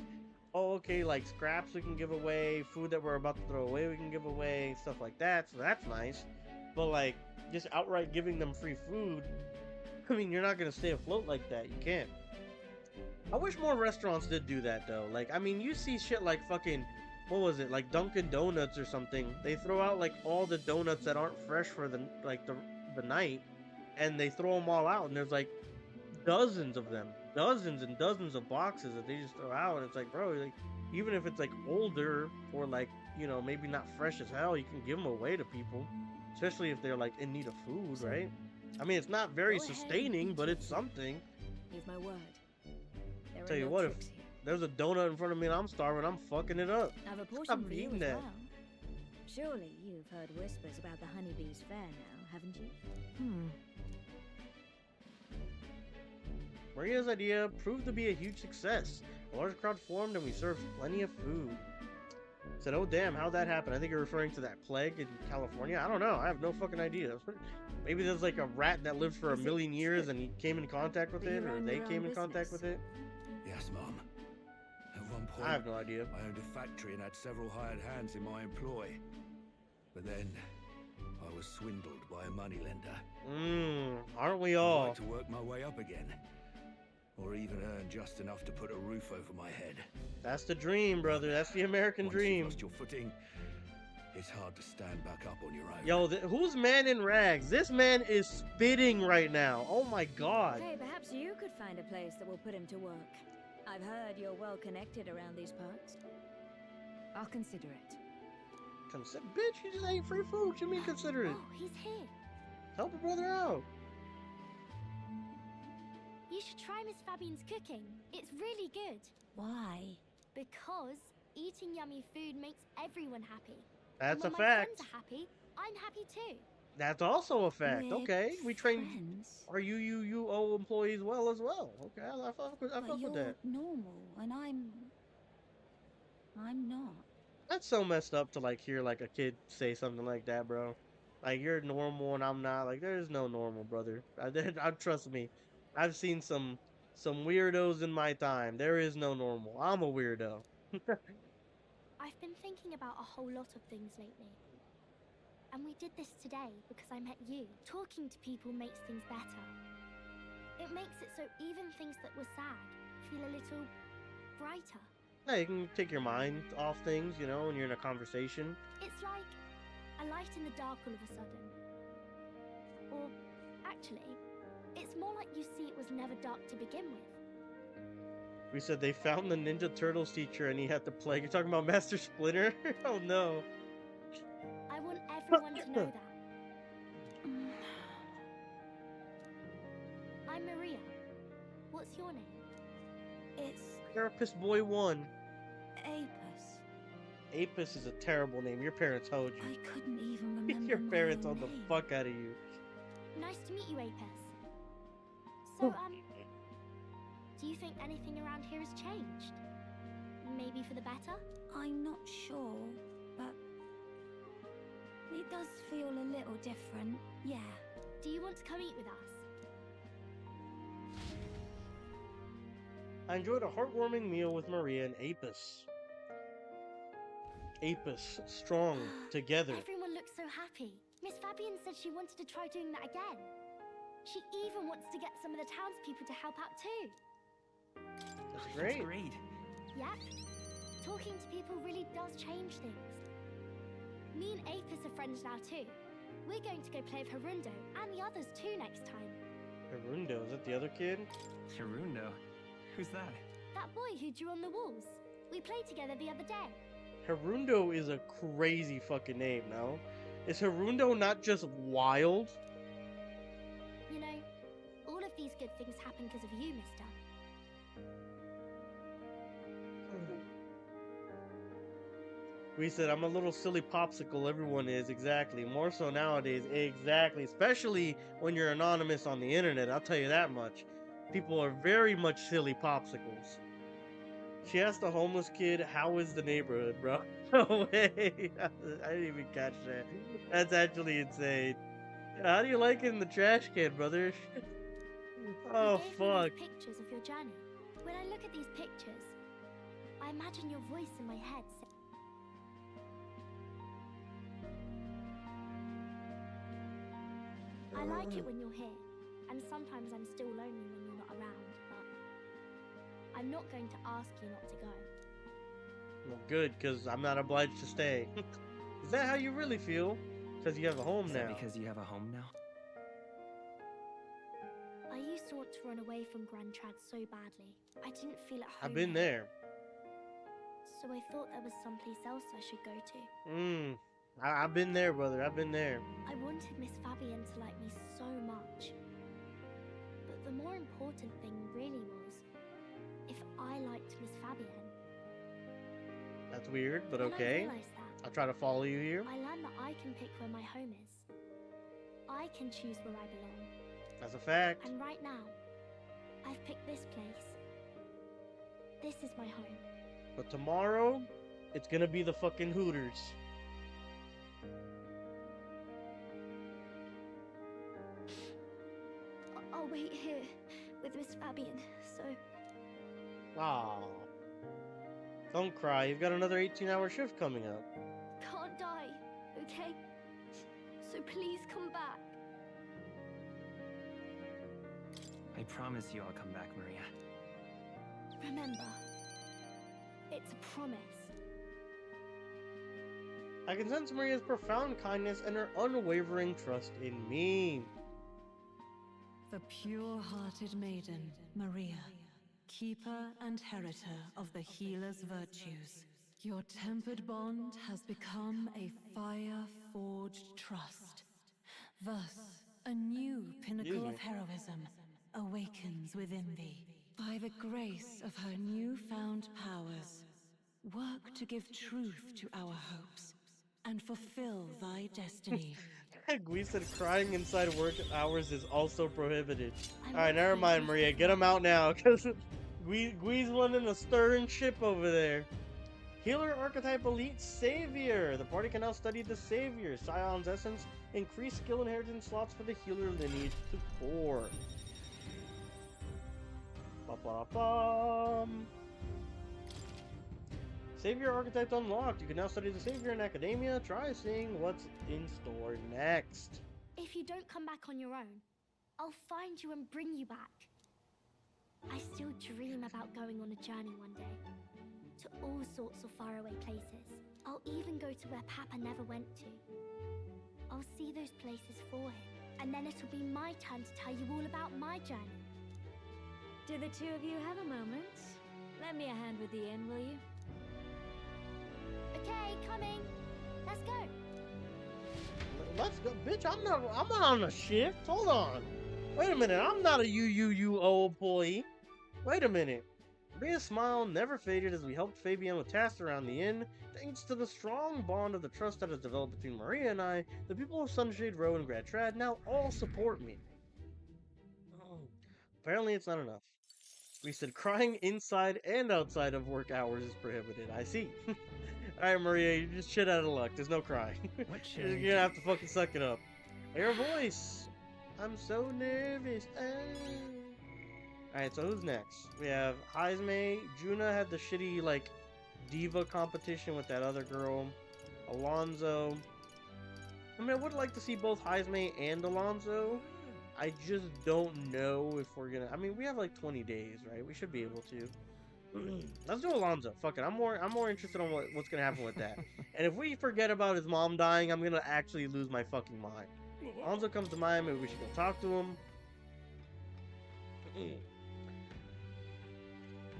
oh, okay, like scraps we can give away, food that we're about to throw away we can give away, stuff like that. So that's nice. But, like, just outright giving them free food, I mean, you're not going to stay afloat like that. You can't. I wish more restaurants did do that, though. Like, I mean, you see shit like fucking... What was it, like Dunkin' Donuts or something? They throw out like all the donuts that aren't fresh for the night, and they throw them all out, and there's like dozens of them, dozens and dozens of boxes that they just throw out. And it's like, bro, like even if it's like older or like, you know, maybe not fresh as hell, you can give them away to people, especially if they're like in need of food, right? I mean, it's not very sustaining, but it's something. Here's my word. There Tell are you no what, if tricks here. there's a donut in front of me and I'm starving, I'm fucking it up. I have a portion Stop for you eating as that. well. Surely you've heard whispers about the honeybees fair now, haven't you? Maria's idea proved to be a huge success. A large crowd formed and we served plenty of food. Said, oh damn, how'd that happen? I think you're referring to that plague in California. I don't know. I have no fucking idea. Maybe there's like a rat that lived for a million years and he came in contact with it, or they came in contact with it. Yes, Mum. At one point, I have no idea. I owned a factory and had several hired hands in my employ. But then, I was swindled by a moneylender. Aren't we I'd all? like to work my way up again. Or even earn just enough to put a roof over my head. That's the dream, brother. That's the American Once dream. you've lost your footing, it's hard to stand back up on your own. Yo, who's man in rags? This man is spitting right now. Oh my god. Hey, perhaps you could find a place that will put him to work. I've heard you're well connected around these parts. I'll consider it. Bitch, you just ate free food. What you mean consider it? Oh, he's here. Help a brother out. You should try Miss Fabian's cooking. It's really good. Why? Because eating yummy food makes everyone happy. That's and a when my fact. friends are happy, I'm happy too. That's also a fact. We're Okay, we train friends. our UUO employees well as well. Okay, I fuck with But with you're that. normal, and I'm not. That's so messed up to like hear like a kid say something like that, bro. Like you're normal and I'm not. Like there's no normal, brother. I trust me. I've seen some weirdos in my time. There is no normal. I'm a weirdo. I've been thinking about a whole lot of things lately. And we did this today because I met you. Talking to people makes things better. It makes it so even things that were sad feel a little brighter. Yeah, you can take your mind off things, you know, when you're in a conversation. It's like a light in the dark all of a sudden. Or, actually, it's more like you see it was never dark to begin with. We said they found the Ninja Turtles teacher and he had to play. You're talking about Master Splinter? Oh no. I want everyone to know that. I'm Maria. What's your name? It's Therapist Boy 1. Apis. Apis is a terrible name. Your parents hoed you. I couldn't even remember Your my parents own owed the name. fuck out of you. Nice to meet you, Apis. So, do you think anything around here has changed? Maybe for the better? I'm not sure, but it does feel a little different, yeah. Do you want to come eat with us? I enjoyed a heartwarming meal with Maria and Apis. Apis, strong, together. Everyone looks so happy. Miss Fabian said she wanted to try doing that again. She even wants to get some of the townspeople to help out too. That's great. That's great. Yep. Talking to people really does change things. Me and Apis are friends now too. We're going to go play with Harundo and the others too next time. Harundo, is that the other kid? Harundo? Who's that? That boy who drew on the walls. We played together the other day. Harundo is a crazy fucking name, no? Is Harundo not just wild? You know, all of these good things happen because of you, mister. We said, I'm a little silly popsicle, everyone is, exactly. More so nowadays, exactly. Especially when you're anonymous on the internet, I'll tell you that much. People are very much silly popsicles. She asked the homeless kid, how is the neighborhood, bro? No way. I didn't even catch that. That's actually insane. How do you like it in the trash can, brother? Oh, You gave me fuck. these pictures of your journey. When I look at these pictures, I imagine your voice in my head saying, I like it when you're here, and sometimes I'm still lonely when you're not around, but I'm not going to ask you not to go. Well, good, because I'm not obliged to stay. Is that how you really feel? Because you have a home Is now. that because you have a home now? I used to want to run away from Grand Trad so badly. I didn't feel at home. I've been there. So I thought there was someplace else I should go to. I've been there, brother. I've been there. I wanted Miss Fabian to like me so much. But the more important thing really was if I liked Miss Fabian. That's weird, but When I okay. realized that, I'll try to follow you here. I learned that I can pick where my home is. I can choose where I belong. That's a fact. And right now, I've picked this place. This is my home. But tomorrow, it's gonna be the fucking Hooters. I'll wait here with Miss Fabian, so... Aw. Don't cry. You've got another 18-hour shift coming up. Can't die, okay? So please come back. I promise you I'll come back, Maria. Remember, it's a promise. I can sense Maria's profound kindness and her unwavering trust in me. The pure-hearted maiden, Maria, keeper and heritor of the healer's virtues. Your tempered bond has become a fire-forged trust. Thus, a new pinnacle of heroism awakens within thee. By the grace of her newfound powers, work to give truth to our hopes and fulfill thy destiny. Gui said crying inside work hours is also prohibited. Alright, never mind, Maria. Get him out now, because Gui's running a stern ship over there. Healer Archetype Elite Savior. The party can now study the Savior. Scion's Essence. Increase skill inheritance slots for the healer lineage to 4. Ba-ba-bum. Savior Archetype unlocked. You can now study the Savior in Academia. Try seeing what's in store next. If you don't come back on your own, I'll find you and bring you back. I still dream about going on a journey one day. to all sorts of faraway places. I'll even go to where Papa never went to. I'll see those places for him, and then it'll be my turn to tell you all about my journey. Do the two of you have a moment? Lend me a hand with the inn, will you? Okay, coming. Let's go. Let's go, bitch. I'm not on a shift. Hold on. Wait a minute. I'm not a UUUO employee. Wait a minute. Maria's smile never faded as we helped Fabian with tasks around the inn. Thanks to the strong bond of the trust that has developed between Maria and I, the people of Sunshade Row and Grad Trad now all support me. Apparently it's not enough. We said crying inside and outside of work hours is prohibited. I see. Alright, Maria, you're just shit out of luck. There's no crying. You're gonna have to fucking suck it up. Your voice. I'm so nervous. Alright, so who's next? We have heismay. Januh had the shitty, like, diva competition with that other girl. Alonso. I mean, I would like to see both heismay and Alonso. I just don't know if we're gonna... I mean, we have like 20 days, right? We should be able to. Let's do Alonso. Fuck it. I'm more interested on what's gonna happen with that. And if we forget about his mom dying, I'm gonna actually lose my fucking mind. Alonso comes to mind. Maybe we should go talk to him.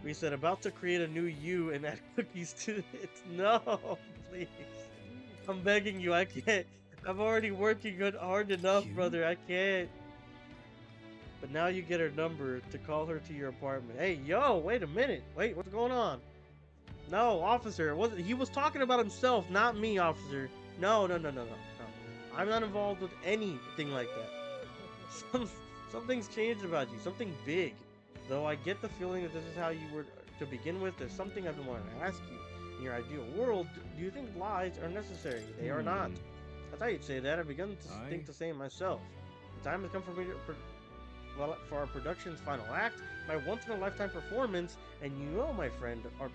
We said about to create a new you and add cookies to it. No, please. I'm begging you. I can't. I'm already working good hard enough, brother. I can't. But now you get her number to call her to your apartment. Hey, yo, wait a minute. Wait, what's going on? No, officer. He was talking about himself, not me, officer. No. I'm not involved with anything like that. Something's changed about you. Something big. Though I get the feeling that this is how you were to begin with, there's something I've been wanting to ask you. In your ideal world, do you think lies are necessary? They are not. I thought you'd say that. I've begun to think the same myself. The time has come for me to... for our production's final act, my once-in-a-lifetime performance, and you know, my friend, are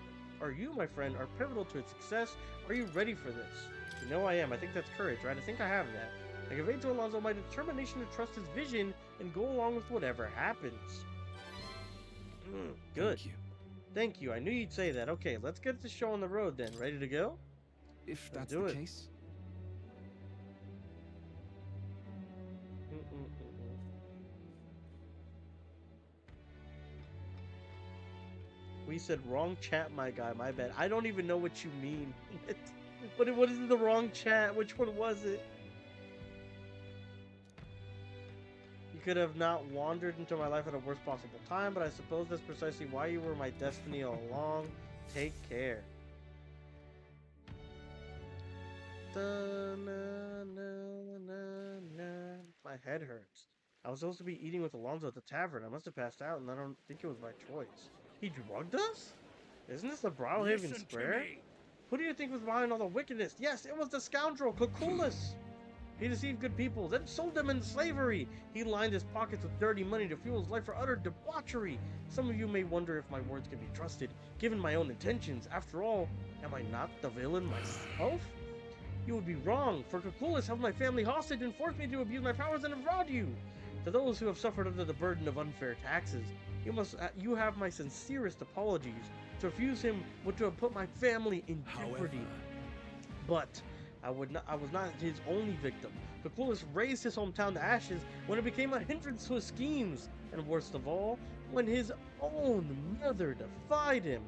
pivotal to its success. Are you ready for this? You know I am. I think that's courage, right? I think I have that. I conveyed to Alonso my determination to trust his vision and go along with whatever happens. Good. Thank you. I knew you'd say that. Okay, let's get the show on the road then. Ready to go? If that's the case. We said wrong chat, my guy. My bad. I don't even know what you mean. What is the wrong chat? Which one was it? You could have not wandered into my life at a worst possible time, but I suppose that's precisely why you were my destiny all along. Take care. My head hurts. I was supposed to be eating with Alonso at the tavern. I must have passed out, and I don't think it was my choice. He drugged us? Isn't this the Browhaven Square? Who do you think was behind all the wickedness? Yes, it was the scoundrel, Kukulis! He deceived good people, then sold them into slavery. He lined his pockets with dirty money to fuel his life for utter debauchery. Some of you may wonder if my words can be trusted, given my own intentions. After all, am I not the villain myself? You would be wrong, for Kukulis held my family hostage and forced me to abuse my powers and defraud you. To those who have suffered under the burden of unfair taxes, you have my sincerest apologies. To refuse him would to have put my family in jeopardy. But I was not his only victim. Kukulis razed his hometown to ashes when it became a hindrance to his schemes. And worst of all, when his own mother defied him,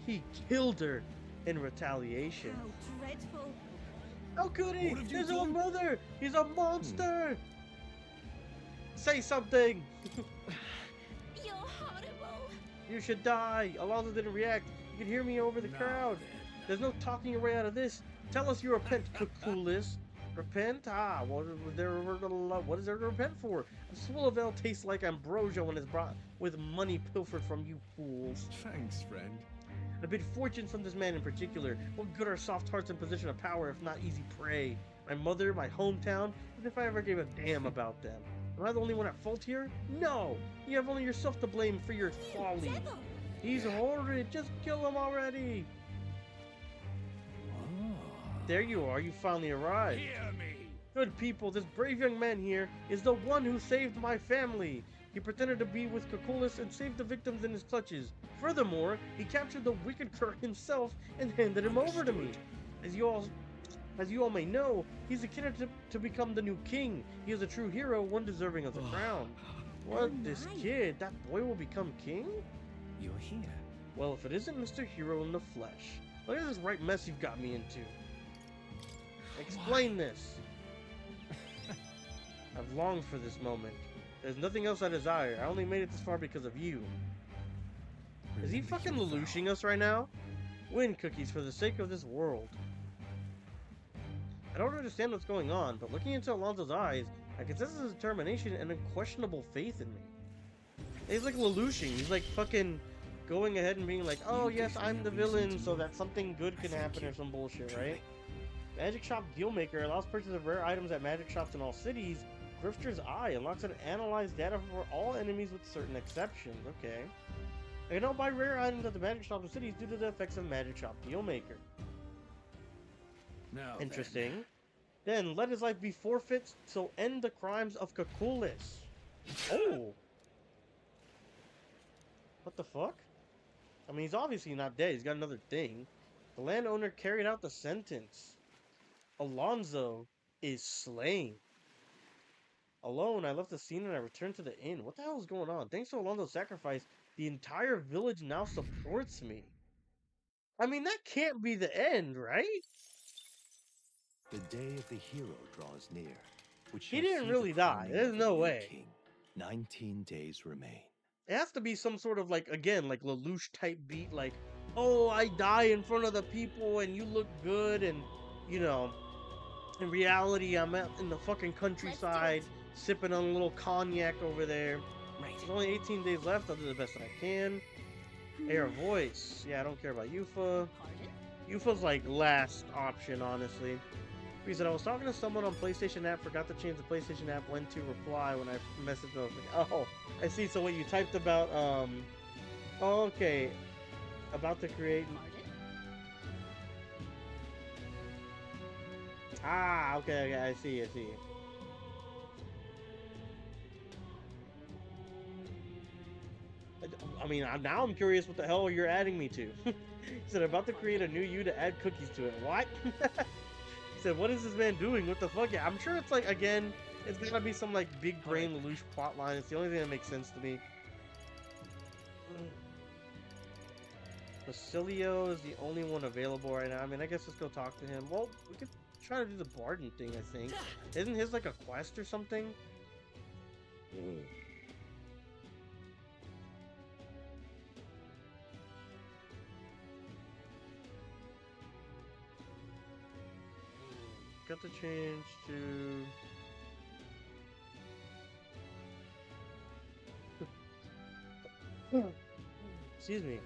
he killed her in retaliation. How dreadful. How could he? His own mother! He's a monster! Say something! You're horrible! You should die! Alonso didn't react. You can hear me over the crowd. There's no talking your way out of this. Tell us you repent, Kukulis. Repent? Ah, what is there to repent for? A swill of ale tastes like ambrosia when it's brought with money pilfered from you fools. Thanks, friend. A bit fortune from this man in particular. What good are soft hearts in position of power if not easy prey? My mother, my hometown, as if I ever gave a damn about them. Am I the only one at fault here? No! You have only yourself to blame for your folly. He's horrid. Just kill him already. There you are. You finally arrived. Hear me. Good people, this brave young man here is the one who saved my family. He pretended to be with Kokolis and saved the victims in his clutches. Furthermore, he captured the wicked Kurt himself and handed him over to me. As you all may know, he's a candidate to become the new king. He is a true hero, one deserving of the crown. What, this kid? That boy will become king? You're here. Well, if it isn't Mr. Hero in the flesh. Look at this right mess you've got me into. Explain this. I've longed for this moment. There's nothing else I desire. I only made it this far because of you. Is he fucking lelouching us right now? Win, Cookies, for the sake of this world. I don't understand what's going on, but looking into Alonso's eyes, I can sense his determination and unquestionable faith in me. He's like lelouching. He's like fucking going ahead and being like, oh yes, I'm the villain, so that something good can happen or some bullshit, right? Magic Shop Dealmaker allows purchase of rare items at magic shops in all cities. Grifter's Eye unlocks and analyze data for all enemies with certain exceptions. Okay. I can now buy rare items at the magic shops in cities due to the effects of Magic Shop Dealmaker. Now interesting. Then let his life be forfeit, so end the crimes of Kokolis. Oh. What the fuck? I mean, he's obviously not dead. He's got another thing. The landowner carried out the sentence. Alonso is slain. Alone, I left the scene and I returned to the inn. What the hell is going on? Thanks to Alonso's sacrifice, the entire village now supports me. I mean, that can't be the end, right? The day of the hero draws near. He didn't really die. There's no way. King. 19 days remain. It has to be some sort of like, again, like Lelouch type beat, like, oh, I die in front of the people and you look good, and, you know, in reality, I'm out in the fucking countryside, sipping on a little cognac over there. Right. There's only 18 days left. I'll do the best that I can. Air voice. Yeah, I don't care about Yufa. Yufa's like last option, honestly. He said, I was talking to someone on PlayStation app, forgot to change the PlayStation app, when to reply when I messaged them. Oh, I see. So what you typed about, oh, okay. About to create. Ah, okay, I see. I mean, now I'm curious what the hell you're adding me to. He said, about to create a new you to add cookies to it. What? He said, what is this man doing? What the fuck? Yeah, I'm sure it's like, again, it's gonna be some like big brain Lelouch plotline. It's the only thing that makes sense to me. Basilio is the only one available right now. I mean, I guess let's go talk to him. Well, we could try to do the Barden thing, I think. Isn't his like a quest or something? Got to change to... Excuse me.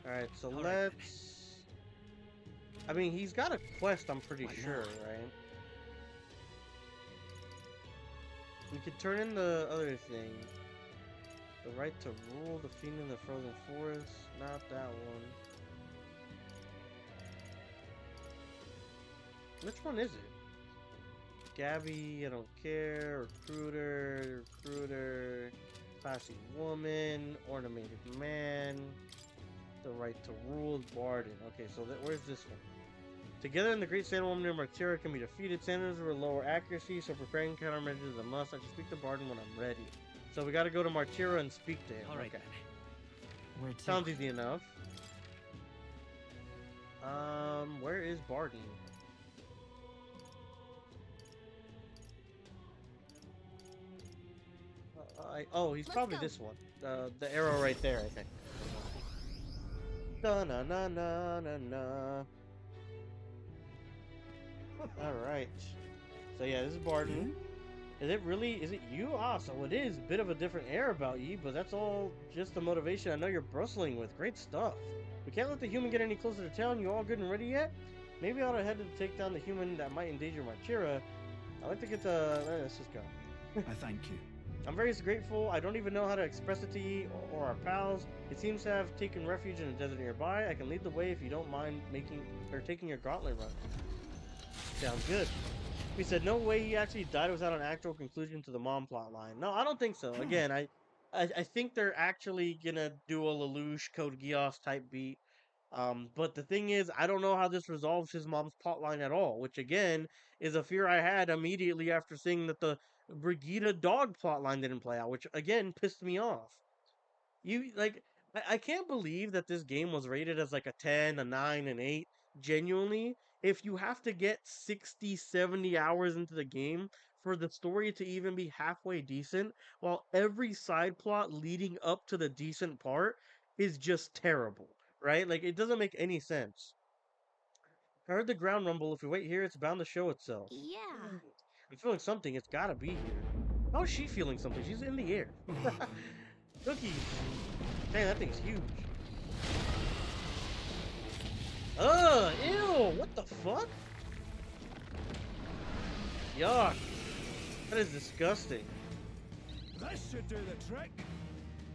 Alright, so let's... I mean, he's got a quest, I'm pretty sure, right? We could turn in the other thing. The right to rule the fiend in the frozen forest. Not that one. Which one is it? Gabby, I don't care. Recruiter, classy woman, ornamented man. The right to rule, Barden. Okay, so where's this one? Together in the Great Sand Woman and Martyra can be defeated. Sanders with lower accuracy, so preparing countermeasures is a must. I should speak to Barden when I'm ready. So we gotta go to Martyra and speak to him. Alright. Okay. Where to? Sounds easy enough. Where is Barden? Oh, he's probably this one. The arrow right there, I think. Na na na na na na. Alright. So yeah, this is Barden. Is it you? Ah, so it is. Bit of a different air about you, but that's all just the motivation I know you're bristling with. Great stuff. We can't let the human get any closer to town. You all good and ready yet? Maybe I ought to head to take down the human that might endanger Martyra. I'd like to get the... let's just go. I thank you. I'm very grateful. I don't even know how to express it to you or our pals. It seems to have taken refuge in a desert nearby. I can lead the way if you don't mind taking your gauntlet run. Sounds good. We said no way he actually died without an actual conclusion to the mom plot line. No, I don't think so. Again, I think they're actually gonna do a Lelouch Code Geass type beat. But the thing is, I don't know how this resolves his mom's plotline at all, which again is a fear I had immediately after seeing that the Brigida dog plotline didn't play out, which again pissed me off. You like, I can't believe that this game was rated as like a 10, a 9, an 8. Genuinely, if you have to get 60, 70 hours into the game for the story to even be halfway decent, while every side plot leading up to the decent part is just terrible, right? Like, it doesn't make any sense. I heard the ground rumble. If we wait here, it's bound to show itself. Yeah. I'm feeling something. It's gotta be here. How is she feeling something? She's in the air. Cookies. Dang, that thing's huge. Ugh, ew, what the fuck? Yuck. That is disgusting. This should do the trick.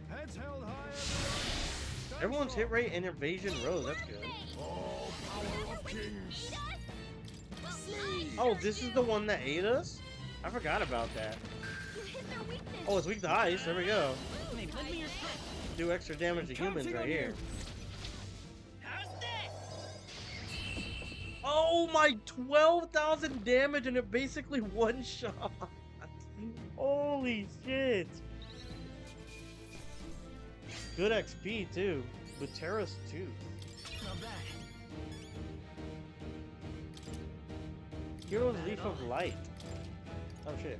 Heads held high, Everyone's hit rate and evasion rose. That's good. all power of kings. Oh, this is the one that ate us? I forgot about that. Oh, it's weak to ice. There we go. Do extra damage to humans right here. Oh my, 12,000 damage and it basically one shot. Holy shit. Good XP too. With Terrace too. Not bad. Hero's Leaf of Light. Oh shit.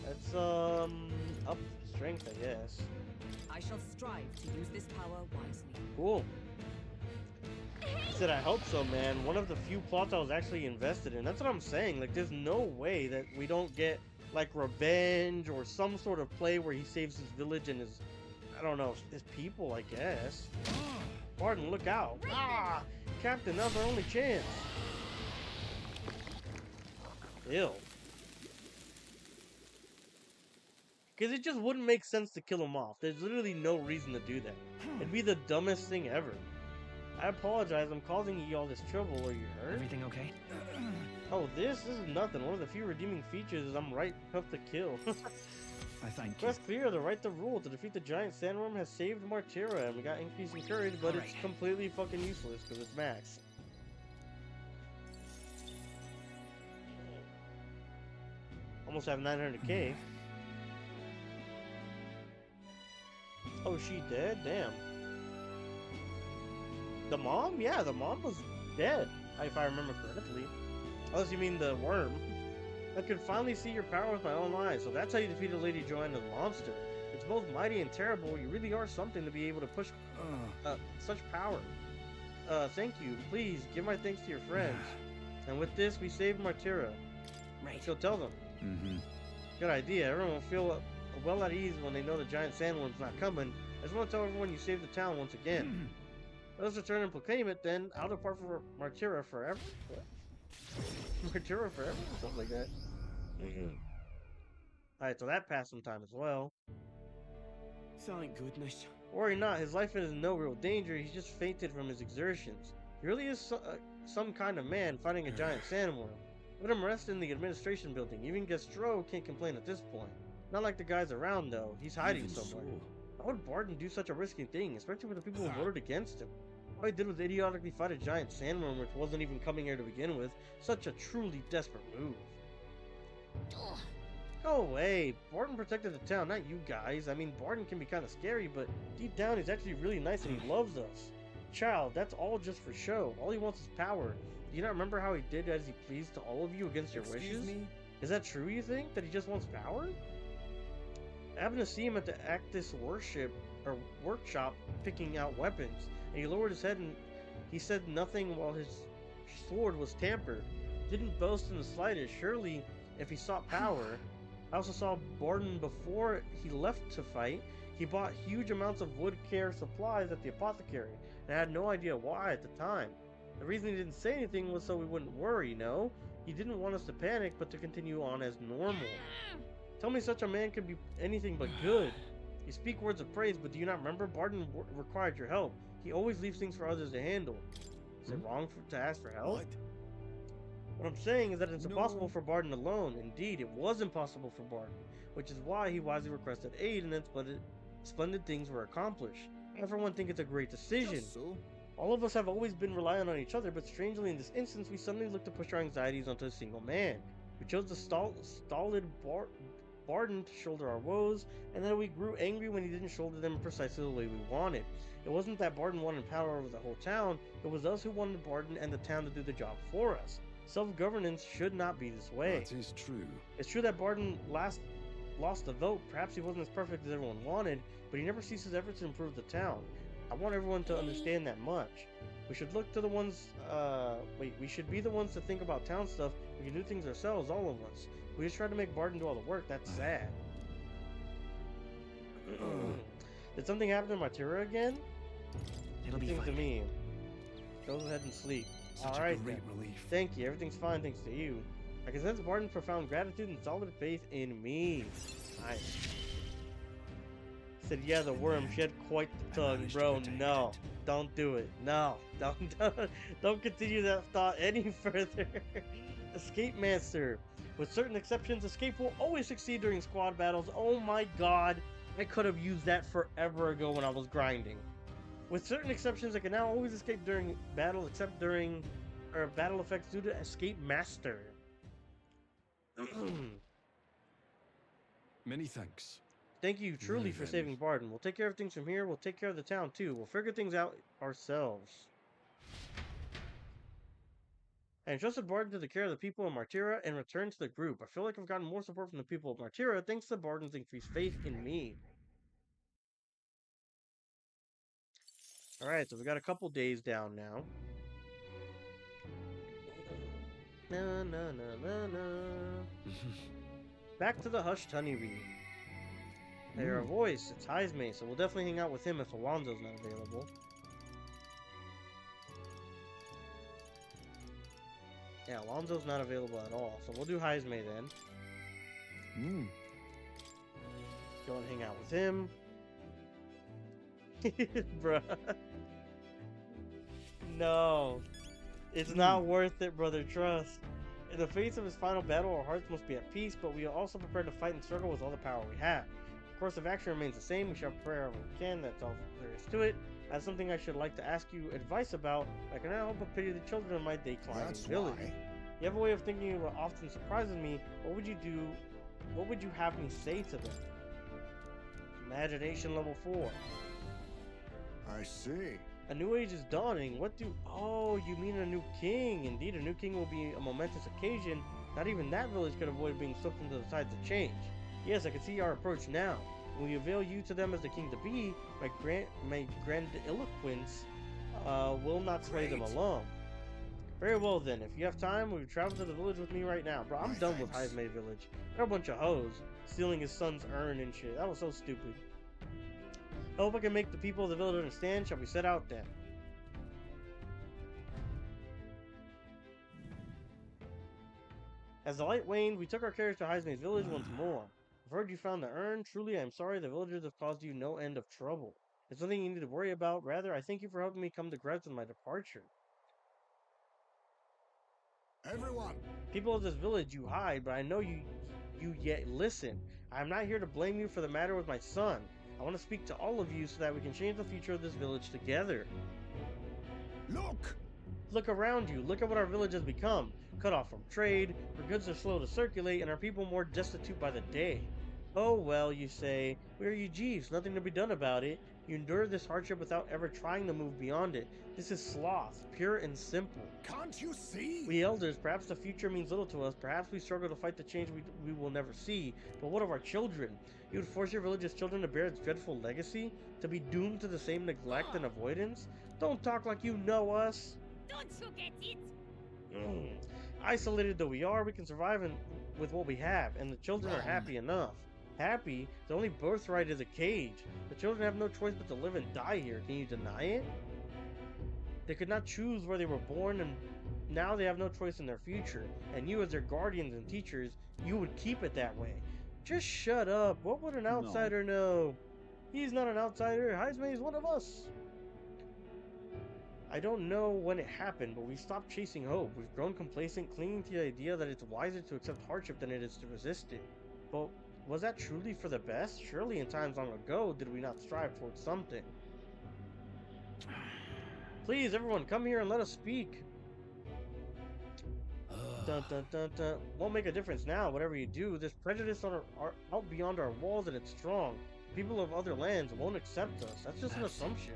That's up strength, I guess. I shall strive to use this power wisely. Cool. I said I hope so, man. One of the few plots I was actually invested in. That's what I'm saying. Like, there's no way that we don't get like revenge or some sort of play where he saves his village and his, I don't know, his people, I guess. Pardon, look out. Ah! Captain, that's our only chance. Ew. Because it just wouldn't make sense to kill him off. There's literally no reason to do that. It'd be the dumbest thing ever. I apologize, I'm causing you all this trouble. Are you hurt? Everything okay? Oh, this is nothing. One of the few redeeming features is I'm right tough to kill. I thank you. Quest clear, the right to rule. To defeat the giant sandworm has saved Martira, and we got increasing courage, but it's completely fucking useless because it's max. Almost have 900k. Oh, she dead? Damn. The mom? Yeah, the mom was dead, if I remember correctly. Unless you mean the worm. I could finally see your power with my own eyes, so that's how you defeated Lady Joanna the monster. It's both mighty and terrible. You really are something to be able to push such power. Thank you. Please, give my thanks to your friends. And with this, we saved Martira. Right. She'll tell them. Good idea. Everyone will feel well at ease when they know the giant sandworm's not coming. I just want to tell everyone you saved the town once again. Let us return and proclaim it then. I'll depart for Martira forever. What? Martira forever? Something like that. Alright, so that passed some time as well. Thank goodness. Worry not, his life is in no real danger. He's just fainted from his exertions. He really is some kind of man fighting a giant sandworm. Let him rest in the administration building. Even Gastro can't complain at this point. Not like the guys around, though. He's hiding somewhere. Why would Barton do such a risky thing, especially with the people who voted against him? All he did was idiotically fight a giant sandworm which wasn't even coming here to begin with. Such a truly desperate move. Go away. Barton protected the town, not you guys. I mean, Barton can be kind of scary, but deep down he's actually really nice and he loves us. Child, that's all just for show. All he wants is power. Do you not remember how he did as he pleased to all of you against your wishes? Is that true, you think? That he just wants power? I happened to see him at the Actus workshop picking out weapons, and he lowered his head and he said nothing while his sword was tampered. Didn't boast in the slightest. Surely, if he sought power. I also saw Barton before he left to fight. He bought huge amounts of wood care supplies at the apothecary, and I had no idea why at the time. The reason he didn't say anything was so we wouldn't worry, you know? He didn't want us to panic, but to continue on as normal. Tell me such a man could be anything but good. You speak words of praise, but do you not remember? Barden required your help. He always leaves things for others to handle. Is it wrong to ask for help? What I'm saying is that it's impossible for Barden alone. Indeed, it was impossible for Barden, which is why he wisely requested aid, and then splendid things were accomplished. I, for one, think it's a great decision. All of us have always been reliant on each other, but strangely in this instance, we suddenly looked to push our anxieties onto a single man. We chose the stolid Barden to shoulder our woes, and then we grew angry when he didn't shoulder them precisely the way we wanted. It wasn't that Barden wanted power over the whole town, it was us who wanted Barden and the town to do the job for us. Self-governance should not be this way. That is true. It's true that Barden lost the vote. Perhaps he wasn't as perfect as everyone wanted, but he never ceases efforts to improve the town. I want everyone to understand that much. We should look to the ones, we should be the ones to think about town stuff. We can do things ourselves, all of us. We just try to make Barden do all the work. That's sad. Did something happen to Martyra again? It'll be Seems to fine. me. Go ahead and sleep. Such Alright a great then. relief. Thank you. Everything's fine thanks to you. I can sense Barden's profound gratitude and solid faith in me. Nice. Said, yeah, the worm. She had quite the tongue, bro. No. Don't do it. No. Don't continue that thought any further. Escape Master. With certain exceptions, Escape will always succeed during squad battles. Oh my god. I could have used that forever ago when I was grinding. With certain exceptions, I can now always escape during battle, except during battle effects due to Escape Master. Many thanks. Thank you truly for saving Barden. We'll take care of things from here. We'll take care of the town too. We'll figure things out ourselves. I entrusted Barden to the care of the people of Martyra and returned to the group. I feel like I've gotten more support from the people of Martyra thanks to Barden's increased faith in me. Alright, so we got a couple days down now. Na na na na na. Back to the hushed honeybee. I hear a voice. It's Heismay, so we'll definitely hang out with him if Alonzo's not available. Yeah, Alonzo's not available at all, so we'll do Heismay then. Go and hang out with him. Bruh. No. It's not worth it, brother. Trust. In the face of his final battle, our hearts must be at peace, but we are also prepared to fight and struggle with all the power we have. The course of action remains the same. We shall prepare however we can. That's all there is to it. That's something I should like to ask you advice about. I cannot help but pity the children of my declining village. You have a way of thinking what often surprises me. What would you do? What would you have me say to them? Imagination level 4. I see. A new age is dawning. What do... Oh, you mean a new king. Indeed, a new king will be a momentous occasion. Not even that village could avoid being swept into the tides of change. Yes, I can see our approach now. When we avail you to them as the king to be, my grandiloquence will not sway them alone. Very well then, if you have time, we'll travel to the village with me right now. Bro, I'm done with Heismay village. They're a bunch of hoes, stealing his son's urn and shit. That was so stupid. I hope I can make the people of the village understand. Shall we set out then? As the light waned, we took our carriage to Heismay's village once more. I've heard you found the urn. Truly, I am sorry the villagers have caused you no end of trouble. It's nothing you need to worry about. Rather, I thank you for helping me come to grips with my departure. Everyone! People of this village, you hide, but I know you yet listen. I am not here to blame you for the matter with my son. I want to speak to all of you so that we can change the future of this village together. Look! Look around you. Look at what our village has become. Cut off from trade, our goods are slow to circulate, and our people more destitute by the day. Oh well, you say, we are you Jeeves, nothing to be done about it. You endure this hardship without ever trying to move beyond it. This is sloth, pure and simple. Can't you see? We elders, perhaps the future means little to us. Perhaps we struggle to fight the change we will never see. But what of our children? You would force your village's children to bear its dreadful legacy? To be doomed to the same neglect and avoidance? Don't talk like you know us. Don't you get it? Isolated though we are, we can survive with what we have, and the children are happy enough. Happy? The only birthright is a cage. The children have no choice but to live and die here. Can you deny it? They could not choose where they were born, and now they have no choice in their future. And you, as their guardians and teachers, you would keep it that way. Just shut up. What would an outsider know? He's not an outsider. Heismay is one of us. I don't know when it happened, but we stopped chasing hope. We've grown complacent, clinging to the idea that it's wiser to accept hardship than it is to resist it. But was that truly for the best? Surely in times long ago, did we not strive towards something? Please, everyone, come here and let us speak. Dun, dun, dun, dun. Won't make a difference now, whatever you do. There's prejudice on our out beyond our walls, and it's strong. People of other lands won't accept us. That's just an assumption.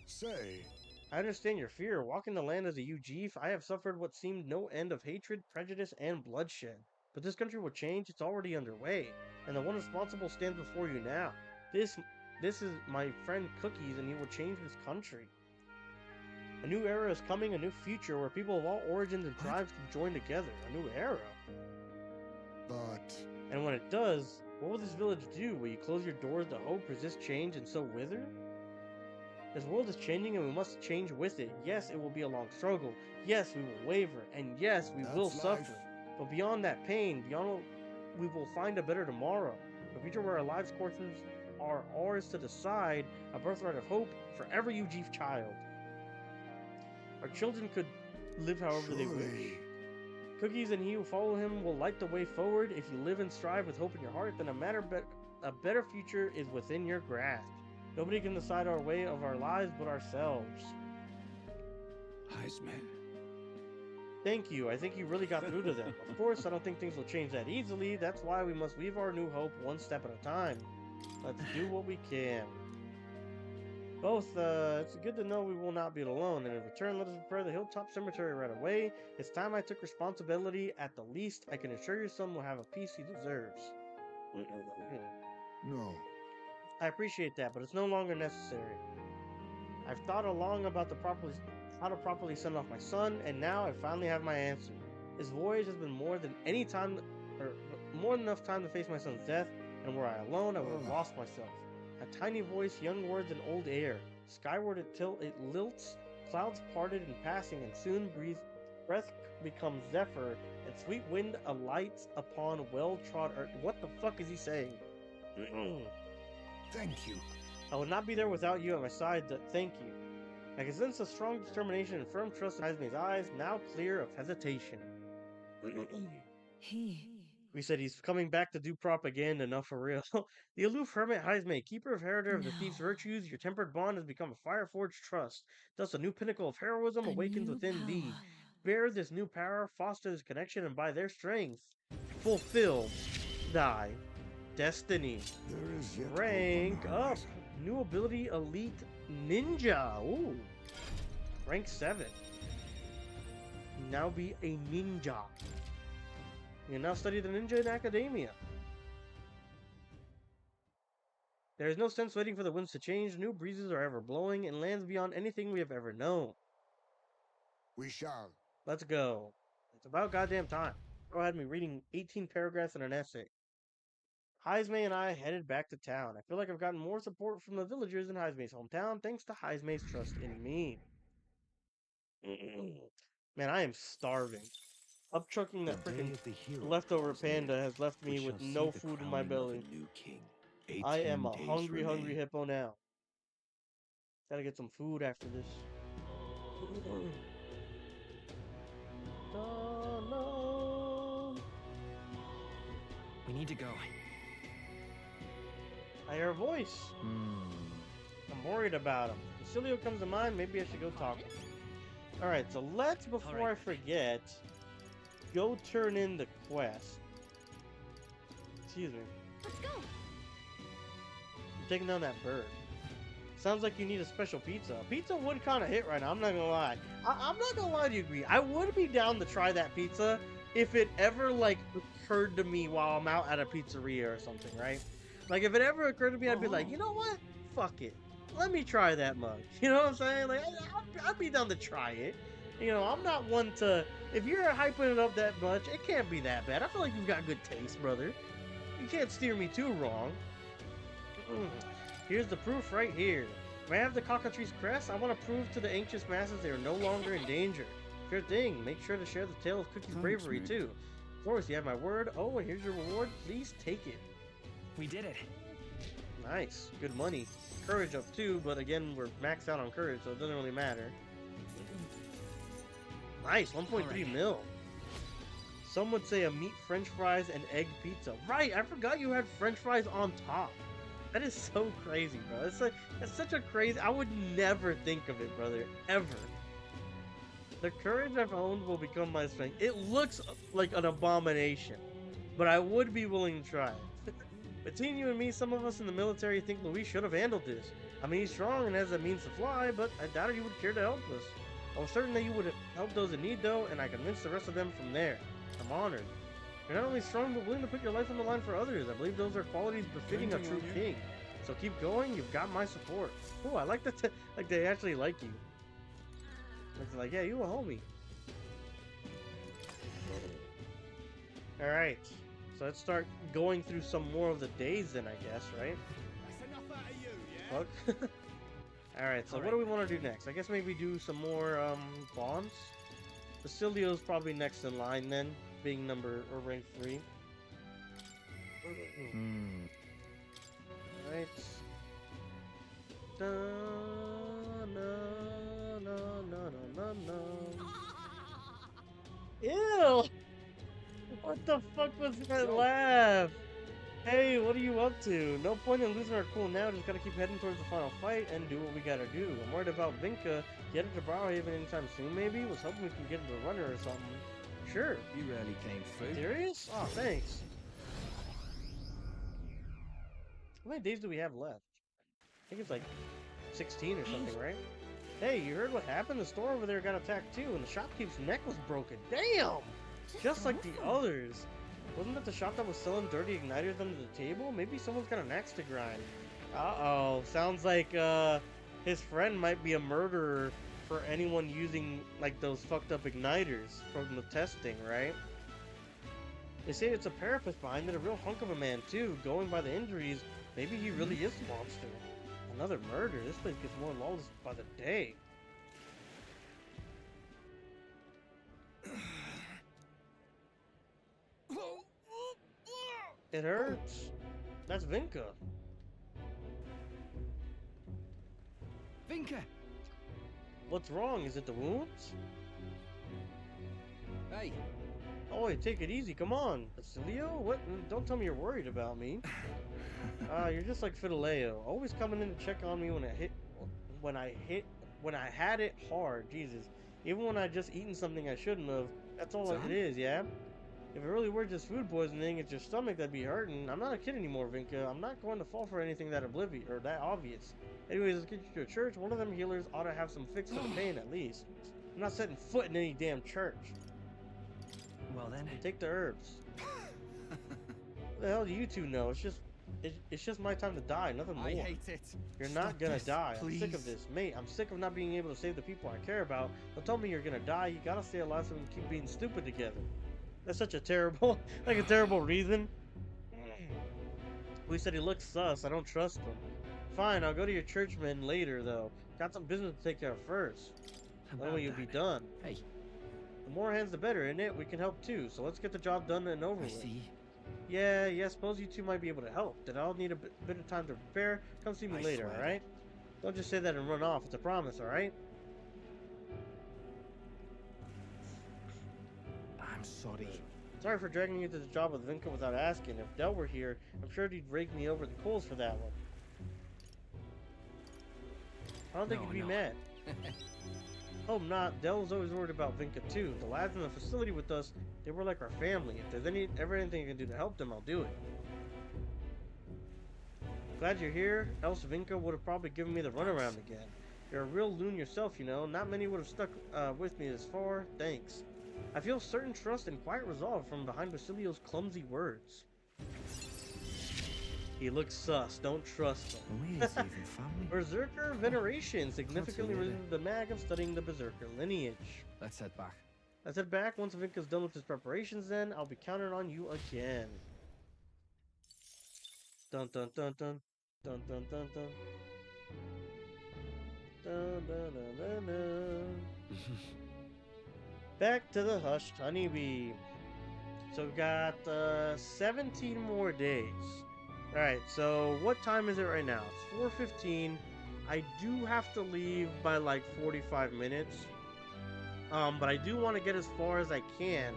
Say, I understand your fear. Walking the land as a UG, I have suffered what seemed no end of hatred, prejudice, and bloodshed. But this country will change. It's already underway, and the one responsible stands before you now. This is my friend Cookies, and he will change this country. A new era is coming, a new future where people of all origins and tribes can join together. A new era. But... And when it does, what will this village do? Will you close your doors to hope, resist change, and so wither? This world is changing and we must change with it. Yes, it will be a long struggle. Yes, we will waver. And yes, we will suffer. But beyond that pain, we will find a better tomorrow. A future where our lives' courses are ours to decide. A birthright of hope for every UG child. Our children could live however they wish. Cookies and he who follow him will light the way forward. If you live and strive with hope in your heart, then a better future is within your grasp. Nobody can decide our way of our lives but ourselves. Heismay. Thank you. I think you really got through to them. Of course, I don't think things will change that easily. That's why we must weave our new hope one step at a time. Let's do what we can. Both, it's good to know we will not be alone, and in return, let us prepare the Hilltop Cemetery right away. It's time I took responsibility. At the least, I can assure your son will have a peace he deserves. No. I appreciate that, but it's no longer necessary. I've thought along about how to properly send off my son, and now I finally have my answer. This voyage has been more than enough time to face my son's death, and were I alone, I would have lost myself. A tiny voice, young words, and old air. Skyward until it lilts, clouds parted in passing, and soon breath becomes zephyr, and sweet wind alights upon well-trod earth. What the fuck is he saying? Thank you. I would not be there without you at my side. Thank you. I can sense a strong determination and firm trust in Heismay's eyes, now clear of hesitation. We said he's coming back to do propaganda, enough for real. The aloof hermit Heismay, keeper of heritor of the thief's virtues, your tempered bond has become a fire-forged trust. Thus a new pinnacle of heroism awakens within thee. Bear this new power, foster this connection, and by their strength, fulfill thy destiny. There is yet rank up. New ability, elite ninja. Ooh. Rank 7. Now be a ninja. You now study the ninja in academia. There is no sense waiting for the winds to change. New breezes are ever blowing and lands beyond anything we have ever known. We shall. Let's go. It's about goddamn time. Go ahead, me reading 18 paragraphs and an essay. Heismay and I headed back to town. I feel like I've gotten more support from the villagers in Heismay's hometown thanks to Heismay's trust in me. Man, I am starving. Up chucking that freaking leftover panda has left me with no food in my belly. I am a hungry hippo now. Gotta get some food after this. We need to go. I hear a voice. I'm worried about him. If Cilio comes to mind, maybe I should go talk to him. Alright, so let's, before I forget, go turn in the quest. Excuse me. Let's go. I'm taking down that bird. Sounds like you need a special pizza. Pizza would kind of hit right now, I'm not gonna lie. I'm not gonna lie to you, Gree. I would be down to try that pizza if it ever, like, occurred to me while I'm out at a pizzeria or something, right? Like, if it ever occurred to me, I'd be like, you know what? Fuck it. Let me try that mug. You know what I'm saying? Like, I'd be down to try it. You know, I'm not one to... If you're hyping it up that much, it can't be that bad. I feel like you've got good taste, brother. You can't steer me too wrong. Here's the proof right here. May I have the cockatrice crest? I want to prove to the anxious masses they are no longer in danger. Sure thing. Make sure to share the tale of Cookie's bravery, mate. too. Of course, you have my word. Oh, and here's your reward. Please take it. We did it. Nice. Good money. Courage up, too, but again, we're maxed out on courage, so it doesn't really matter. Nice. 1.3 mil. Some would say a meat french fries and egg pizza. Right, I forgot you had french fries on top. That is so crazy, bro. It's such a crazy... I would never think of it, brother. Ever. The courage I've owned will become my strength. It looks like an abomination, but I would be willing to try it. Between you and me, some of us in the military think Luis should have handled this. I mean, he's strong and has the means to fly, but I doubted you would care to help us. I was certain that you would help those in need, though, and I convinced the rest of them from there. I'm honored. You're not only strong, but willing to put your life on the line for others. I believe those are qualities befitting a true king. So keep going. You've got my support. Oh, I like that. Like they actually like you. It's like, yeah, you a homie. All right. So let's start going through some more of the days, then, I guess, right? That's enough out of you, yeah? Fuck. All right. So what do we want to do next? I guess maybe do some more bonds. Basilio's probably next in line then, being rank 3. Right. Da, na, na, na, na, na. Ew! What the fuck was that laugh? Hey, what are you up to? No point in losing our cool now, just gotta keep heading towards the final fight and do what we gotta do. I'm worried about Vinka. Get to Browhaven anytime soon, maybe? Was hoping we can get into a runner or something. Sure. You rarely came through. Serious? Oh, thanks. How many days do we have left? I think it's like 16 or something, right? Hey, you heard what happened? The store over there got attacked too, and the shopkeep's neck was broken. Damn! Just like the others. Wasn't that the shop that was selling dirty igniters under the table? Maybe someone's got an axe to grind. Uh-oh. Sounds like, his friend might be a murderer for anyone using, like, those fucked up igniters from the testing, right? They say it's a parapet behind it, a real hunk of a man, too. Going by the injuries, maybe he really is a monster. Another murder. This place gets more lawless by the day. It hurts. That's Vinka. Vinka! What's wrong? Is it the wounds? Hey! Oh, wait, take it easy. Come on. Basilio? What? Don't tell me you're worried about me. You're just like Fideleo. Always coming in to check on me when I had it hard. Jesus. Even when I just eaten something I shouldn't have. That's all it is, yeah? If it really were just food poisoning, it's your stomach that'd be hurting. I'm not a kid anymore, Vinka. I'm not going to fall for anything that obvious. Anyways, let's get you to a church. One of them healers ought to have some fix for the pain at least. I'm not setting foot in any damn church. Well then. Take the herbs. What the hell do you two know? It's just my time to die, nothing more. I hate it. You're not gonna die. Please. I'm sick of this. Mate, I'm sick of not being able to save the people I care about. Don't tell me you're gonna die. You gotta stay alive so we can keep being stupid together. That's such a terrible, like a terrible reason. We said he looks sus. I don't trust him. Fine, I'll go to your churchman later, though. Got some business to take care of first. Then will you be done? Hey. The more hands, the better, isn't it? We can help too. So let's get the job done and over with. See. Yeah, suppose you two might be able to help. Then I'll need a bit of time to prepare. Come see me later, alright? Don't just say that and run off. It's a promise, alright? I'm sorry. Sorry for dragging you to the job with Vinka without asking. If Del were here, I'm sure he'd rake me over the coals for that one. I don't think he'd be mad. Hope not. Del was always worried about Vinka too. The lads in the facility with us, they were like our family. If there's ever anything I can do to help them, I'll do it. Glad you're here, else Vinka would have probably given me the runaround again. You're a real loon yourself, you know. Not many would have stuck with me this far. Thanks. I feel certain trust and quiet resolve from behind Basilio's clumsy words. He looks sus. Don't trust him. We ain't even family. Berserker veneration significantly reduces the mag of studying the Berserker lineage. Let's head back. Let's head back. Once Vinka's done with his preparations, then I'll be counting on you again. Dun dun dun dun dun dun dun dun. Dun dun dun dun dun. Back to the hushed honeybee. So we've got 17 more days. Alright, so what time is it right now? It's 4:15. I do have to leave by like 45 minutes. But I do want to get as far as I can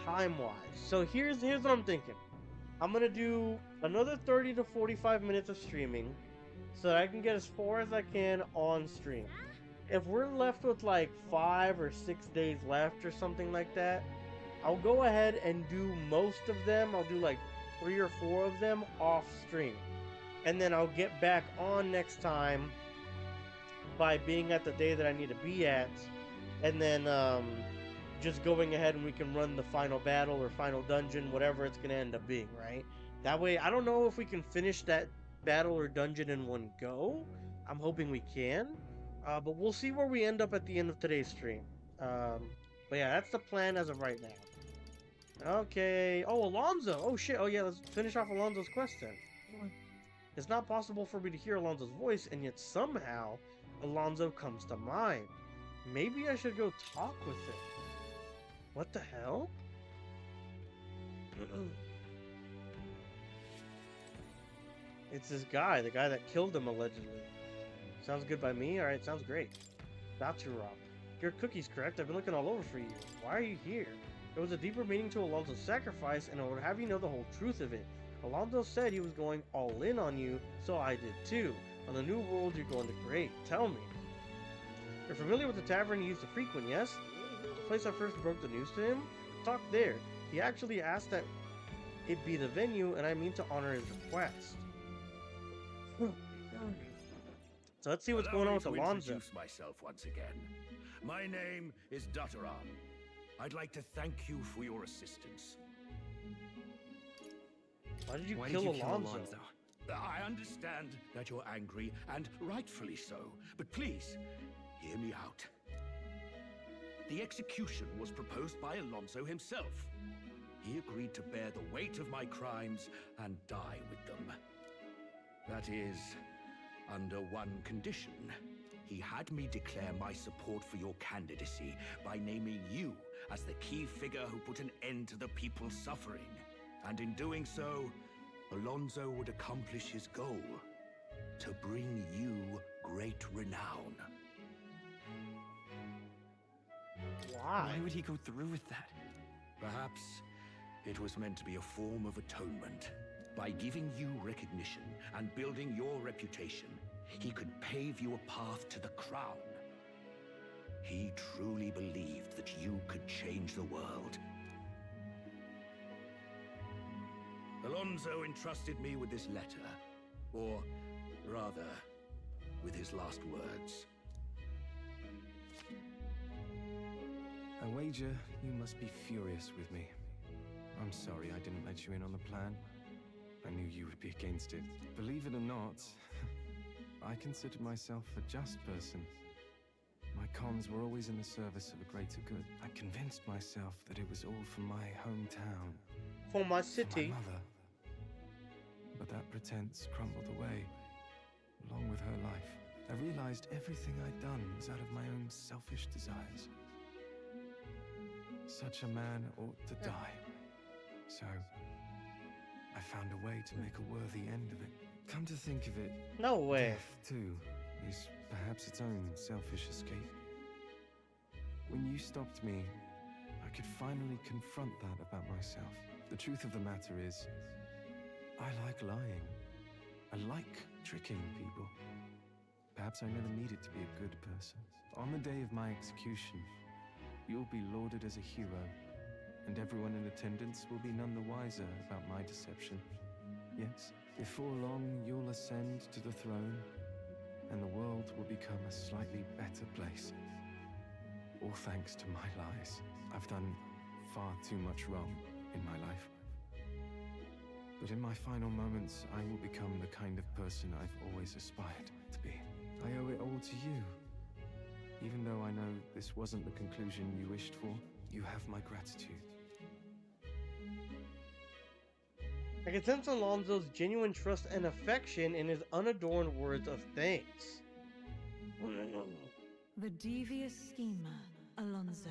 time-wise. So here's what I'm thinking. I'm gonna do another 30 to 45 minutes of streaming so that I can get as far as I can on stream. If we're left with like 5 or 6 days left or something like that, I'll go ahead and do most of them. I'll do like 3 or 4 of them off stream. And then I'll get back on next time by being at the day that I need to be at. And then just going ahead and we can run the final battle or final dungeon, whatever it's going to end up being, right? That way, I don't know if we can finish that battle or dungeon in one go. I'm hoping we can. But we'll see where we end up at the end of today's stream. But yeah, that's the plan as of right now. Okay. Oh, Alonso. Oh, shit. Oh, yeah, let's finish off Alonso's quest then. It's not possible for me to hear Alonso's voice, and yet somehow Alonso comes to mind. Maybe I should go talk with him. What the hell? It's this guy, the guy that killed him, allegedly. Sounds good by me? Alright, sounds great. Baturop. Your cookie's correct. I've been looking all over for you. Why are you here? There was a deeper meaning to Alonso's sacrifice, and I would have you know the whole truth of it. Alonso said he was going all in on you, so I did too. On the new world you're going to create. Tell me. You're familiar with the tavern you used to frequent, yes? The place I first broke the news to him? Talk there. He actually asked that it be the venue, and I mean to honor his request. So let's see what's going on with Alonso. Introduce myself once again. My name is Dataram. I'd like to thank you for your assistance. Why did you kill Alonso? I understand that you're angry, and rightfully so, but please, hear me out. The execution was proposed by Alonso himself. He agreed to bear the weight of my crimes and die with them. That is, under one condition. He had me declare my support for your candidacy by naming you as the key figure who put an end to the people's suffering. And in doing so, Alonso would accomplish his goal, to bring you great renown. Why? Why would he go through with that? Perhaps it was meant to be a form of atonement. By giving you recognition and building your reputation, he could pave you a path to the crown. He truly believed that you could change the world. Alonso entrusted me with this letter, or rather, with his last words. I wager you must be furious with me. I'm sorry I didn't let you in on the plan. I knew you would be against it. Believe it or not, I considered myself a just person. My cons were always in the service of a greater good. I convinced myself that it was all for my hometown. For my city. For my mother. But that pretense crumbled away, along with her life. I realized everything I'd done was out of my own selfish desires. Such a man ought to die. So, I found a way to make a worthy end of it. Come to think of it, no way. Death, too, is perhaps its own selfish escape. When you stopped me, I could finally confront that about myself. The truth of the matter is, I like lying. I like tricking people. Perhaps I never needed to be a good person. On the day of my execution, you'll be lauded as a hero, and everyone in attendance will be none the wiser about my deception. Yes, before long you'll ascend to the throne, and the world will become a slightly better place. All thanks to my lies. I've done far too much wrong in my life. But in my final moments, I will become the kind of person I've always aspired to be. I owe it all to you. Even though I know this wasn't the conclusion you wished for, you have my gratitude. I can sense Alonso's genuine trust and affection in his unadorned words of thanks. The devious schemer, Alonso.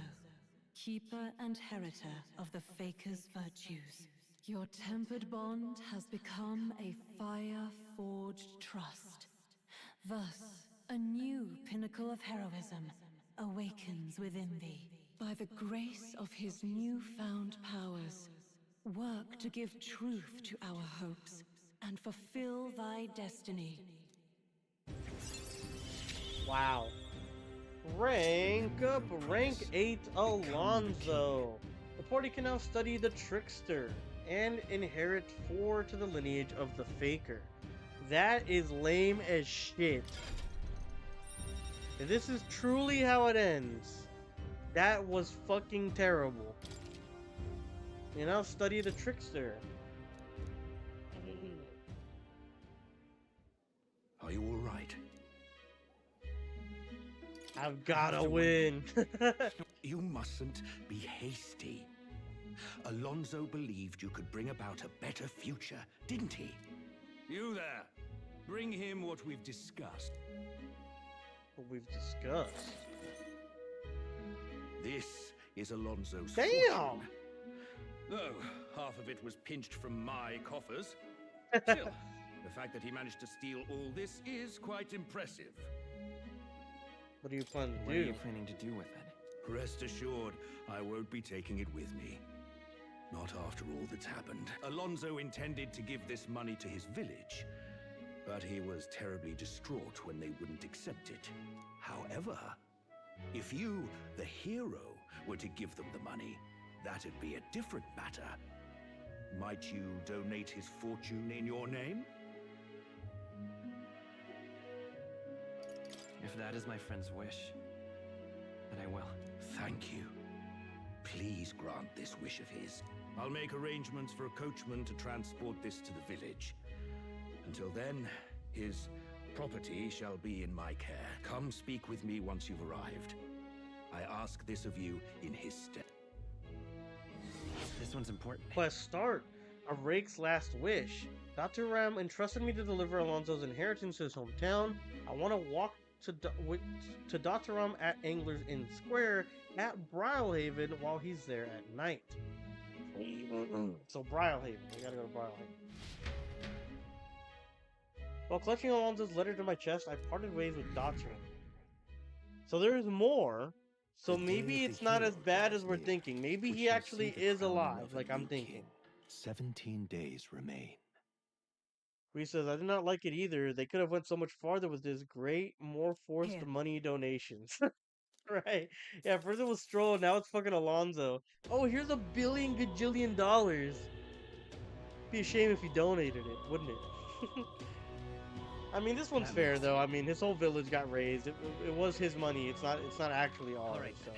keeper and heritor of the Faker's virtues. Your tempered bond has become a fire-forged trust. Thus, a new pinnacle of heroism awakens within thee. By the grace of his newfound powers, work to give truth to our hopes and fulfill thy destiny. Wow. Rank up, rank 8 Alonso. The party can now study the Trickster and inherit 4 to the lineage of the Faker. That is lame as shit. If this is truly how it ends, that was fucking terrible. You know, study the Trickster. Are you all right? I've gotta win. You mustn't be hasty. Alonso believed you could bring about a better future, didn't he? You there. Bring him what we've discussed. What we've discussed? This is Alonso's Damn! fortune. Though half of it was pinched from my coffers. Still, the fact that he managed to steal all this is quite impressive. What are you planning to do? What are you planning to do with it? Rest assured, I won't be taking it with me. Not after all that's happened. Alonso intended to give this money to his village, but he was terribly distraught when they wouldn't accept it. However, if you, the hero, were to give them the money, that'd be a different matter. Might you donate his fortune in your name? If that is my friend's wish, then I will. Thank you. Please grant this wish of his. I'll make arrangements for a coachman to transport this to the village. Until then, his property shall be in my care. Come speak with me once you've arrived. I ask this of you in his stead. This one's important. Quest start. A rake's last wish. Dr. Ram entrusted me to deliver Alonso's inheritance to his hometown. I want to walk to Dr. Ram at Anglers Inn Square at Brylehaven while he's there at night. So Brylehaven. We gotta go to Brylehaven. While clutching Alonso's letter to my chest, I parted ways with Dr. Ram. So there's more. So maybe it's not as bad as we're thinking. Maybe he actually is alive, like I'm thinking. 17 days remain. Reese says, I did not like it either. They could have went so much farther with this. Great, more forced money donations. Right. Yeah, first it was Strohl, now it's fucking Alonso. Oh, here's $1 billion gajillion. Be a shame if he donated it, wouldn't it? I mean, this one's fair though. I mean, his whole village got raised. It was his money. It's not actually ours. Right. So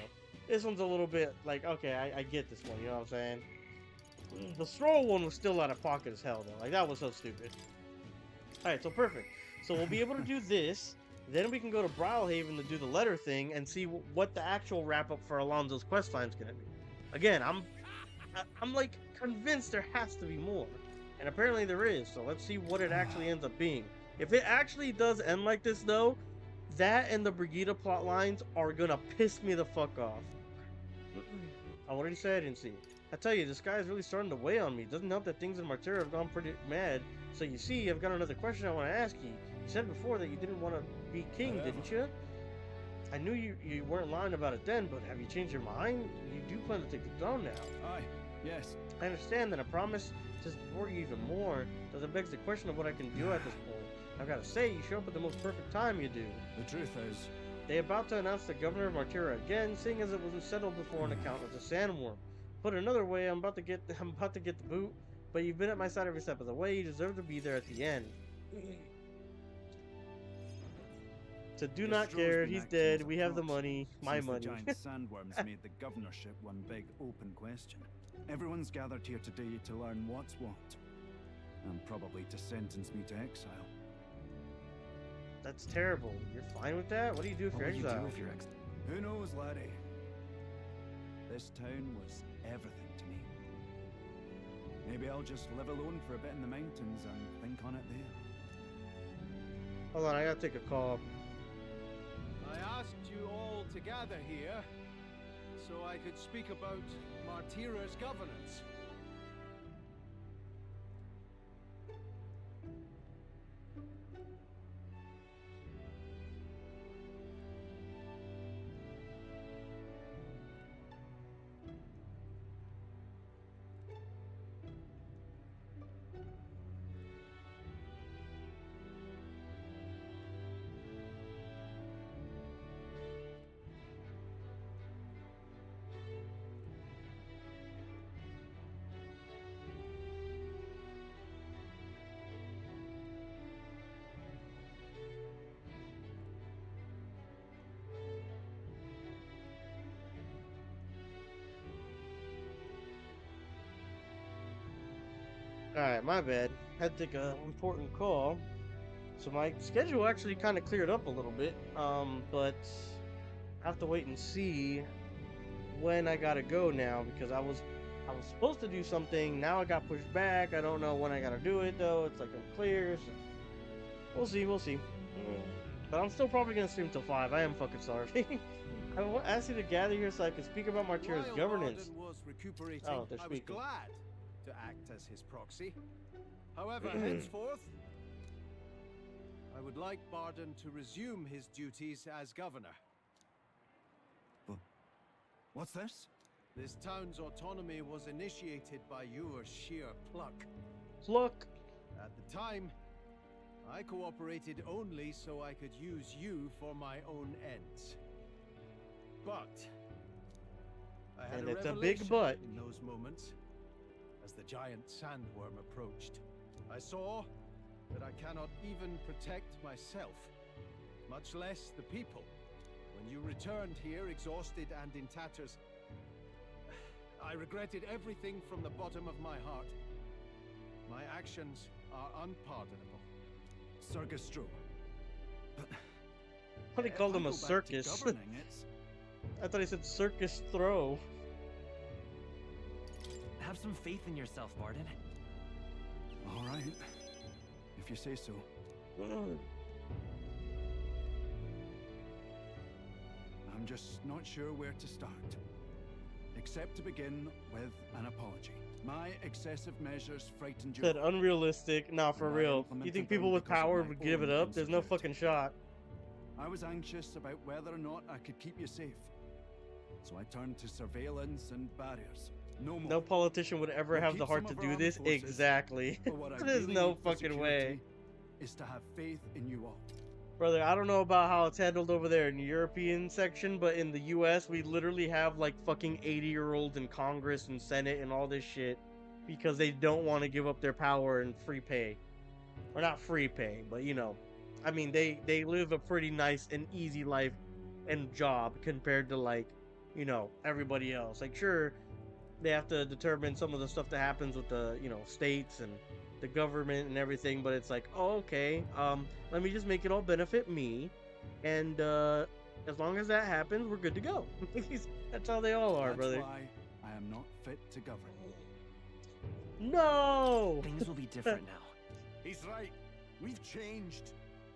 this one's a little bit like, okay, I get this one. You know what I'm saying? The Strohl one was still out of pocket as hell though. Like that was so stupid. All right, so perfect. So we'll be able to do this. Then we can go to Brylehaven to do the letter thing and see what the actual wrap up for Alonso's questline is gonna be. Again, I'm like convinced there has to be more, and apparently there is. So let's see what it actually ends up being. If it actually does end like this, though, that and the Brigida plot lines are gonna piss me the fuck off. I already said I didn't see it. I tell you, this guy is really starting to weigh on me. It doesn't help that things in Martyra have gone pretty mad. So you see, I've got another question I want to ask you. You said before that you didn't want to be king, didn't you? I knew you weren't lying about it then, but have you changed your mind? You do plan to take the throne now. Aye, yes. I understand that a promise to support you even more doesn't beg the question of what I can do at this point. I've got to say, you show up at the most perfect time you do. The truth is, they're about to announce the governor of Martyra again, seeing as it wasn't settled before on account of the sandworm. Put it another way, I'm about to get the boot, but you've been at my side every step of the way. You deserve to be there at the end. So do not care. He's dead. We have the money. My money. The giant sandworms made the governorship one big open question. Everyone's gathered here today to learn what's what, and probably to sentence me to exile. That's terrible. You're fine with that? What do you do if you're exiled? Who knows, laddie? This town was everything to me. Maybe I'll just live alone for a bit in the mountains and think on it there. Hold on, I gotta take a call. I asked you all to gather here so I could speak about Martira's governance. Alright, my bad. Had to take an important call. So my schedule actually kind of cleared up a little bit. But I have to wait and see when I gotta go now because I was supposed to do something. Now I got pushed back. I don't know when I gotta do it though. It's like unclear. So we'll see. But I'm still probably gonna stream till 5. I am fucking starving. I asked you to gather here so I could speak about Martira's governance. Was recuperating, Oh, they're I was speaking. glad to act as his proxy. However, henceforth, I would like Barden to resume his duties as governor. What's this? This town's autonomy was initiated by your sheer pluck. Pluck? At the time, I cooperated only so I could use you for my own ends. But I had And a it's a revelation big but. in those moments as the giant sandworm approached. I saw that I cannot even protect myself, much less the people. When you returned here exhausted and in tatters, I regretted everything from the bottom of my heart. My actions are unpardonable. Circus Stroh. But What he called him a circus. I thought he said circus throw. Have some faith in yourself, Barden. All right, if you say so. I'm just not sure where to start. Except to begin with an apology. My excessive measures frightened you. Said unrealistic. Nah, for real. You think people with power would give it up? There's no fucking shot. I was anxious about whether or not I could keep you safe. So I turned to surveillance and barriers. No more. No politician would ever We'll have the keep heart some to of do our this. armed forces, Exactly. but what I There's really no need for fucking way. security is to have faith in you all. Brother, I don't know about how it's handled over there in the European section, but in the US, we literally have like fucking 80-year-olds in Congress and Senate and all this shit because they don't want to give up their power and free pay. Or not free pay, but you know. I mean, they live a pretty nice and easy life and job compared to like, you know, everybody else. Like, sure, they have to determine some of the stuff that happens with the, you know, states and the government and everything, but it's like, oh, okay, let me just make it all benefit me, and as long as that happens, we're good to go. That's how they all are, brother. That's why I am not fit to govern. No! Things will be different now. He's right. We've changed.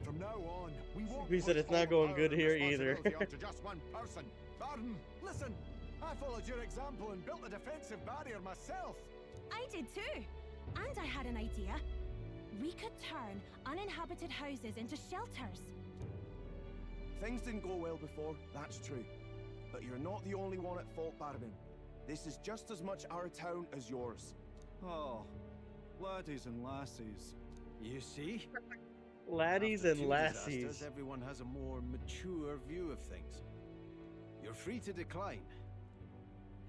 From now on, we won't. We said it's not going good here either. onto just one person. Barden, listen. I followed your example and built a defensive barrier myself. I did too. And I had an idea. We could turn uninhabited houses into shelters. Things didn't go well before, that's true. But you're not the only one at fault, Barden. This is just as much our town as yours. Oh, laddies and lassies. You see? Laddies After and two lassies. disasters, everyone has a more mature view of things. You're free to decline.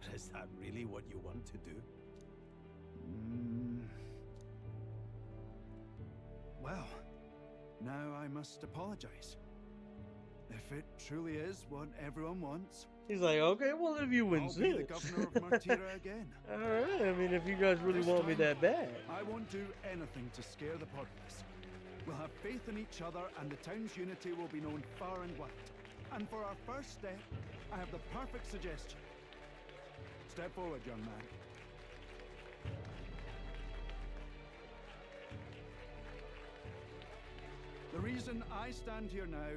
But is that really what you want to do? Well, now I must apologize. If it truly is what everyone wants, He's like, okay, well, if you I'll be the insist. governor of Martira again. Alright, I mean, if you guys really This want me time, that bad. I won't do anything to scare the populace. We'll have faith in each other, and the town's unity will be known far and wide. And for our first step, I have the perfect suggestion. Step forward, young man. The reason I stand here now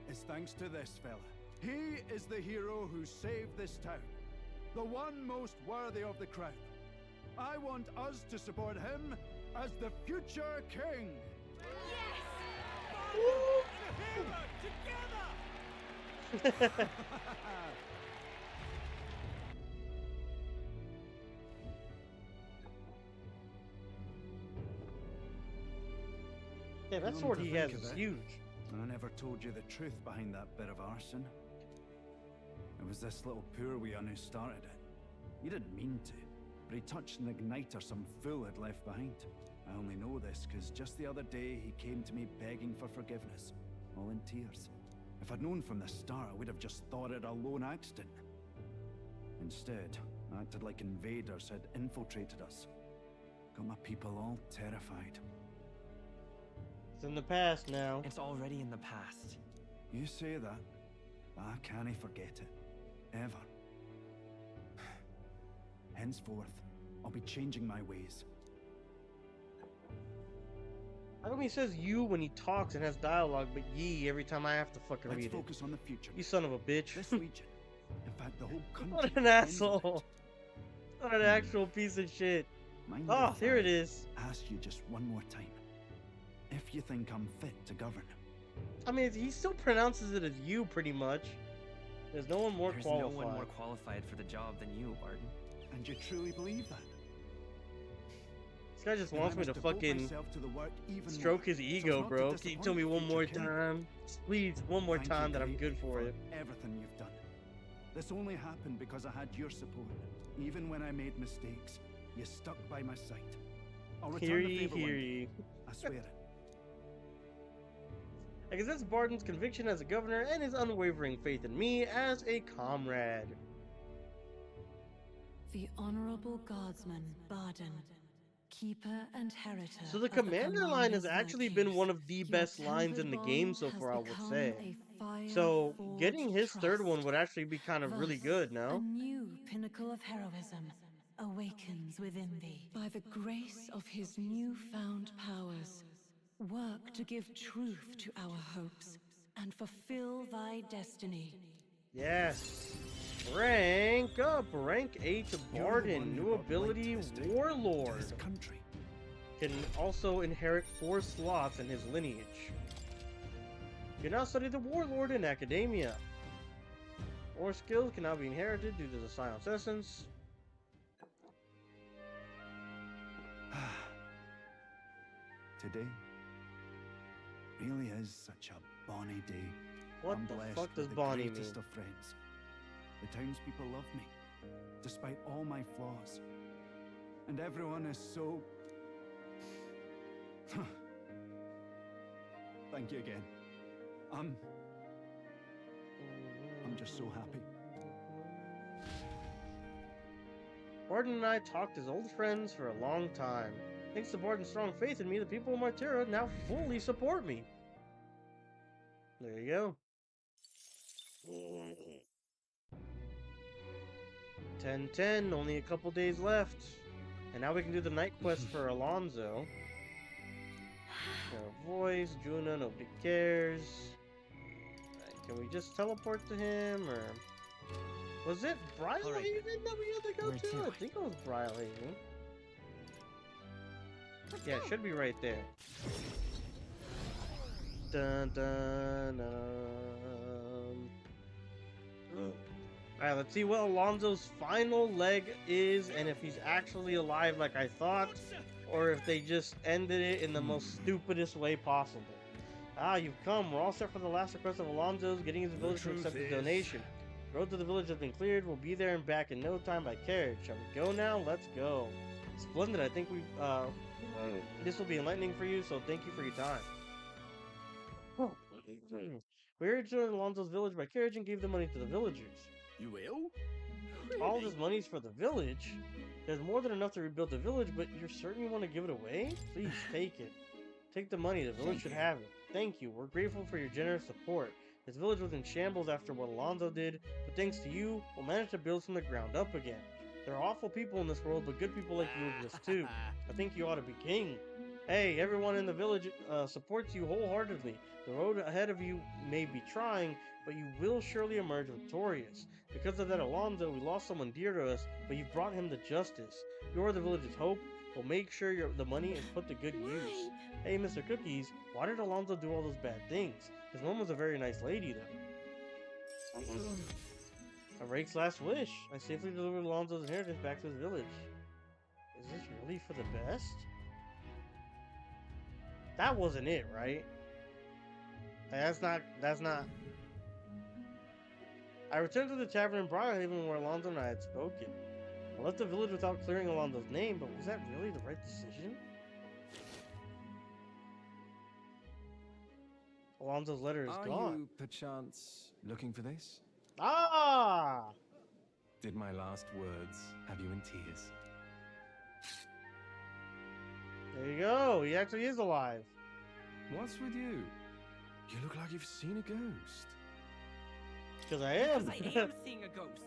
is thanks to this fella. He is the hero who saved this town. the one most worthy of the crown. I want us to support him as the future king. Together! Yeah, that sword he has is huge. I never told you the truth behind that bit of arson. It was this little poor wee un who started it. He didn't mean to, but he touched an igniter some fool had left behind. I only know this because just the other day he came to me begging for forgiveness, all in tears. If I'd known from the start, I would have just thought it a lone accident. Instead, I acted like invaders had infiltrated us. Got my people all terrified. It's in the past now. It's already in the past. You say that, but I can't forget it. Ever. Henceforth, I'll be changing my ways. How come he says you when he talks and has dialogue, but ye every time I have to fucking read it? Let's focus on the future. You son of a bitch. This region, in fact, the whole country. What an asshole. What an actual piece of shit. Oh, here it is. Ask you just one more time. If you think I'm fit to govern. I mean, he still pronounces it as you pretty much. There's no one more qualified. There's no one more qualified for the job than you, Barton. And you truly believe that? This guy just wants me to fucking stroke his ego, bro. Can you tell me one more time? Please, one more time that I'm good for it. Everything you've done. This only happened because I had your support. Even when I made mistakes, you stuck by my side. I'll return the favor one day. I swear it. I guess that's Barton's conviction as a governor and his unwavering faith in me as a comrade. The Honorable Guardsman, Barton, Keeper and Heritor. So the commander line has actually been one of the best lines in the game so far, I would say. So getting his third one would actually be kind of really good, no? A new pinnacle of heroism awakens within thee. By the grace of his newfound powers, work to give truth to our hopes and fulfill thy destiny. Yes. Rank up. Rank 8 to Barton. New ability, Warlord. Can also inherit 4 slots in his lineage. You can now study the Warlord in Academia. Or skills can now be inherited due to the Silence Essence. Today really is such a bonny day. What I'm the blessed fuck does with bonny the greatest mean? of friends. The townspeople love me, despite all my flaws. And everyone is so... Thank you again. I'm just so happy. Barton and I talked as old friends for a long time. Thanks to Barton's strong faith in me, the people of Martira now fully support me. There you go. 10-10, only a couple days left. And now we can do the night quest for Alonso. No voice, Januh, nobody cares. Right, can we just teleport to him, or... Was it Brylehaven that we had to go to? I think it was Brylehaven. Yeah, it should be right there. Dun dun dun. Alright, let's see what Alonso's final leg is, and if he's actually alive like I thought, or if they just ended it in the most stupidest way possible. Ah, you've come. We're all set for the last request of Alonso's, getting his village to accept his donation. The road to the village has been cleared. We'll be there and back in no time by carriage. Shall we go now? Let's go. Splendid. I think this will be enlightening for you, so thank you for your time. We hurried to Alonso's village by carriage and gave the money to the villagers. You will? All this money's for the village? There's more than enough to rebuild the village, but you're certain you want to give it away? Please take it. Take the money. The village should have it. Thank you. We're grateful for your generous support. This village was in shambles after what Alonso did, but thanks to you, we'll manage to build from the ground up again. There are awful people in this world, but good people like you exist too. I think you ought to be king. Hey, everyone in the village supports you wholeheartedly. The road ahead of you may be trying, but you will surely emerge victorious. Because of that Alonzo, we lost someone dear to us, but you've brought him to justice. You're the village's hope. We'll make sure the money is put to good use. Hey, Mr. Cookies, why did Alonzo do all those bad things? His mom was a very nice lady, though. A Rake's last wish. I safely delivered Alonzo's inheritance back to his village. Is this really for the best? That wasn't it, right? That's not. I returned to the tavern in Briarhaven where Alonzo and I had spoken. I left the village without clearing Alonzo's name, but was that really the right decision? Alonzo's letter is gone. Are you, perchance, looking for this? Ah! Did my last words have you in tears? There you go. He actually is alive. What's with you? You look like you've seen a ghost. Because I am. Because I am seeing a ghost.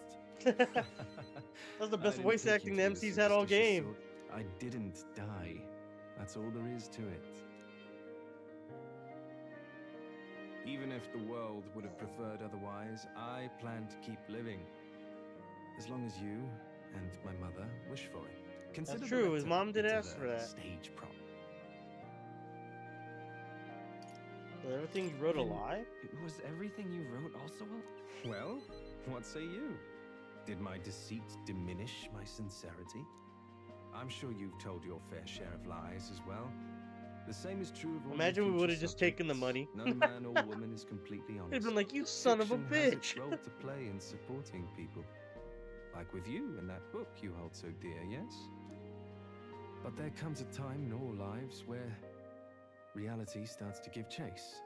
That's the best voice acting the MC's had all game. I didn't die. That's all there is to it. Even if the world would have preferred otherwise, I plan to keep living. As long as you and my mother wish for it. Consider That's true. His mom did ask for that. Stage prop. Was everything you wrote a lie? Was everything you wrote also a... Well, what say you? Did my deceit diminish my sincerity? I'm sure you've told your fair share of lies as well. The same is true of all. Imagine we would have just taken the money. No man or woman is completely honest. They'd been like, you son of a Fiction has bitch. its role to play in supporting people. Like with you and that book you hold so dear, yes? But there comes a time in all lives where reality starts to give chase.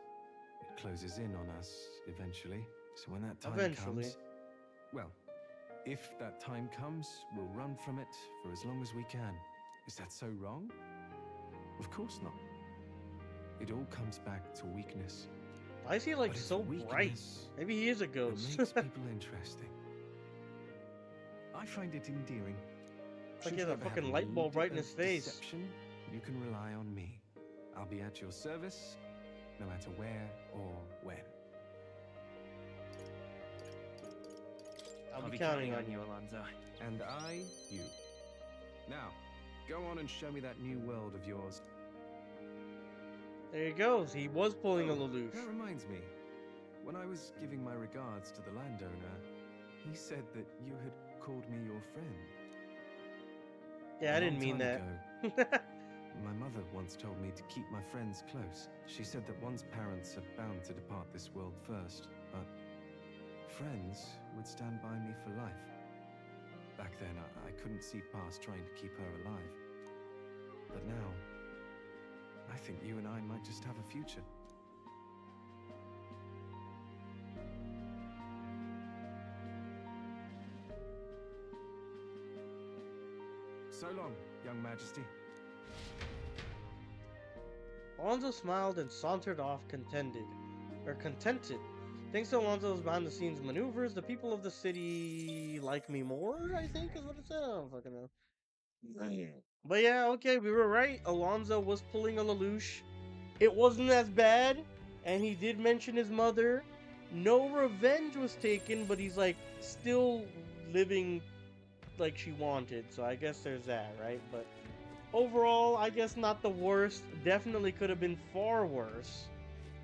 It closes in on us eventually. So when that time comes... Well, if that time comes, we'll run from it for as long as we can. Is that so wrong? Of course not. It all comes back to weakness. Why is he like so bright? Maybe he is a ghost. It makes people interesting. I find it endearing. It's like he has a fucking light bulb right in his face. Deception, you can rely on me. I'll be at your service, no matter where or when. I'll be counting on you, Alonzo. And I, you. Now, go on and show me that new world of yours. There he goes. He was pulling a Lelouch. That reminds me. When I was giving my regards to the landowner, he said that you had called me your friend. Yeah, I didn't mean that. My mother once told me to keep my friends close. She said that one's parents are bound to depart this world first, but friends would stand by me for life. Back then, I couldn't see past trying to keep her alive. But now, I think you and I might just have a future. So long, young majesty. Alonzo smiled and sauntered off contented. Thanks to Alonzo's behind-the-scenes maneuvers, the people of the city like me more, I think is what it said. I don't fucking know. But yeah, okay, we were right. Alonzo was pulling a Lelouch. It wasn't as bad, and he did mention his mother. No revenge was taken, but he's like still living like she wanted, so I guess there's that, right? But overall, I guess not the worst. Definitely could have been far worse.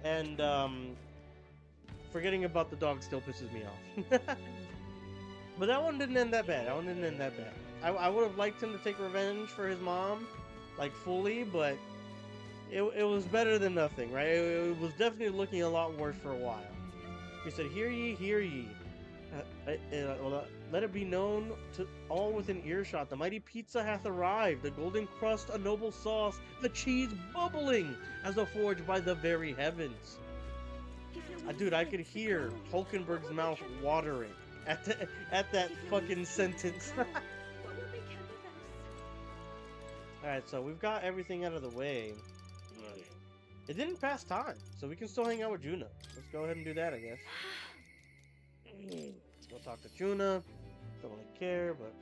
And forgetting about the dog still pisses me off. But that one didn't end that bad. I would have liked him to take revenge for his mom, like fully, but it was better than nothing, right? It was definitely looking a lot worse for a while. He said, "Hear ye, hear ye. Let it be known to all within earshot, the mighty pizza hath arrived, the golden crust a noble sauce, the cheese bubbling as though forged by the very heavens." Dude, I could hear Hulkenberg's mouth watering at that fucking sentence. Alright, so we've got everything out of the way. It didn't pass time, so we can still hang out with Januh. Let's go ahead and do that, I guess. Let's go talk to Januh. Don't really care, but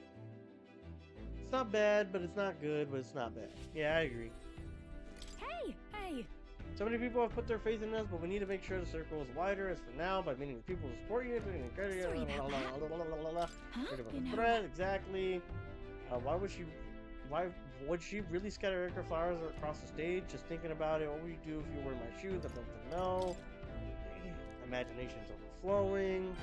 it's not bad, but it's not good, but it's not bad. Yeah, I agree. So many people have put their faith in us, but we need to make sure the circle is wider. As for now, by meeting the people who support you, threat, exactly. Why would she really scatter Erica flowers across the stage? Just thinking about it, what would you do if you were in my shoes? I'd love to know. Imagination's overflowing.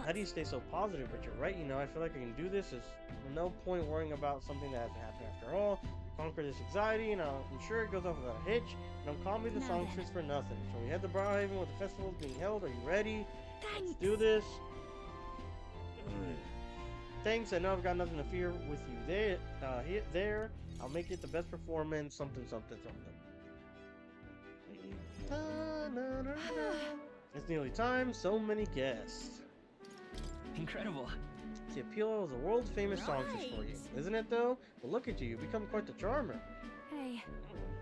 How do you stay so positive? But you're right, you know, I feel like I can do this. There's no point worrying about something that hasn't happened after all. Conquer this anxiety, and I'm sure it goes off without a hitch. And I'm calling the songstress for nothing. So we head to Brownhaven where the festival is being held. Are you ready? Let's do this. Thanks, I know I've got nothing to fear with you there. I'll make it the best performance, something. It's nearly time, so many guests. Incredible. The appeal of the world's famous songstress for you, isn't it though? Well, look at you, you've become quite the charmer. Hey.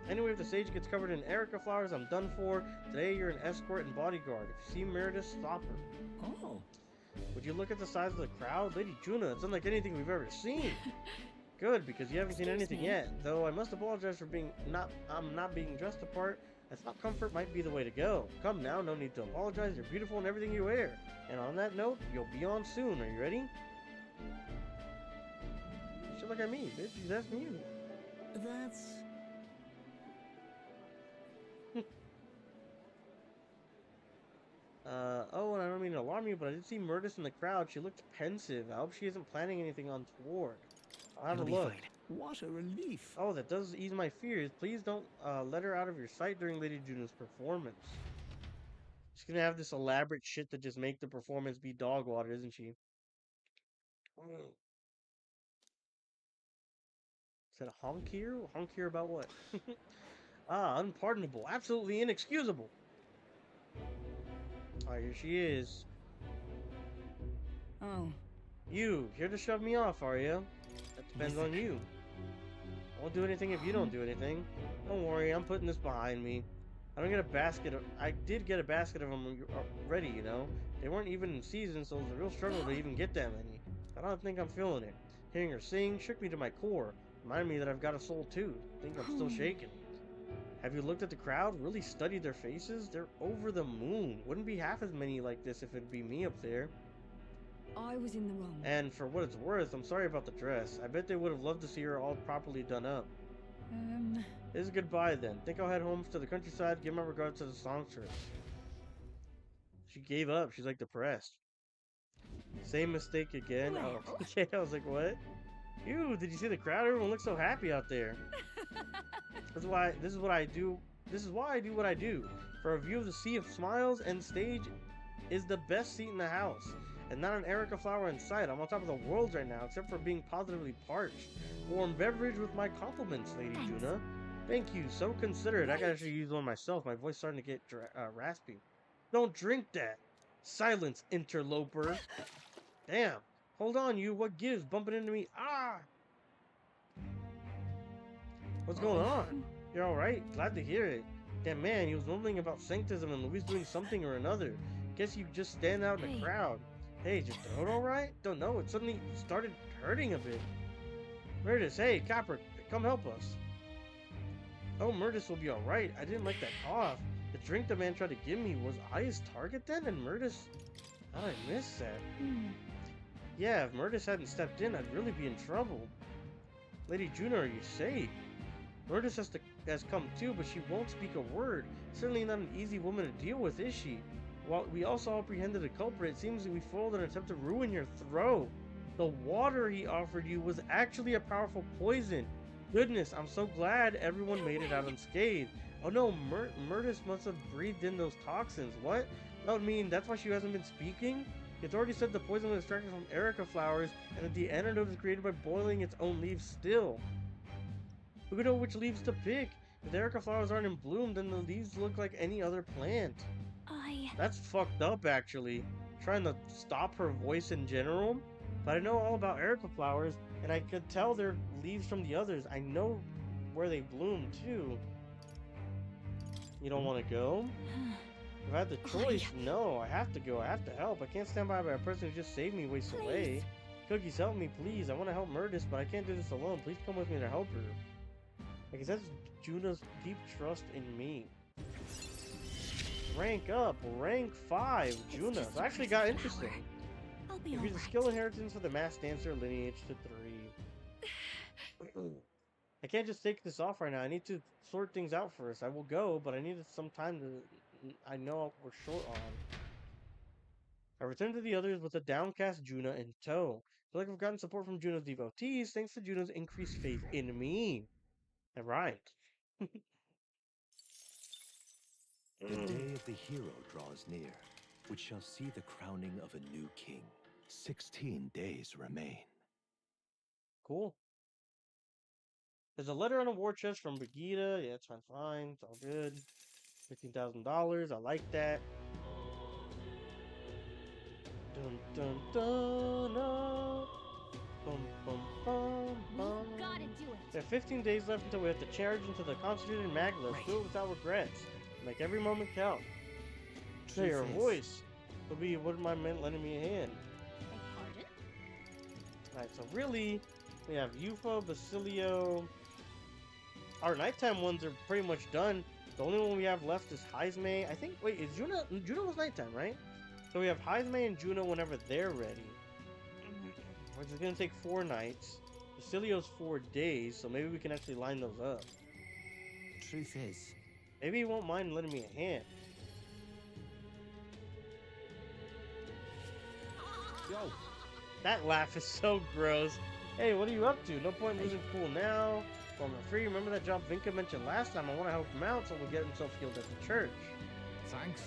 Anyway, if the stage gets covered in Erica flowers, I'm done for. Today you're an escort and bodyguard. If you see Meredith, stop her. Oh. Would you look at the size of the crowd? Lady Januh, it's unlike anything we've ever seen. Good, because you haven't seen anything yet. Though I must apologize for not being dressed apart. I thought comfort might be the way to go. Come now, no need to apologize. You're beautiful in everything you wear. And on that note, you'll be on soon. Are you ready? You should look at me, bitch. That's me. That's... Oh, and I don't mean to alarm you, but I did see Meredith in the crowd. She looked pensive. I hope she isn't planning anything untoward. I'll have a look. What a relief. Oh, that does ease my fears. Please don't let her out of your sight during Lady Januh's performance. She's gonna have this elaborate shit to just make the performance be dog water, isn't she? Said honk here? Honk here about what? Unpardonable. Absolutely inexcusable. Alright, here she is. Oh. You, here to shove me off, are you? That depends on you. I won't do anything if you don't do anything. Don't worry, I'm putting this behind me. I did get a basket of them ready, you know. They weren't even in season, so it was a real struggle to even get that many. I don't think I'm feeling it. Hearing her sing shook me to my core. Reminded me that I've got a soul too. I think I'm still shaking. Have you looked at the crowd? Really studied their faces? They're over the moon. Wouldn't be half as many like this if it'd be me up there. I was in the wrong. And for what it's worth, I'm sorry about the dress. I bet they would have loved to see her all properly done up. This is goodbye then. Think I'll head home to the countryside, give my regards to the songstress. She gave up. She's like depressed. Same mistake again. Oh, okay. I was like, what? Ew, did you see the crowd? Everyone looks so happy out there. This is why I do what I do. For a view of the sea of smiles, and stage is the best seat in the house. And not an Erica flower in sight. I'm on top of the world right now, except for being positively parched. Warm beverage with my compliments, Lady Januh. Thank you, so considerate. I can actually use one myself. My voice starting to get raspy. Don't drink that. Silence, interloper. Damn. Hold on, you. What gives? Bumping into me. Ah! What's going on? You're alright. Glad to hear it. That man, he was mumbling about sanctism and Louise doing something or another. Guess you just stand out in the crowd. Hey, is your throat alright? Don't know. It suddenly started hurting a bit. Meredith, hey, Copper, come help us. Oh, Meredith will be alright. I didn't like that cough. The drink the man tried to give me, was I his target then? And Meredith... How did I miss that? Yeah, if Meredith hadn't stepped in, I'd really be in trouble. Lady Januh, are you safe? Meredith has come too, but she won't speak a word. Certainly not an easy woman to deal with, is she? While we also apprehended a culprit, it seems that we foiled an attempt to ruin your throat. The water he offered you was actually a powerful poison. Goodness, I'm so glad everyone made it out unscathed. Oh no, Meredith must have breathed in those toxins. What? That would mean that's why she hasn't been speaking? It's already said the poison was extracted from Erica flowers, and that the antidote is created by boiling its own leaves still. Who could know which leaves to pick? If the Erica flowers aren't in bloom, then the leaves look like any other plant. That's fucked up, actually. Trying to stop her voice in general. But I know all about Erica flowers, and I could tell they're leaves from the others. I know where they bloom, too. You don't want to go? If I had the choice, no. I have to go. I have to help. I can't stand by a person who just saved me wastes away. Cookies, help me, please. I want to help Meredith, but I can't do this alone. Please come with me to help her. I guess that's Juno's deep trust in me. Rank up, rank 5, Juno. It actually got interesting. I'll be Increase the skill inheritance for the mass dancer lineage to 3. I can't just take this off right now. I need to sort things out first. I will go, but I needed some time to... I know we're short on. I return to the others with a downcast Juno in tow. I feel like I've gotten support from Juno's devotees thanks to Juno's increased faith in me. Alright. The day of the hero draws near, which shall see the crowning of a new king. 16 days remain. Cool. There's a letter on a war chest from Brigida. Yeah, it's fine. It's all good. $15,000. I like that. Dun dun dun. Bum bum bum bum. We gotta do it. There are 15 days left until we have to charge into the concentrated magma. Do it without regrets. Make every moment count. Say your voice. It'll be, wouldn't mind lending me a hand. Pardon? Alright, so really, we have Yuffie, Basilio. Our nighttime ones are pretty much done. The only one we have left is heismay. I think, wait, is Juno was nighttime, right? So we have heismay and Juno whenever they're ready. Which is going to take 4 nights. Basilio's 4 days, so maybe we can actually line those up. Truth is, maybe he won't mind lending me a hand. Yo! That laugh is so gross. Hey, what are you up to? No point losing cool now. Well, I'm free. Remember that job Vinka mentioned last time? I want to help him out so we'll get himself healed at the church. Thanks.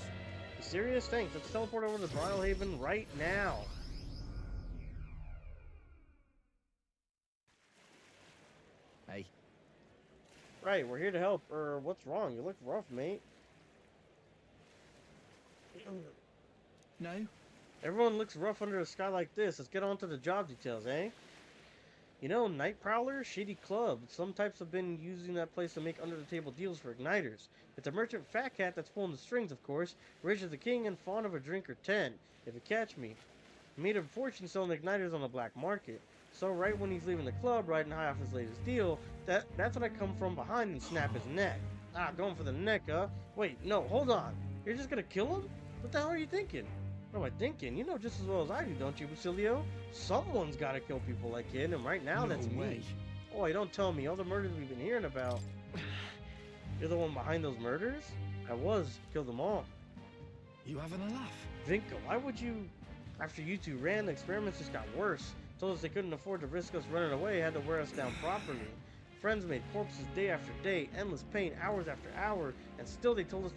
You serious? Thanks. Let's teleport over to Bridal Haven right now. Hey. Right, we're here to help. What's wrong? You look rough, mate. No? Everyone looks rough under a sky like this. Let's get on to the job details, eh? You know, Night Prowler, shady club. Some types have been using that place to make under-the-table deals for igniters. It's a merchant fat cat that's pulling the strings, of course. Rich as a king and fond of a drink or 10, if you catch me. He made a fortune selling igniters on the black market. So right when he's leaving the club, riding high off his latest deal, that's when I come from behind and snap his neck. Ah, going for the neck, huh? Wait, no, hold on. You're just gonna kill him? What the hell are you thinking? What am I thinking? You know just as well as I do, don't you, Basilio? Someone's gotta kill people like him, and right now that's me. Boy, don't tell me. All the murders we've been hearing about. You're the one behind those murders? I was. Killed them all. You having a laugh? Vinka, why would you... After you two ran, the experiments just got worse. Told us they couldn't afford to risk us running away, had to wear us down properly. Friends made corpses day after day, endless pain hours after hour, and still they told us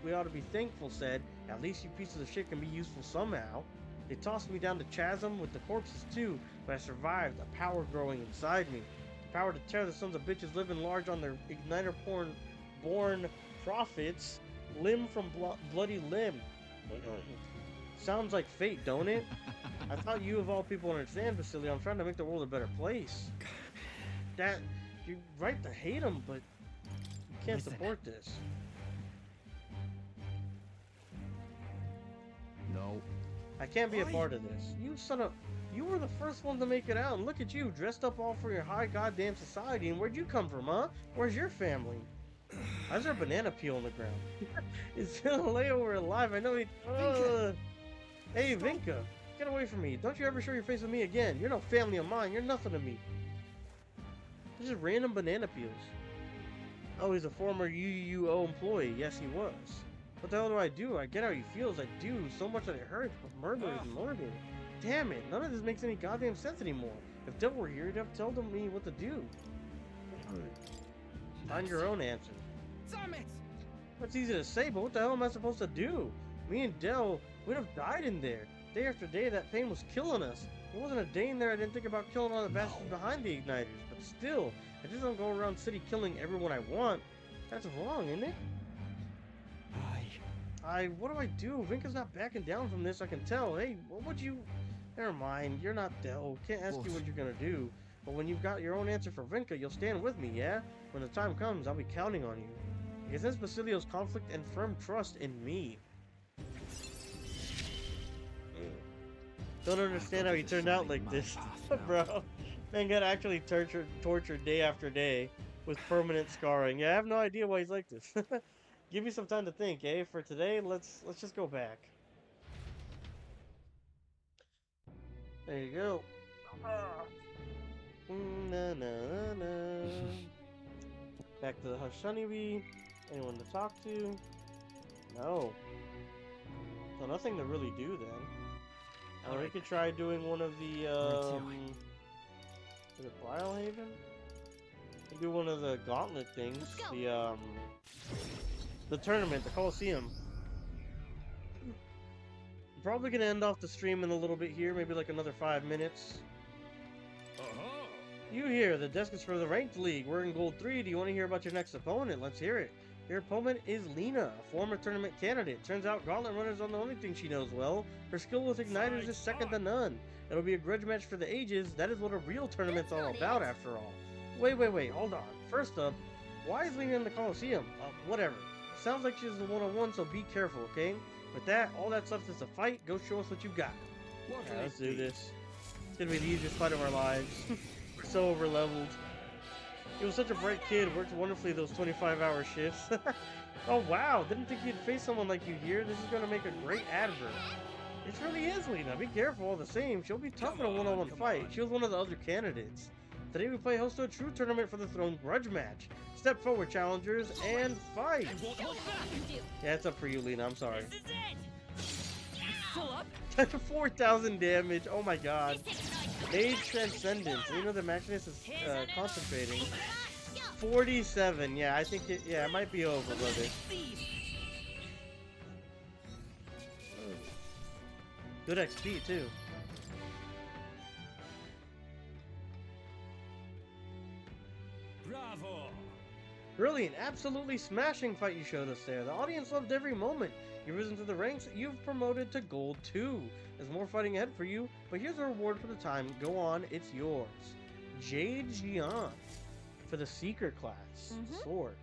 we ought to be thankful, said, at least you pieces of shit can be useful somehow. They tossed me down the chasm with the corpses too, but I survived, a power growing inside me. The power to tear the sons of bitches living large on their igniter-born prophets, limb from bloody limb. Sounds like fate, don't it? I thought you of all people understand, Basilio. I'm trying to make the world a better place. You're right to hate him, but you can't support this. No. I can't be a part of this. You were the first one to make it out, and look at you, dressed up all for your high goddamn society, and where'd you come from, huh? Where's your family? Why is there a banana peel on the ground? Is Leo alive? I know he... Hey, Vinka, get away from me. Don't you ever show your face with me again. You're no family of mine. You're nothing to me. These are random banana peels. Oh, he's a former UUO employee. Yes, he was. What the hell do? I get how he feels. I do. So much that it hurts, but murder is murder. Damn it. None of this makes any goddamn sense anymore. If Dell were here, he'd have told me what to do. Find your own answer. Damn it! That's easy to say, but what the hell am I supposed to do? Me and Dell, we'd have died in there. Day after day, that pain was killing us. There wasn't a day in there I didn't think about killing all the bastards behind the igniters. But still, I just don't go around city killing everyone I want. That's wrong, isn't it? What do I do? Vinka's not backing down from this, I can tell. Hey, what would you... Never mind, you're not Dell. Can't ask you what you're gonna do. But when you've got your own answer for Vinka, you'll stand with me, yeah? When the time comes, I'll be counting on you. I guess that's Basilio's conflict and firm trust in me. Don't understand how he turned out like this, bro. Man got actually tortured day after day. with permanent scarring. Yeah, I have no idea why he's like this. Give me some time to think, eh? For today, let's just go back. There you go. Na, na, na, na. Back to the Hush Honeybee. Anyone to talk to? No. So nothing to really do then. Or we could try doing one of the is it Brylehaven? We do one of the gauntlet things. The tournament, the Coliseum. I'm probably gonna end off the stream in a little bit here, maybe like another 5 minutes. You here, the desk is for the ranked league. We're in Gold 3. Do you want to hear about your next opponent? Let's hear it. Your opponent is Lena, a former tournament candidate. Turns out Gauntlet Runners aren't the only thing she knows well. Her skill with Igniters is second to none. It'll be a grudge match for the ages. That is what a real tournament's all about, after all. Wait, hold on. First up, why is Lena in the Coliseum? Whatever. Sounds like she's the one-on-one, so be careful, okay? With that, all that stuff is a fight. Go show us what you got. Alright, let's do this. It's gonna be the easiest fight of our lives. We're so over-leveled. He was such a bright kid, worked wonderfully those 25-hour shifts. Oh wow, didn't think you'd face someone like you here. This is gonna make a great advert. It really is, Lena. Be careful all the same. She'll be tough in a one-on-one fight. She was one of the other candidates. Today we play host to a true tournament for the throne grudge match. Step forward, challengers, and fight! Yeah, it's up for you, Lena. I'm sorry. 4,000 damage. Oh my god. Mage Transcendence. You know the matchness is concentrating. 47. Yeah, I think it. Yeah, it might be over, brother. Good XP too. Bravo! Really, an absolutely smashing fight you showed us there. The audience loved every moment. You've risen to the ranks, you've promoted to Gold 2. There's more fighting ahead for you, but here's a reward for the time. Go on, it's yours. Jade Jian for the Seeker class. Sword.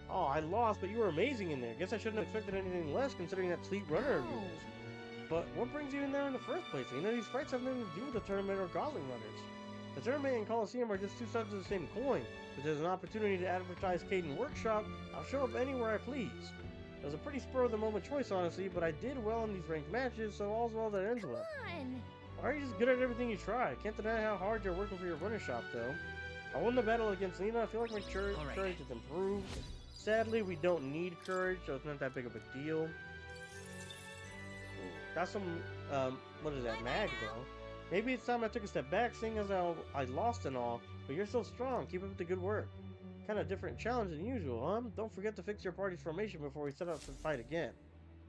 Oh, I lost, but you were amazing in there. Guess I shouldn't have expected anything less considering that fleet runner of yours. But what brings you in there in the first place? You know, these fights have nothing to do with the tournament or Gauntlet Runners. The tournament and Coliseum are just two sides of the same coin. If there's an opportunity to advertise Caden Workshop, I'll show up anywhere I please. It was a pretty spur-of-the-moment choice, honestly, but I did well in these ranked matches, so all's well that ends well. Why are you just good at everything you try? Can't deny how hard you're working for your runner shop, though. I won the battle against Lena. I feel like my courage is improved. Sadly, we don't need courage, so it's not that big of a deal. Got some, what is that, mag, though. Maybe it's time I took a step back, seeing as I lost and all, but you're still strong. Keep up the good work. Kind of different challenge than usual, huh? Don't forget to fix your party's formation before we set out to fight again.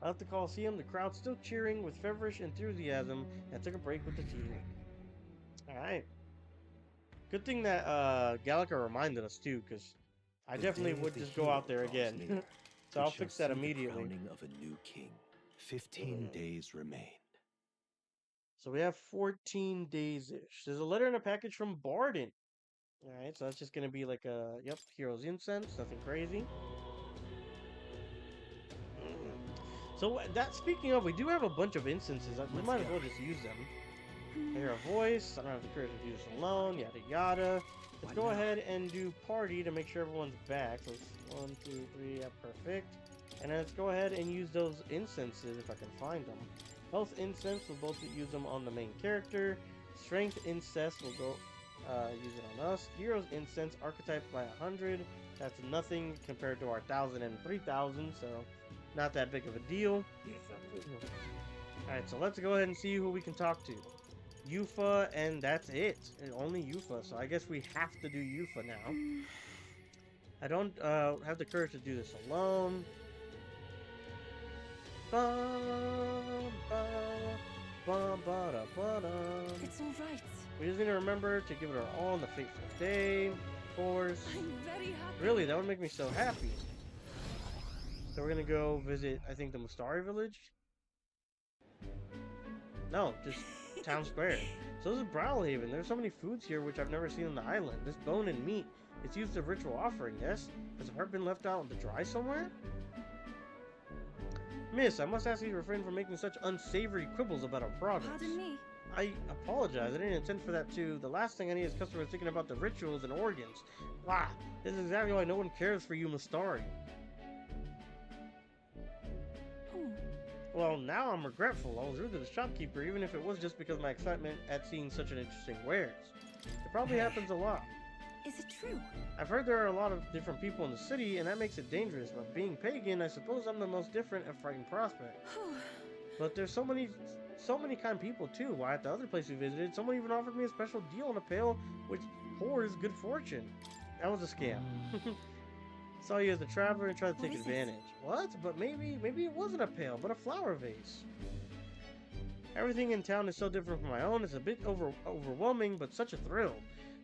I left the Coliseum, the crowd still cheering with feverish enthusiasm, and took a break with the team. Alright. Good thing that Gallica reminded us too, because I definitely would just go out there again. So I'll fix that immediately. The crowning of a new king. 15 days remain. So we have 14 days-ish. There's a letter in a package from Barden. Alright, so that's just going to be like a, yep, Hero's Incense, nothing crazy. So that, speaking of, we do have a bunch of instances. We might as well just use them. I hear a voice. I don't have the courage to do this alone. Yada yada. Let's go ahead and do party to make sure everyone's back. So it's 1, 2, 3, yeah, perfect. And then let's go ahead and use those incenses if I can find them. Health Incense, we'll both use them on the main character. Strength Incense, we'll go use it on us. Heroes Incense, archetype by 100. That's nothing compared to our 1,000 and 3,000, so not that big of a deal. Alright, so let's go ahead and see who we can talk to. Yufa, and that's it. Only Yufa, so I guess we have to do Yufa now. I don't have the courage to do this alone. It's alright. We just need to remember to give it our all on the fateful day, of course. I'm very happy. Really, that would make me so happy. So we're gonna go visit, I think, the Mustari village? No, just town square. So this is Brawlhaven. There's so many foods here which I've never seen on the island. This bone and meat. It's used as a ritual offering, yes? Has the heart been left out to dry somewhere? Miss, I must ask you to refrain from making such unsavory quibbles about our progress. Pardon me? I apologize. I didn't intend for that to. The last thing I need is customers thinking about the rituals and organs. Ah, this is exactly why no one cares for you, Mustari. Oh. Well, now I'm regretful. I was rude to the shopkeeper, even if it was just because of my excitement at seeing such an interesting wares. It probably happens a lot. Is it true? I've heard there are a lot of different people in the city, and that makes it dangerous, but being pagan, I suppose I'm the most different and frightened prospect. But there's so many kind people too. Why, at the other place we visited, someone even offered me a special deal on a pail which pours good fortune. That was a scam. Saw you as a traveler and tried to take advantage. What? But maybe it wasn't a pail, but a flower vase. Everything in town is so different from my own, it's a bit overwhelming, but such a thrill.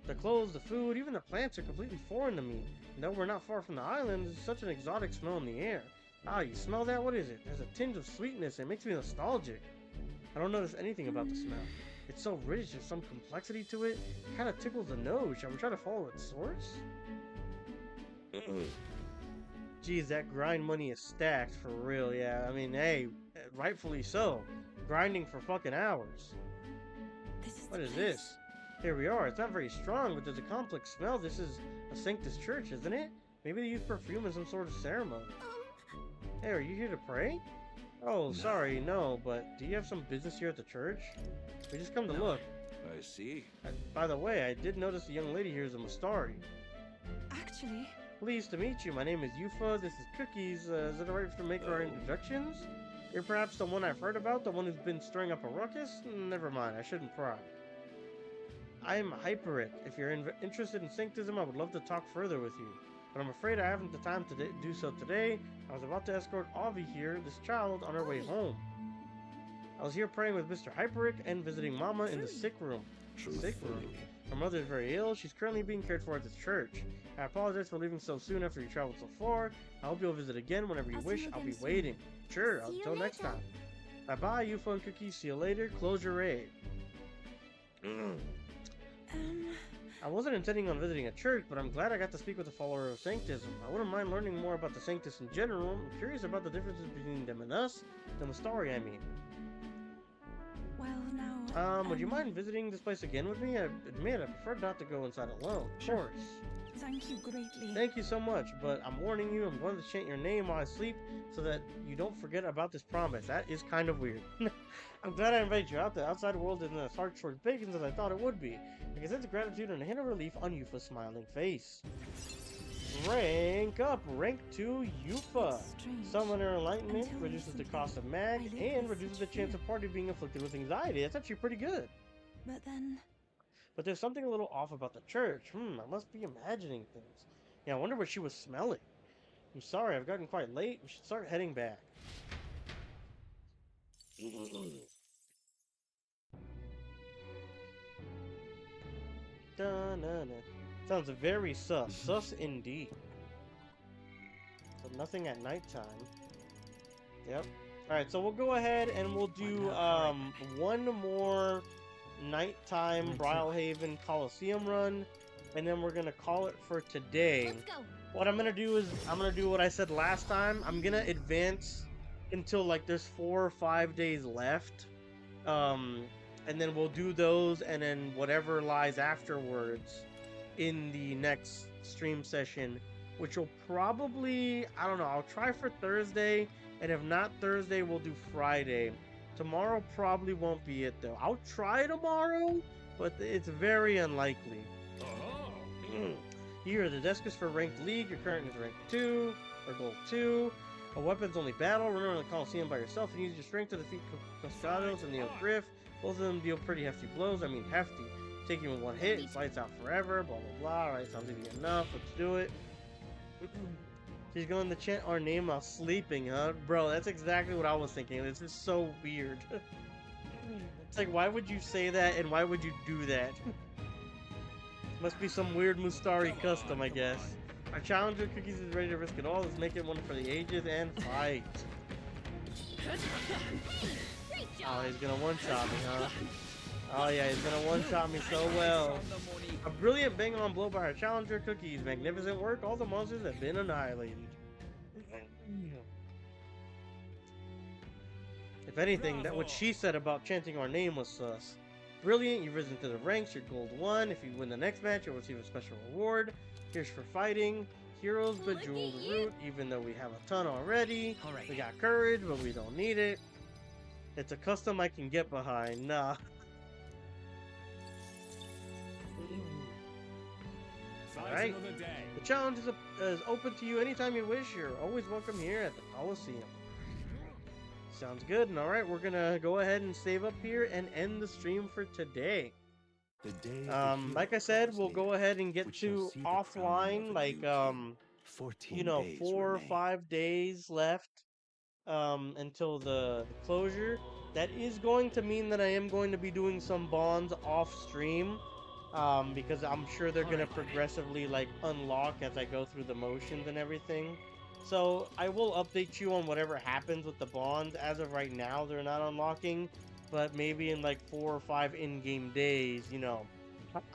The clothes, the food, even the plants are completely foreign to me. And though we're not far from the island, there's such an exotic smell in the air. Ah, you smell that? What is it? There's a tinge of sweetness. It makes me nostalgic. I don't notice anything about the smell. It's so rich, there's some complexity to it. It kind of tickles the nose. Shall we try to follow its source? Geez, that grind money is stacked for real, yeah. I mean, hey, rightfully so. Grinding for fucking hours. What is this? Here we are. It's not very strong, but there's a complex smell. This is a Sanctus church, isn't it? Maybe they use perfume in some sort of ceremony. Hey, are you here to pray? Oh, no. Sorry, no, but do you have some business here at the church? We just come to look. I see. By the way, I did notice the young lady here is a Mustari. Actually... Pleased to meet you. My name is Yufa. This is Cookies. Is it alright to make our introductions? You're perhaps the one I've heard about, the one who's been stirring up a ruckus? Never mind, I shouldn't pry. I am Hyperic. If you're interested in Sanctism, I would love to talk further with you. But I'm afraid I haven't the time to do so today. I was about to escort Avi here, this child, on her way home. I was here praying with Mr. Hyperic and visiting Mama in the sick room. Sick room? Her mother is very ill. She's currently being cared for at this church. I apologize for leaving so soon after you traveled so far. I hope you'll visit again whenever you wish. I'll be waiting. Sure, until next time. Bye-bye, Yufa and Cookies. See you later. Close your raid. I wasn't intending on visiting a church, but I'm glad I got to speak with a follower of Sanctism. I wouldn't mind learning more about the Sanctus in general. I'm curious about the differences between them and us. The Mustari, I mean. Well, now... would you mind visiting this place again with me? I admit, I prefer not to go inside alone. Of course. Thank you greatly. Thank you so much, but I'm warning you, I'm going to chant your name while I sleep so that you don't forget about this promise. That is kind of weird. I'm glad I invited you out. The outside world isn't as hard towards pagans as I thought it would be. I can sense gratitude and a hint of relief on Yufa's smiling face. Rank up! Rank 2 Yufa! Summoner Enlightenment reduces the cost of mag and reduces the chance of party being afflicted with anxiety. That's actually pretty good. But there's something a little off about the church. I must be imagining things. Yeah, I wonder what she was smelling. I'm sorry, I've gotten quite late. We should start heading back. Sounds very sus. Sus indeed. So nothing at nighttime. Yep. Alright, so we'll go ahead and we'll do one more nighttime Brylehaven Coliseum run, and then we're gonna call it for today. Let's go. What I'm gonna do is I'm gonna do what I said last time. I'm gonna advance until like there's 4 or 5 days left, and then we'll do those, and then whatever lies afterwards in the next stream session, which will probably, I don't know, I'll try for Thursday, and if not Thursday, we'll do Friday. Tomorrow probably won't be it though. I'll try tomorrow, but it's very unlikely. Here, the desk is for ranked league. Your current is rank 2 or gold 2. A weapons only battle. Remember the Coliseum by yourself and use your strength to defeat Coscados and the Oak Griff. Both of them deal pretty hefty blows. I mean hefty. Take you in one hit, it slides out forever. Blah blah blah. Alright, sounds easy enough. Let's do it. She's going to chant our name while sleeping, huh? Bro, that's exactly what I was thinking. This is so weird. It's like, why would you say that and why would you do that? Must be some weird Mustari custom, I guess. Our challenger Cookies is ready to risk it all. Let's make it one for the ages and fight. Oh, he's gonna one-shot me, huh? Oh yeah, he's gonna one-shot me so well. A brilliant bang-on blow by our challenger Cookies. Magnificent work. All the monsters have been annihilated. If anything, that what she said about chanting our name was sus. Brilliant, you've risen to the ranks, you're gold 1. If you win the next match, you'll receive a special reward. Here's for fighting. Heroes Bejeweled Root, even though we have a ton already. We got courage, but we don't need it. It's a custom I can get behind. Nah. Alright. The challenge is open to you anytime you wish. You're always welcome here at the Coliseum. Sounds good. And alright, we're gonna go ahead and save up here and end the stream for today. The day like I said, we'll go ahead and get to offline, like, you know, 4 or 5 days left, until the closure. That is going to mean that I am going to be doing some bonds off stream, because I'm sure they're gonna progressively, like, unlock as I go through the motions and everything. So I will update you on whatever happens with the bonds. As of right now, they're not unlocking. But maybe in like 4 or 5 in-game days, you know,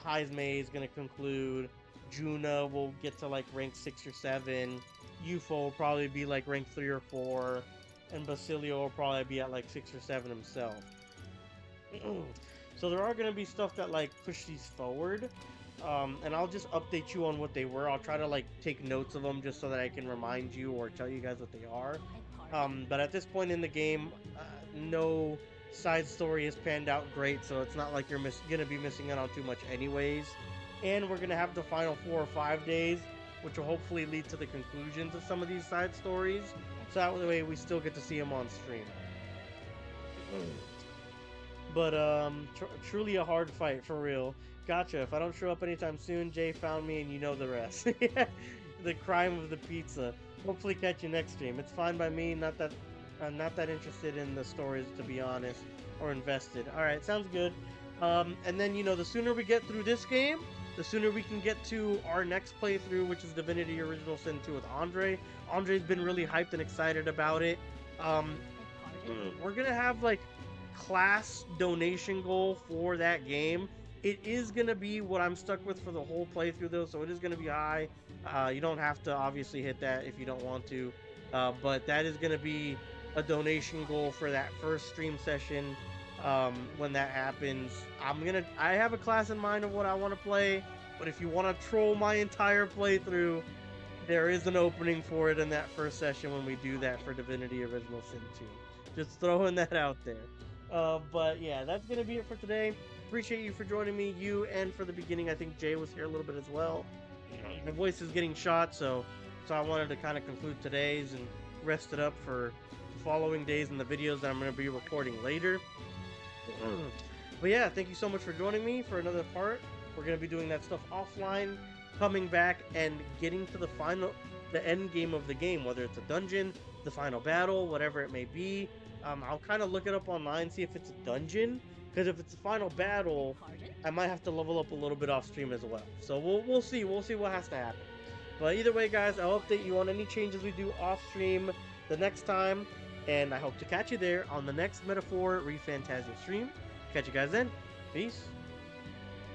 Heismay is going to conclude. Januh will get to like rank 6 or 7. UFO will probably be like rank 3 or 4. And Basilio will probably be at like 6 or 7 himself. So there are going to be stuff that like push these forward. And I'll just update you on what they were. I'll try to like take notes of them just so that I can remind you or tell you guys what they are. But at this point in the game, no side story has panned out great, so it's not like you're gonna be missing out on too much anyways. And we're gonna have the final 4 or 5 days, which will hopefully lead to the conclusions of some of these side stories, so that way we still get to see them on stream. But truly a hard fight, for real. Gotcha. If I don't show up anytime soon, Jay found me and you know the rest. The crime of the pizza. Hopefully catch you next stream. It's fine by me, I'm not that interested in the stories, to be honest, or invested. Alright, sounds good. And then, you know, the sooner we get through this game, the sooner we can get to our next playthrough, which is Divinity Original Sin 2 with Andre. Andre's been really hyped and excited about it. We're gonna have, like, class donation goal for that game. It is gonna be what I'm stuck with for the whole playthrough, though, so it is gonna be high. You don't have to, obviously, hit that if you don't want to. But that is gonna be a donation goal for that first stream session. When that happens, I have a class in mind of what I want to play, but if you want to troll my entire playthrough, there is an opening for it in that first session when we do that for Divinity Original Sin 2. Just throwing that out there. But yeah, that's gonna be it for today. Appreciate you for joining me, you, and for the beginning. I think Jay was here a little bit as well. My voice is getting shot, so I wanted to kind of conclude today's and rest it up for following days and the videos that I'm going to be recording later. But yeah, thank you so much for joining me for another part. We're going to be doing that stuff offline, coming back and getting to the end game of the game, whether it's a dungeon, the final battle, whatever it may be. I'll kind of look it up online, see if it's a dungeon, because if it's a final battle, I might have to level up a little bit off stream as well. So we'll see what has to happen. But either way, guys, I'll update you on any changes we do off stream the next time. And I hope to catch you there on the next Metaphor Refantazio stream. Catch you guys then. Peace.